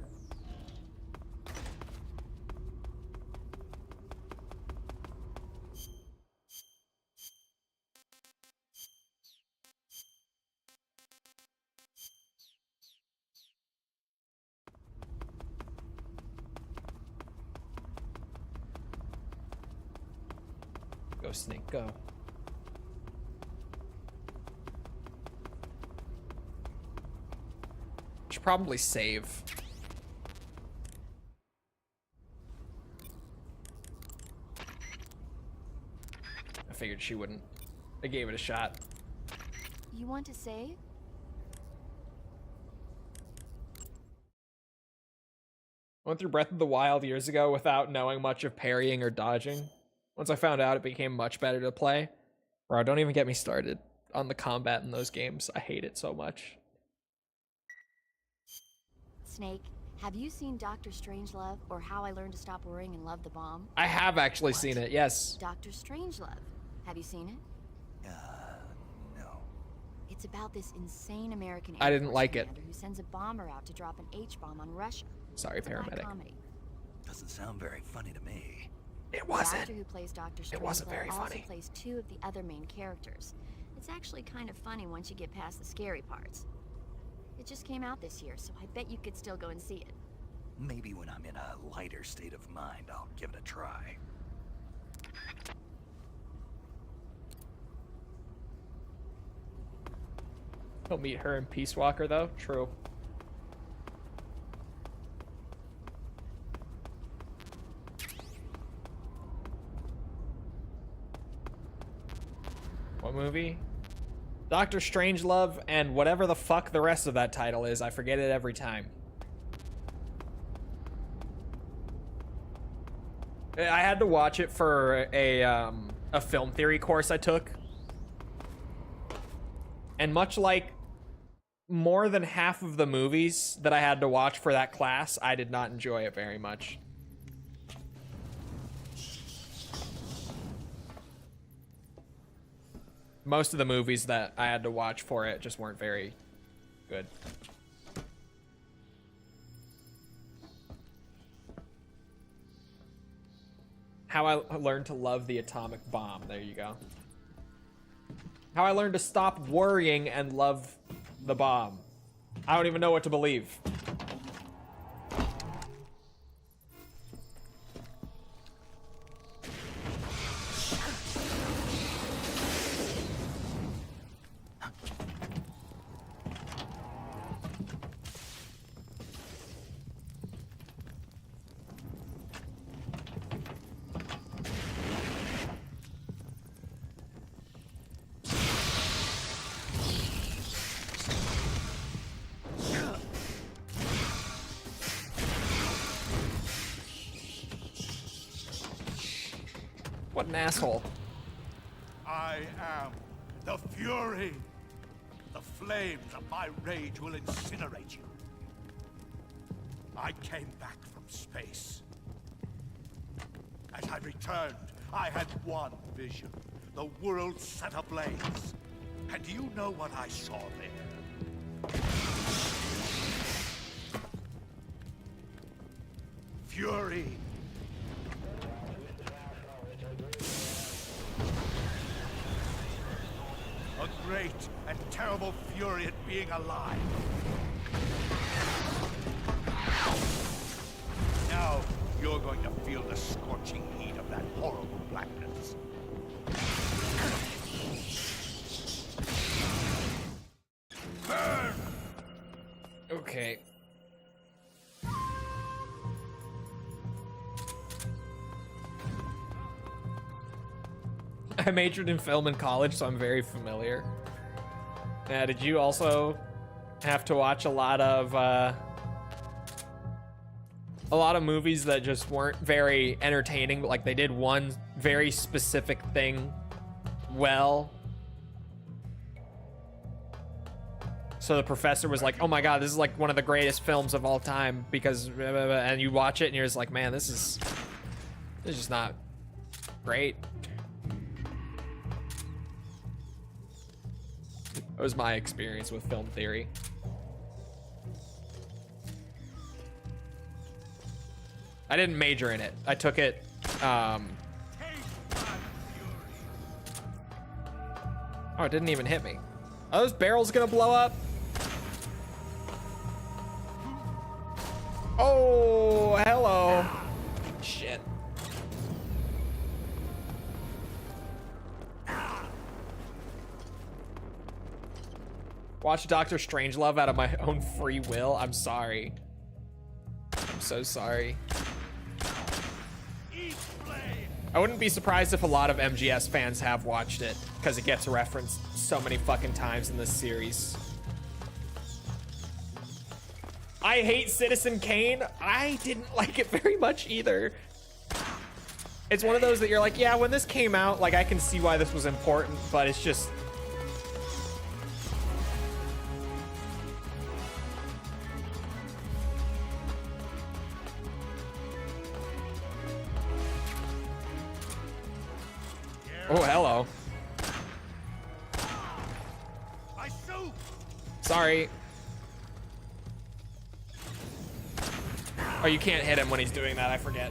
Go, Snake, go. Should probably save. I figured she wouldn't. I gave it a shot. You want to save? Went through Breath of the Wild years ago without knowing much of parrying or dodging. Once I found out, it became much better to play. Bro, don't even get me started on the combat in those games. I hate it so much. Snake, have you seen Dr. Strangelove or How I Learned to Stop Worrying and Love the Bomb? I have actually seen it, yes. Dr. Strangelove. Have you seen it? No. It's about this insane American I Air didn't Force like it. commander who sends a bomber out to drop an H-bomb on Russia. Sorry, It's a black paramedic. comedy. Doesn't sound very funny to me. It The wasn't. actor who plays Dr. It wasn't Strangelove very also funny. plays two of the other main characters. It's actually kind of funny once you get past the scary parts. It just came out this year, so I bet you could still go and see it. Maybe when I'm in a lighter state of mind, I'll give it a try. He'll meet her in Peace Walker, though. True. What movie? Doctor Strangelove and whatever the fuck the rest of that title is. I forget it every time. I had to watch it for a film theory course I took. And much like more than half of the movies that I had to watch for that class, I did not enjoy it very much. Most of the movies that I had to watch for it just weren't very good. How I learned to love the atomic bomb. There you go. How I learned to stop worrying and love the bomb. I don't even know what to believe. What an asshole. I am the Fury. The flames of my rage will incinerate you. I came back from space. As I returned, I had one vision. The world set ablaze. And do you know what I saw there? Fury. A great and terrible fury at being alive. Now you're going to feel the scorching heat of that horrible blackness. Burn! Okay. I majored in film in college, so I'm very familiar. Yeah, did you also have to watch a lot of movies that just weren't very entertaining, but like they did one very specific thing well? So the professor was like, "Oh my god, this is like one of the greatest films of all time," because and you watch it and you're just like, "Man, this is just not great." That was my experience with film theory. I didn't major in it. I took it, Oh, it didn't even hit me. Are those barrels gonna blow up? Oh, hello. Shit. Watch Doctor Strangelove out of my own free will. I'm sorry. I'm so sorry. I wouldn't be surprised if a lot of MGS fans have watched it, because it gets referenced so many fucking times in this series. I hate Citizen Kane. I didn't like it very much either. It's one of those that you're like, yeah, when this came out, like I can see why this was important, but it's just... Oh, hello. Sorry. Oh, you can't hit him when he's doing that, I forget.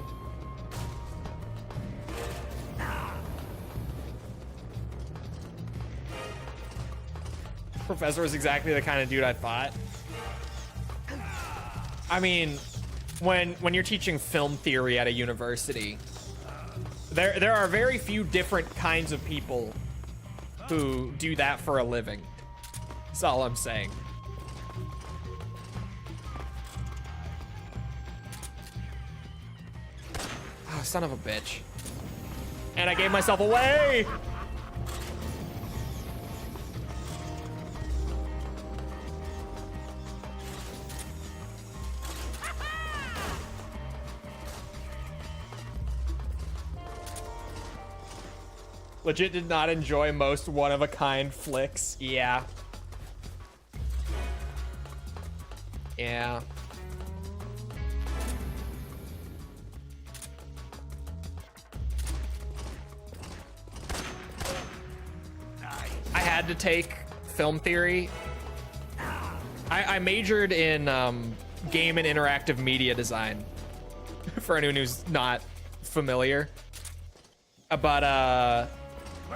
Professor was exactly the kind of dude I thought. I mean, when you're teaching film theory at a university, there are very few different kinds of people who do that for a living. That's all I'm saying. Oh, son of a bitch. And I gave myself away! Legit did not enjoy most one-of-a-kind flicks. Yeah. Yeah. I had to take film theory. I majored in game and interactive media design, for anyone who's not familiar. But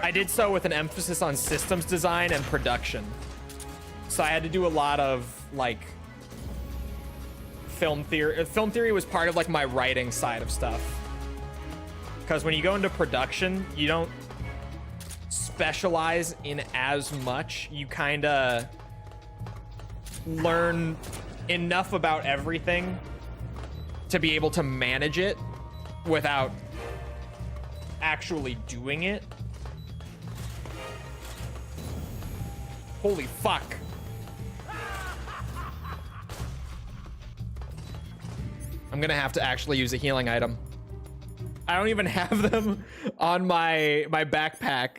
I did so with an emphasis on systems design and production. So I had to do a lot of like film theory. Film theory was part of like my writing side of stuff. Because when you go into production, you don't specialize in as much. You kind of learn enough about everything to be able to manage it without actually doing it. Holy fuck. I'm gonna have to actually use a healing item. I don't even have them on my backpack.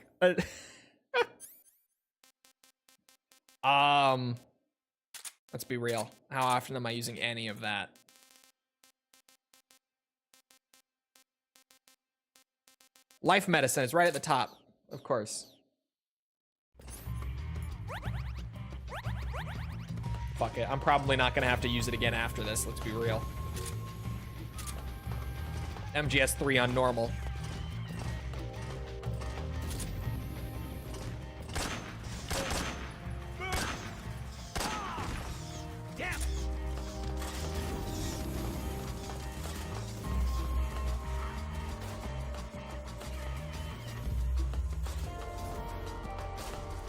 Let's be real. How often am I using any of that? Life medicine is right at the top, of course. Fuck it. I'm probably not gonna have to use it again after this, let's be real. MGS 3 on normal.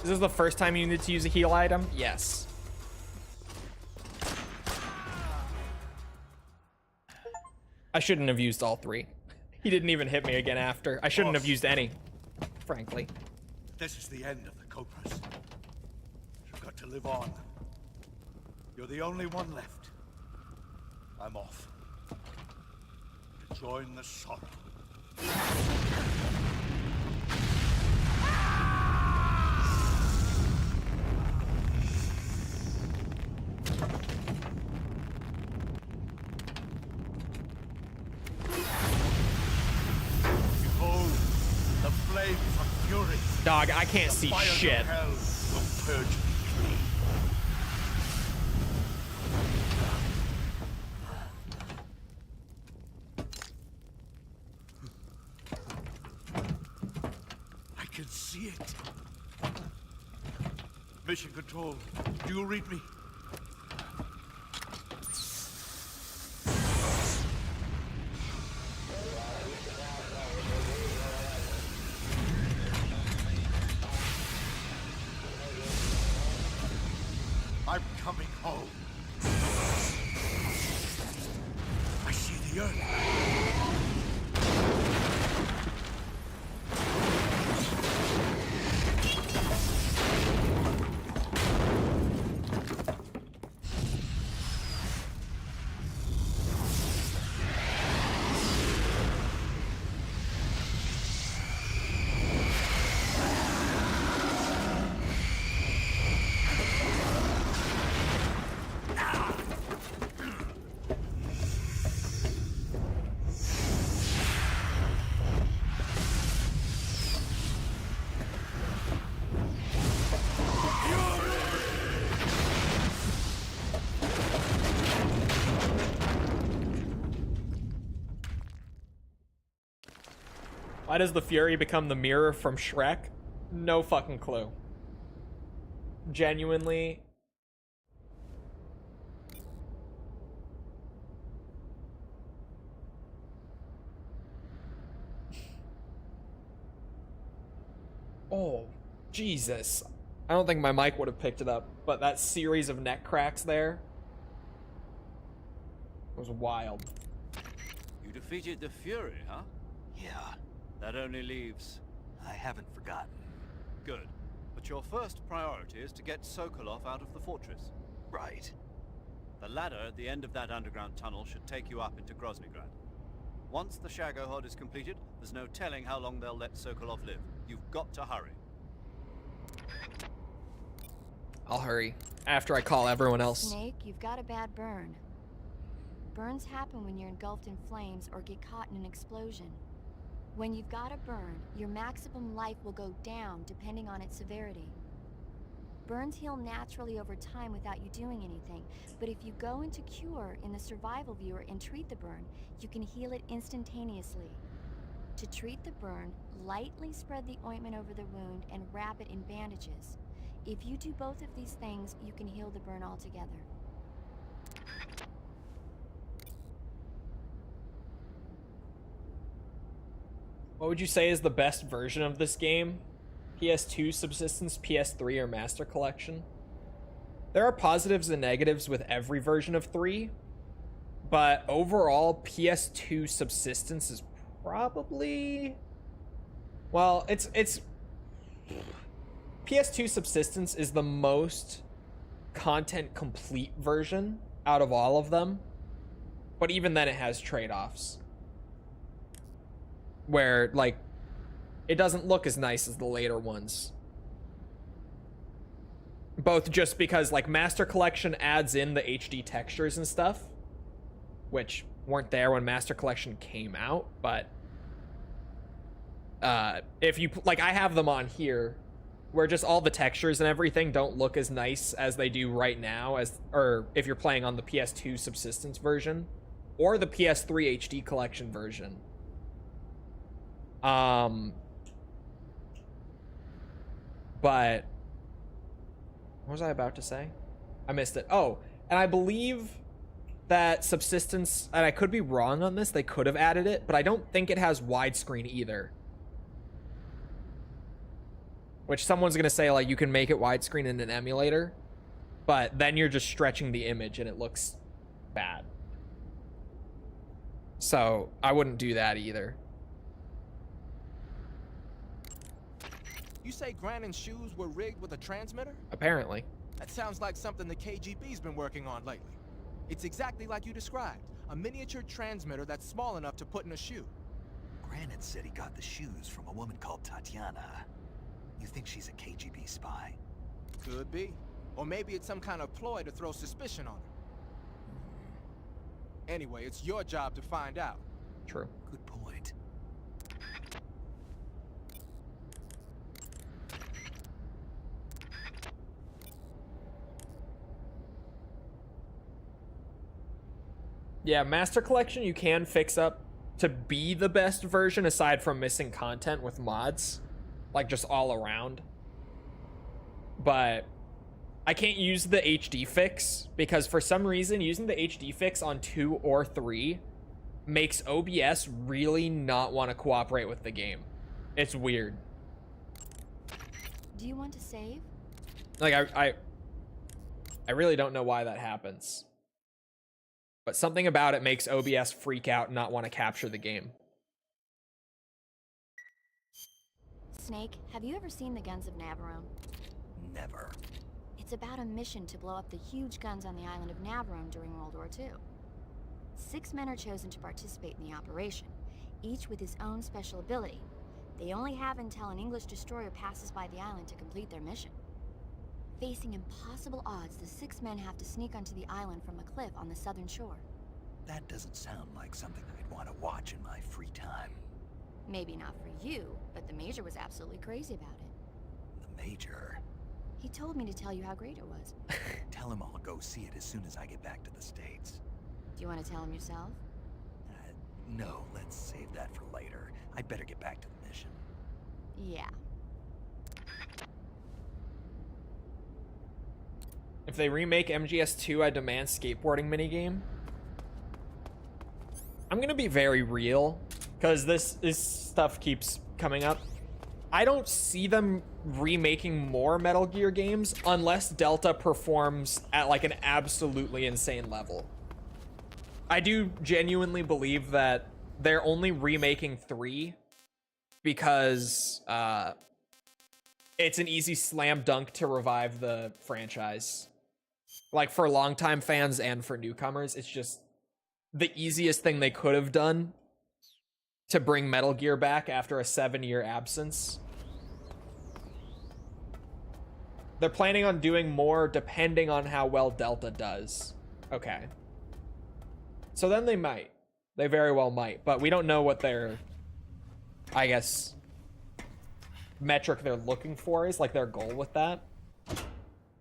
Is this the first time you need to use a heal item? Yes. I shouldn't have used all three. He didn't even hit me again after. I shouldn't have used any, frankly. This is the end of the Cobras. You've got to live on. You're the only one left. I'm off. To join the sorrow. Behold, the flames of fury. Dog, I can't see Fires shit. of hell will purge me clean. I can see it. Mission Control, do you read me? I'm coming home. I see the earth. Why does the Fury become the mirror from Shrek? No fucking clue. Genuinely. Oh, Jesus. I don't think my mic would have picked it up, but that series of neck cracks there was wild. You defeated the Fury, huh? Yeah, That only leaves... I haven't forgotten. Good. But your first priority is to get Sokolov out of the fortress. Right. The ladder at the end of that underground tunnel should take you up into Groznyj. Once the Shagohod is completed, there's no telling how long they'll let Sokolov live. You've got to hurry. I'll hurry. After I call everyone else. Snake, you've got a bad burn. Burns happen when you're engulfed in flames or get caught in an explosion. When you've got a burn, your maximum life will go down depending on its severity. Burns heal naturally over time without you doing anything, but if you go into Cure in the survival viewer and treat the burn, you can heal it instantaneously. To treat the burn, lightly spread the ointment over the wound and wrap it in bandages. If you do both of these things, you can heal the burn altogether. What would you say is the best version of this game? PS2, Subsistence, PS3, or Master Collection? There are positives and negatives with every version of 3, but overall, PS2 Subsistence is probably... Well, it's... PS2 Subsistence is the most content complete version out of all of them, but even then it has trade-offs. where like it doesn't look as nice as the later ones. Both just because like Master Collection adds in the HD textures and stuff, which weren't there when Master Collection came out, but if you like, I have them on here where just all the textures and everything don't look as nice as they do right now, as or if you're playing on the PS2 Subsistence version or the PS3 HD Collection version. But what was I about to say? I missed it. Oh, and I believe that Subsistence, and I could be wrong on this, they could have added it, but I don't think it has widescreen either. Which someone's gonna say, like, you can make it widescreen in an emulator, but then you're just stretching the image and it looks bad. So I wouldn't do that either. You say Granon's shoes were rigged with a transmitter? Apparently. That sounds like something the KGB's been working on lately. It's exactly like you described. A miniature transmitter that's small enough to put in a shoe. Granite said he got the shoes from a woman called Tatiana. You think she's a KGB spy? Could be. Or maybe it's some kind of ploy to throw suspicion on her. Anyway, it's your job to find out. True. Good point. Yeah, Master Collection you can fix up to be the best version aside from missing content with mods. Like, just all around. But I can't use the HD fix because for some reason using the HD fix on 2 or 3 makes OBS really not want to cooperate with the game. It's weird. Do you want to save? Like, I really don't know why that happens. But something about it makes OBS freak out and not want to capture the game. Snake, have you ever seen the Guns of Navarone? Never. It's about a mission to blow up the huge guns on the island of Navarone during World War II. 6 men are chosen to participate in the operation, each with his own special ability. They only have until an English destroyer passes by the island to complete their mission. Facing impossible odds, the 6 men have to sneak onto the island from a cliff on the southern shore. That doesn't sound like something I'd want to watch in my free time. Maybe not for you, but the Major was absolutely crazy about it. The Major? He told me to tell you how great it was. Tell him I'll go see it as soon as I get back to the States. Do you want to tell him yourself? No, let's save that for later. I'd better get back to the mission. Yeah. If they remake MGS2, I demand skateboarding minigame. I'm gonna be very real, because this stuff keeps coming up. I don't see them remaking more Metal Gear games unless Delta performs at like an absolutely insane level. I do genuinely believe that they're only remaking 3 because it's an easy slam dunk to revive the franchise. Like, for longtime fans and for newcomers, it's just the easiest thing they could have done to bring Metal Gear back after a 7-year absence. They're planning on doing more depending on how well Delta does. Okay. So then they might. They very well might, but we don't know what their, I guess, metric they're looking for is, like their goal with that.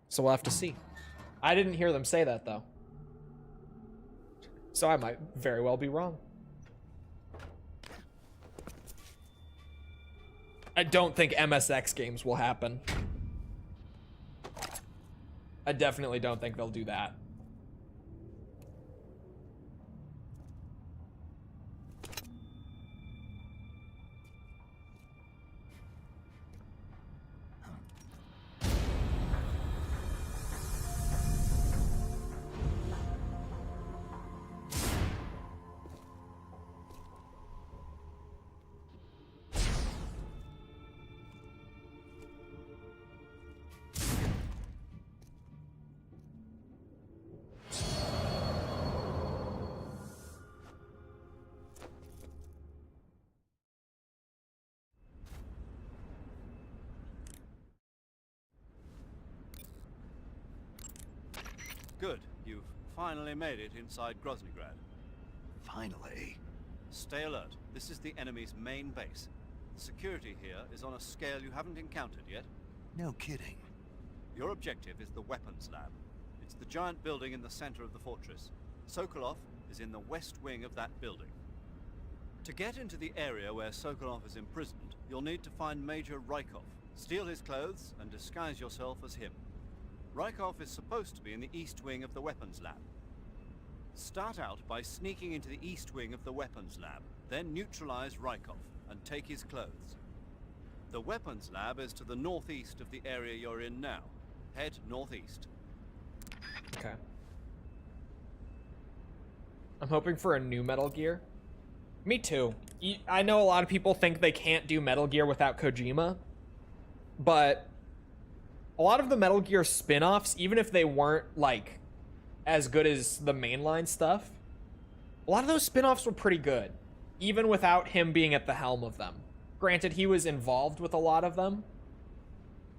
So we'll have to see. I didn't hear them say that, though. So I might very well be wrong. I don't think MSX games will happen. I definitely don't think they'll do that. Good. You've finally made it inside Groznyj. Finally. Stay alert. This is the enemy's main base. The security here is on a scale you haven't encountered yet. No kidding. Your objective is the weapons lab. It's the giant building in the center of the fortress. Sokolov is in the west wing of that building. To get into the area where Sokolov is imprisoned, you'll need to find Major Rykov, steal his clothes, and disguise yourself as him. Rykov is supposed to be in the east wing of the weapons lab. Start out by sneaking into the east wing of the weapons lab, then neutralize Rykov and take his clothes. The weapons lab is to the northeast of the area you're in now. Head northeast. Okay. I'm hoping for a new Metal Gear. Me too. I know a lot of people think they can't do Metal Gear without Kojima, but a lot of the Metal Gear spin-offs, even if they weren't like as good as the mainline stuff, a lot of those spin-offs were pretty good, even without him being at the helm of them. Granted, he was involved with a lot of them,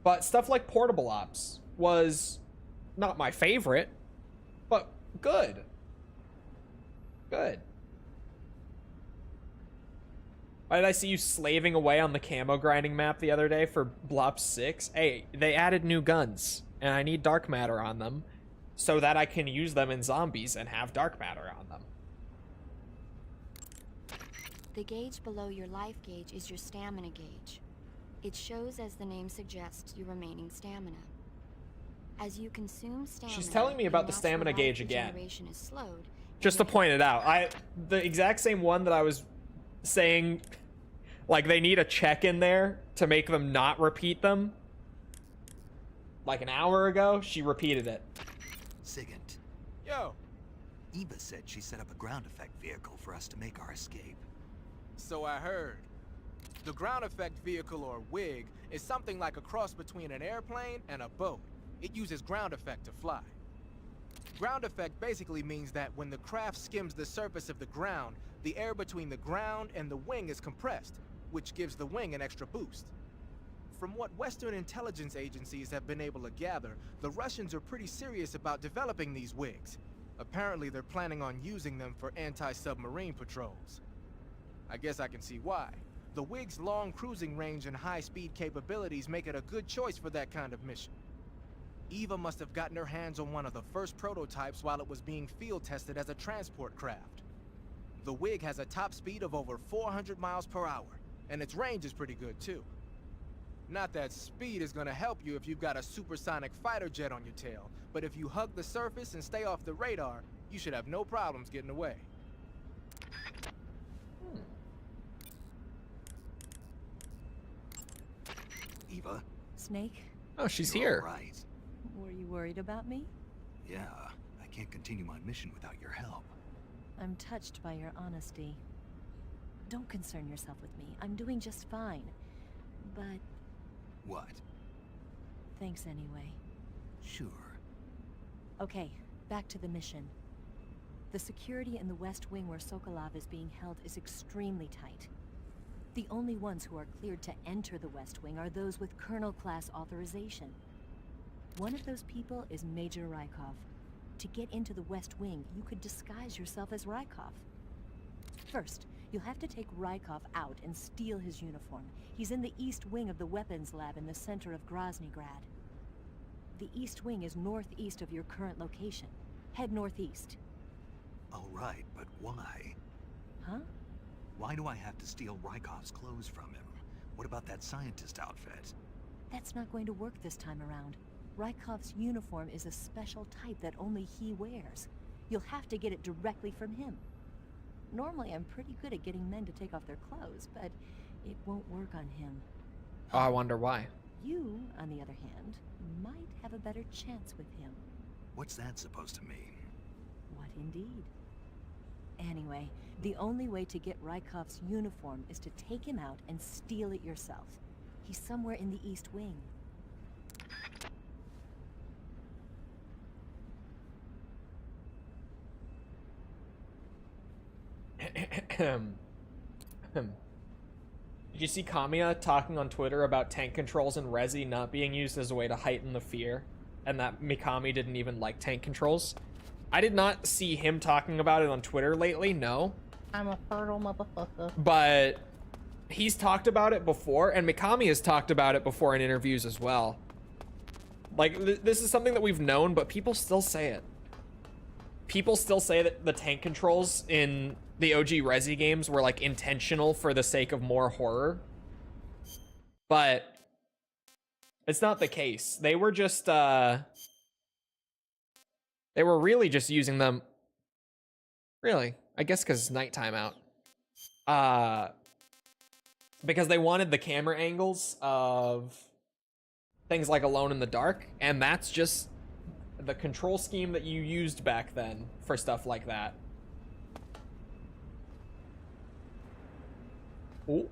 but stuff like Portable Ops was not my favorite, but good. Good. Why did I see you slaving away on the camo grinding map the other day for Blop 6? Hey, they added new guns, and I need dark matter on them so that I can use them in zombies and have dark matter on them. The gauge below your life gauge is your stamina gauge. It shows, as the name suggests, your remaining stamina. As you consume stamina, She's telling me about the your stamina natural life gauge again. regeneration is slowed, Just to point it out, the exact same one that I was saying, like, they need a check in there to make them not repeat them. Like an hour ago, she repeated it. Sigint. Yo. Eva said she set up a ground effect vehicle for us to make our escape. So I heard. The ground effect vehicle, or WIG, is something like a cross between an airplane and a boat. It uses ground effect to fly. Ground effect basically means that when the craft skims the surface of the ground, the air between the ground and the wing is compressed, which gives the wing an extra boost. From what Western intelligence agencies have been able to gather, the Russians are pretty serious about developing these WIGs. Apparently they're planning on using them for anti-submarine patrols. I guess I can see why. The WIG's long cruising range and high-speed capabilities make it a good choice for that kind of mission. Eva must have gotten her hands on one of the first prototypes while it was being field tested as a transport craft. The WIG has a top speed of over 400 miles per hour, and its range is pretty good too. Not that speed is gonna help you if you've got a supersonic fighter jet on your tail, but if you hug the surface and stay off the radar, you should have no problems getting away. Eva? Snake, Oh, she's You're here. all right. were you worried about me? Yeah, I can't continue my mission without your help. I'm touched by your honesty. Don't concern yourself with me. I'm doing just fine. But What? thanks anyway. Sure. Okay, back to the mission. The security in the West Wing where Sokolov is being held is extremely tight. The only ones who are cleared to enter the West Wing are those with Colonel-class authorization. One of those people is Major Rykov. To get into the West Wing, you could disguise yourself as Rykov. First, you'll have to take Rykov out and steal his uniform. He's in the East Wing of the weapons lab in the center of Groznyj. The East Wing is northeast of your current location. Head northeast. All right, but why? Huh? Why do I have to steal Rykov's clothes from him? What about that scientist outfit? That's not going to work this time around. Rykov's uniform is a special type that only he wears. You'll have to get it directly from him. Normally, I'm pretty good at getting men to take off their clothes, but it won't work on him. Oh, I wonder why. You, on the other hand, might have a better chance with him. What's that supposed to mean? What indeed? Anyway, the only way to get Rykov's uniform is to take him out and steal it yourself. He's somewhere in the East Wing. Did you see Kamiya talking on Twitter about tank controls in Resi not being used as a way to heighten the fear? and that Mikami didn't even like tank controls. I did not see him talking about it on Twitter lately, no. I'm a fertile motherfucker. But he's talked about it before, and Mikami has talked about it before in interviews as well. Like, this is something that we've known, but people still say it. People still say that the tank controls in the OG Resi games were, like, intentional for the sake of more horror. But it's not the case. They were just, they were really just using them... Really? I guess because it's nighttime out. Because they wanted the camera angles of things like Alone in the Dark, and that's just the control scheme that you used back then for stuff like that. Ooh.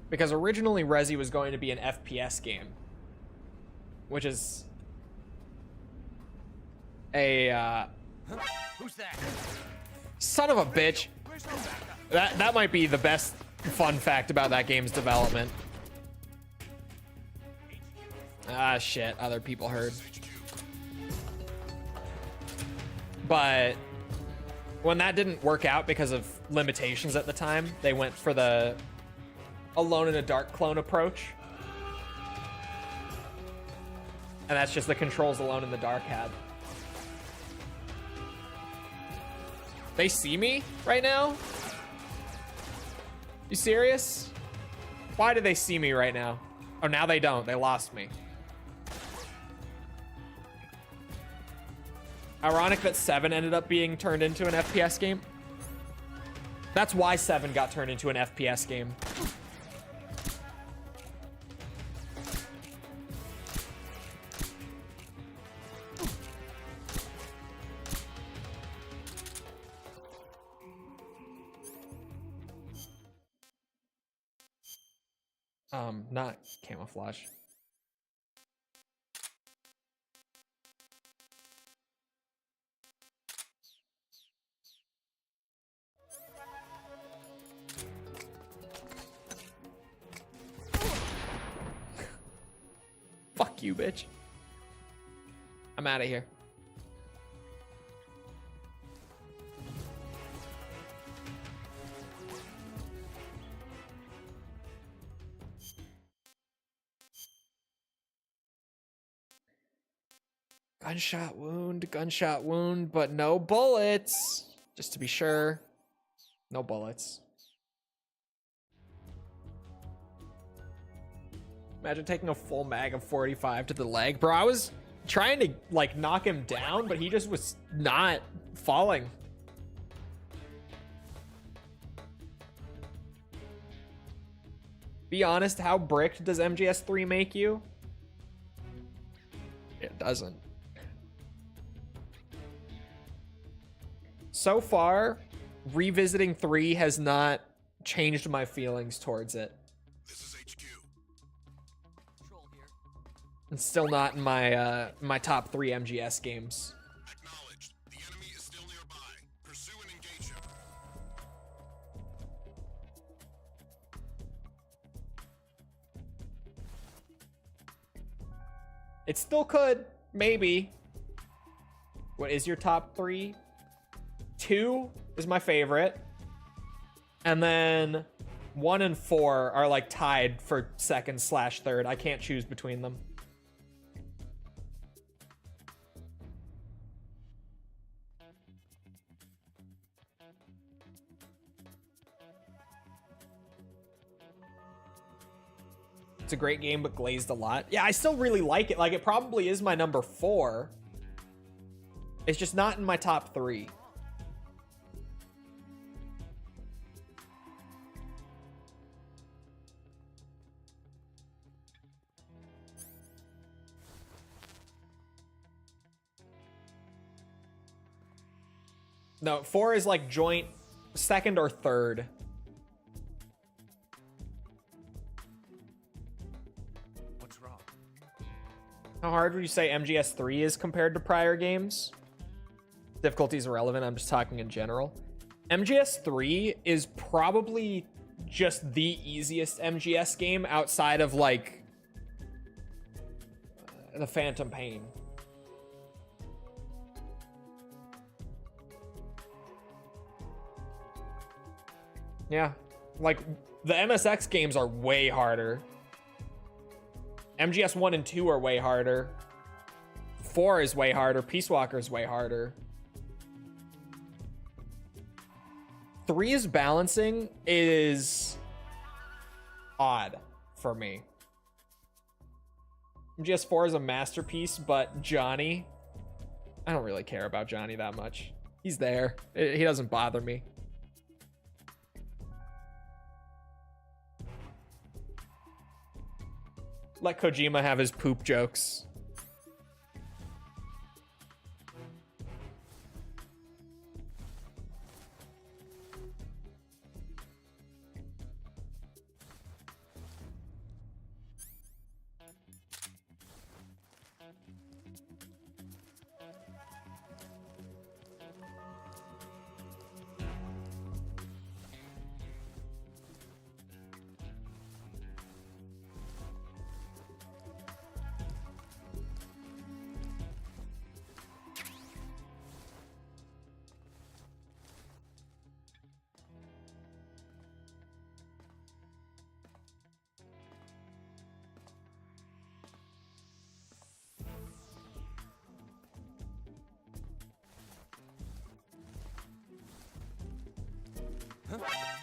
Because originally Resi was going to be an FPS game, which is a Who's that? son of a bitch. That might be the best fun fact about that game's development. Ah, shit, other people heard. But when that didn't work out because of limitations at the time, they went for the Alone in the Dark clone approach. And that's just the controls Alone in the Dark had. They see me right now? You serious? Why do they see me right now? Oh, now they don't. They lost me. Ironic that 7 ended up being turned into an FPS game. That's why 7 got turned into an FPS game. Not camouflage. Fuck you, bitch. I'm out of here. Gunshot wound, but no bullets. Just to be sure. No bullets. Imagine taking a full mag of 45 to the leg. Bro, I was trying to, like, knock him down, but he just was not falling. Be honest, how bricked does MGS3 make you? It doesn't. So far, revisiting 3 has not changed my feelings towards it. This is HQ. Control here. It's still not in my my top 3 MGS games. Acknowledged. The enemy is still nearby. Pursue and engage him. It still could, maybe. What is your top 3? 2 is my favorite. And then 1 and 4 are like tied for second/third. I can't choose between them. It's a great game, but glazed a lot. Yeah, I still really like it. Like, it probably is my number 4. It's just not in my top 3. No, 4 is like joint second or third. What's wrong? How hard would you say MGS3 is compared to prior games? Difficulty is irrelevant. I'm just talking in general. MGS3 is probably just the easiest MGS game outside of like the Phantom Pain. Yeah, like the MSX games are way harder. MGS 1 and 2 are way harder. 4 is way harder. Peace Walker is way harder. 3's balancing is odd for me. MGS4 is a masterpiece, but Johnny, I don't really care about Johnny that much. He's there. He doesn't bother me. Let Kojima have his poop jokes.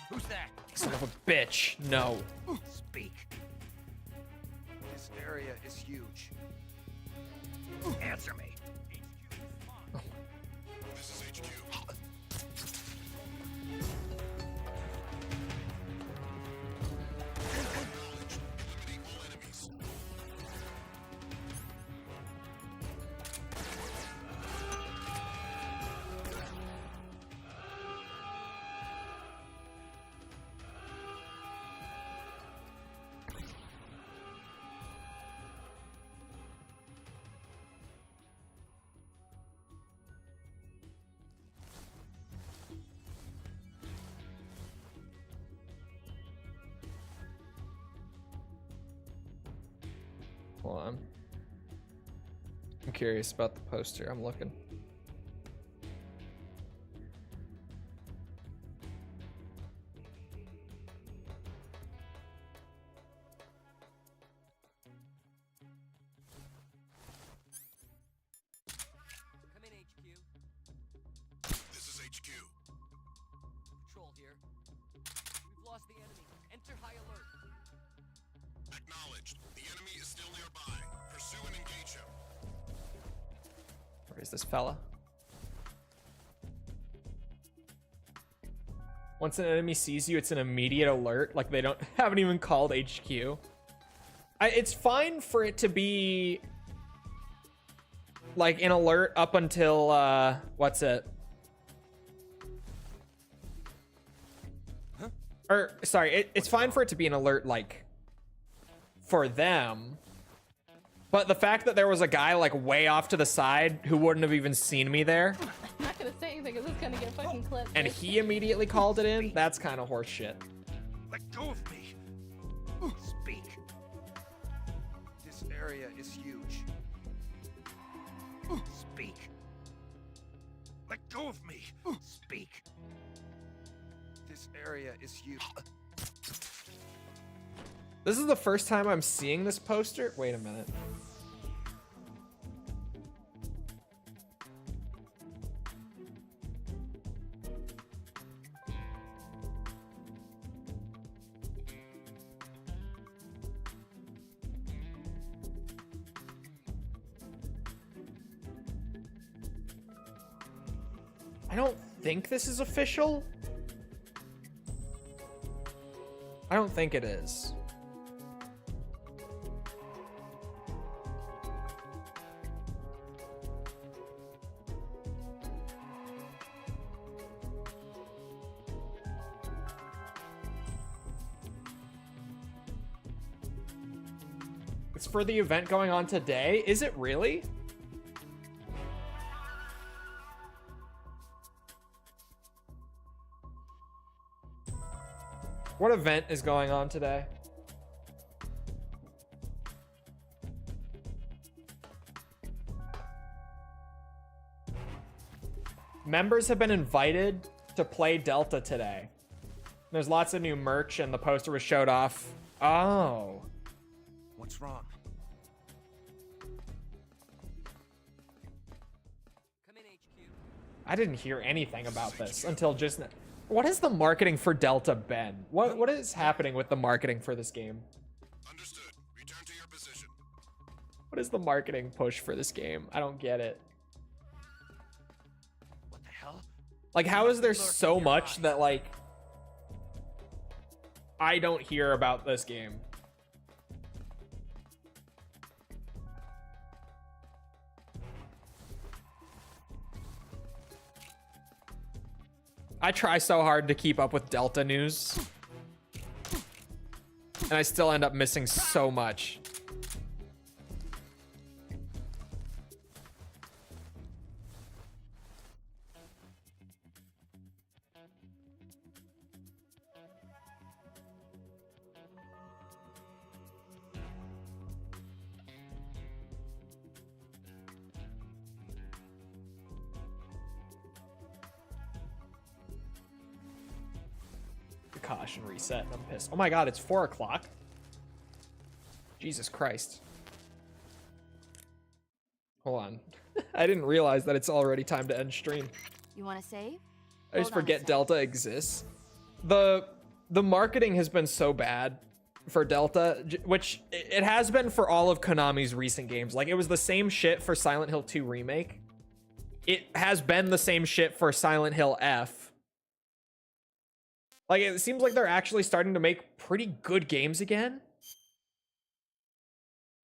Who's that? Son of a bitch. No. Speak. This area is huge. Answer me. This is HQ. Acknowledged. Eliminate all enemies. Hold on. I'm curious about the poster. I'm looking. Come in, HQ. This is HQ. Patrol here. We've lost the enemy. Enter high alert. Acknowledged. The enemy is still nearby. Pursue and engage him. Where is this fella? Once an enemy sees you, it's an immediate alert. Like they haven't even called HQ. It's fine for it to be like an alert up until what's it? Huh? Or sorry, it's fine for it to be an alert like for them. But the fact that there was a guy like way off to the side who wouldn't have even seen me there, I'm not gonna say anything because it's gonna get fucking clipped. and he immediately called it in, that's kind of horse shit. Let go of me. Speak. This area is huge. Speak. Let go of me. Speak. This area is huge. This is the first time I'm seeing this poster. Wait a minute. I don't think this is official. I don't think it is. It's for the event going on today. Is it really? What event is going on today? Members have been invited to play Delta today. There's lots of new merch and the poster was showed off. Oh. What's wrong? I didn't hear anything about this until just now. What has the marketing for Delta been? What is happening with the marketing for this game? Understood. Return to your position. What is the marketing push for this game? I don't get it. What the hell? Like, how is there so much that, like, I don't hear about this game? I try so hard to keep up with Delta news, and I still end up missing so much. Caution reset and I'm pissed. Oh my god, it's 4 o'clock. Jesus Christ. Hold on. I didn't realize that it's already time to end stream. You want to save? I just forget Delta exists. The marketing has been so bad for Delta, which it has been for all of Konami's recent games. Like, it was the same shit for Silent Hill 2 Remake. It has been the same shit for Silent Hill F. Like, it seems like they're actually starting to make pretty good games again.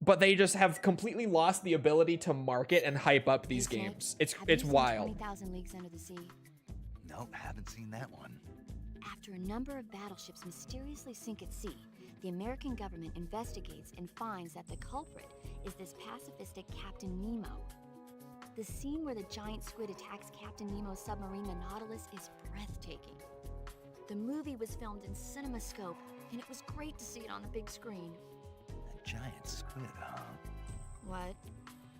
But they just have completely lost the ability to market and hype up these games. It's wild. 20,000 Leagues Under the Sea. Nope, haven't seen that one. After a number of battleships mysteriously sink at sea, the American government investigates and finds that the culprit is this pacifistic Captain Nemo. The scene where the giant squid attacks Captain Nemo's submarine, the Nautilus, is breathtaking. The movie was filmed in CinemaScope, and it was great to see it on the big screen. A giant squid, huh? What?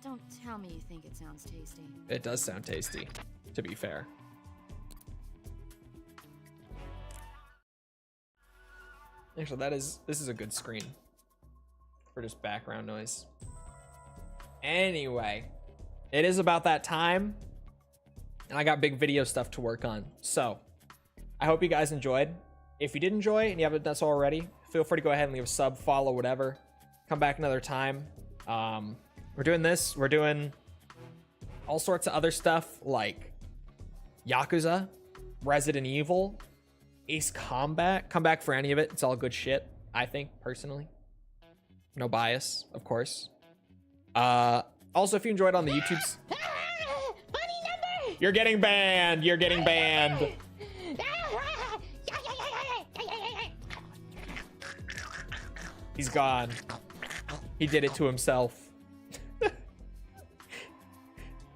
Don't tell me you think it sounds tasty. It does sound tasty, to be fair. Actually, this is a good screen for just background noise. Anyway, it is about that time, and I got big video stuff to work on. So, I hope you guys enjoyed. If you did enjoy and you haven't done so already, feel free to go ahead and leave a sub, follow, whatever. Come back another time. We're doing this. We're doing all sorts of other stuff like Yakuza, Resident Evil, Ace Combat. Come back for any of it. It's all good shit, I think, personally. No bias, of course. Also, if you enjoyed on the YouTubes... You're getting banned! You're getting banned! He's gone. He did it to himself.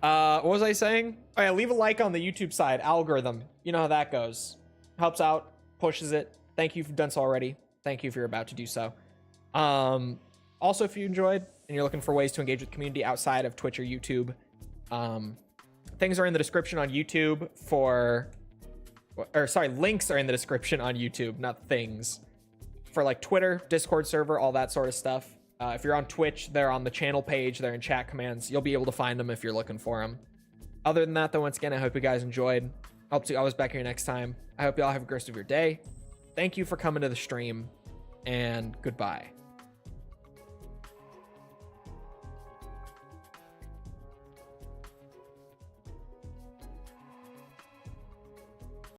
What was I saying? Oh yeah, leave a like on the YouTube side. Algorithm. You know how that goes. Helps out, pushes it. Thank you if you've done so already. Thank you if you're about to do so. Also, if you enjoyed and you're looking for ways to engage with the community outside of Twitch or YouTube, things are in the description on YouTube for... Or sorry, links are in the description on YouTube, not things. For like Twitter, Discord server, all that sort of stuff. If you're on Twitch, they're on the channel page. They're in chat commands. You'll be able to find them if you're looking for them. Other than that, though, once again, I hope you guys enjoyed. I hope to see you always back here next time. I hope you all have a great rest of your day. Thank you for coming to the stream, and goodbye.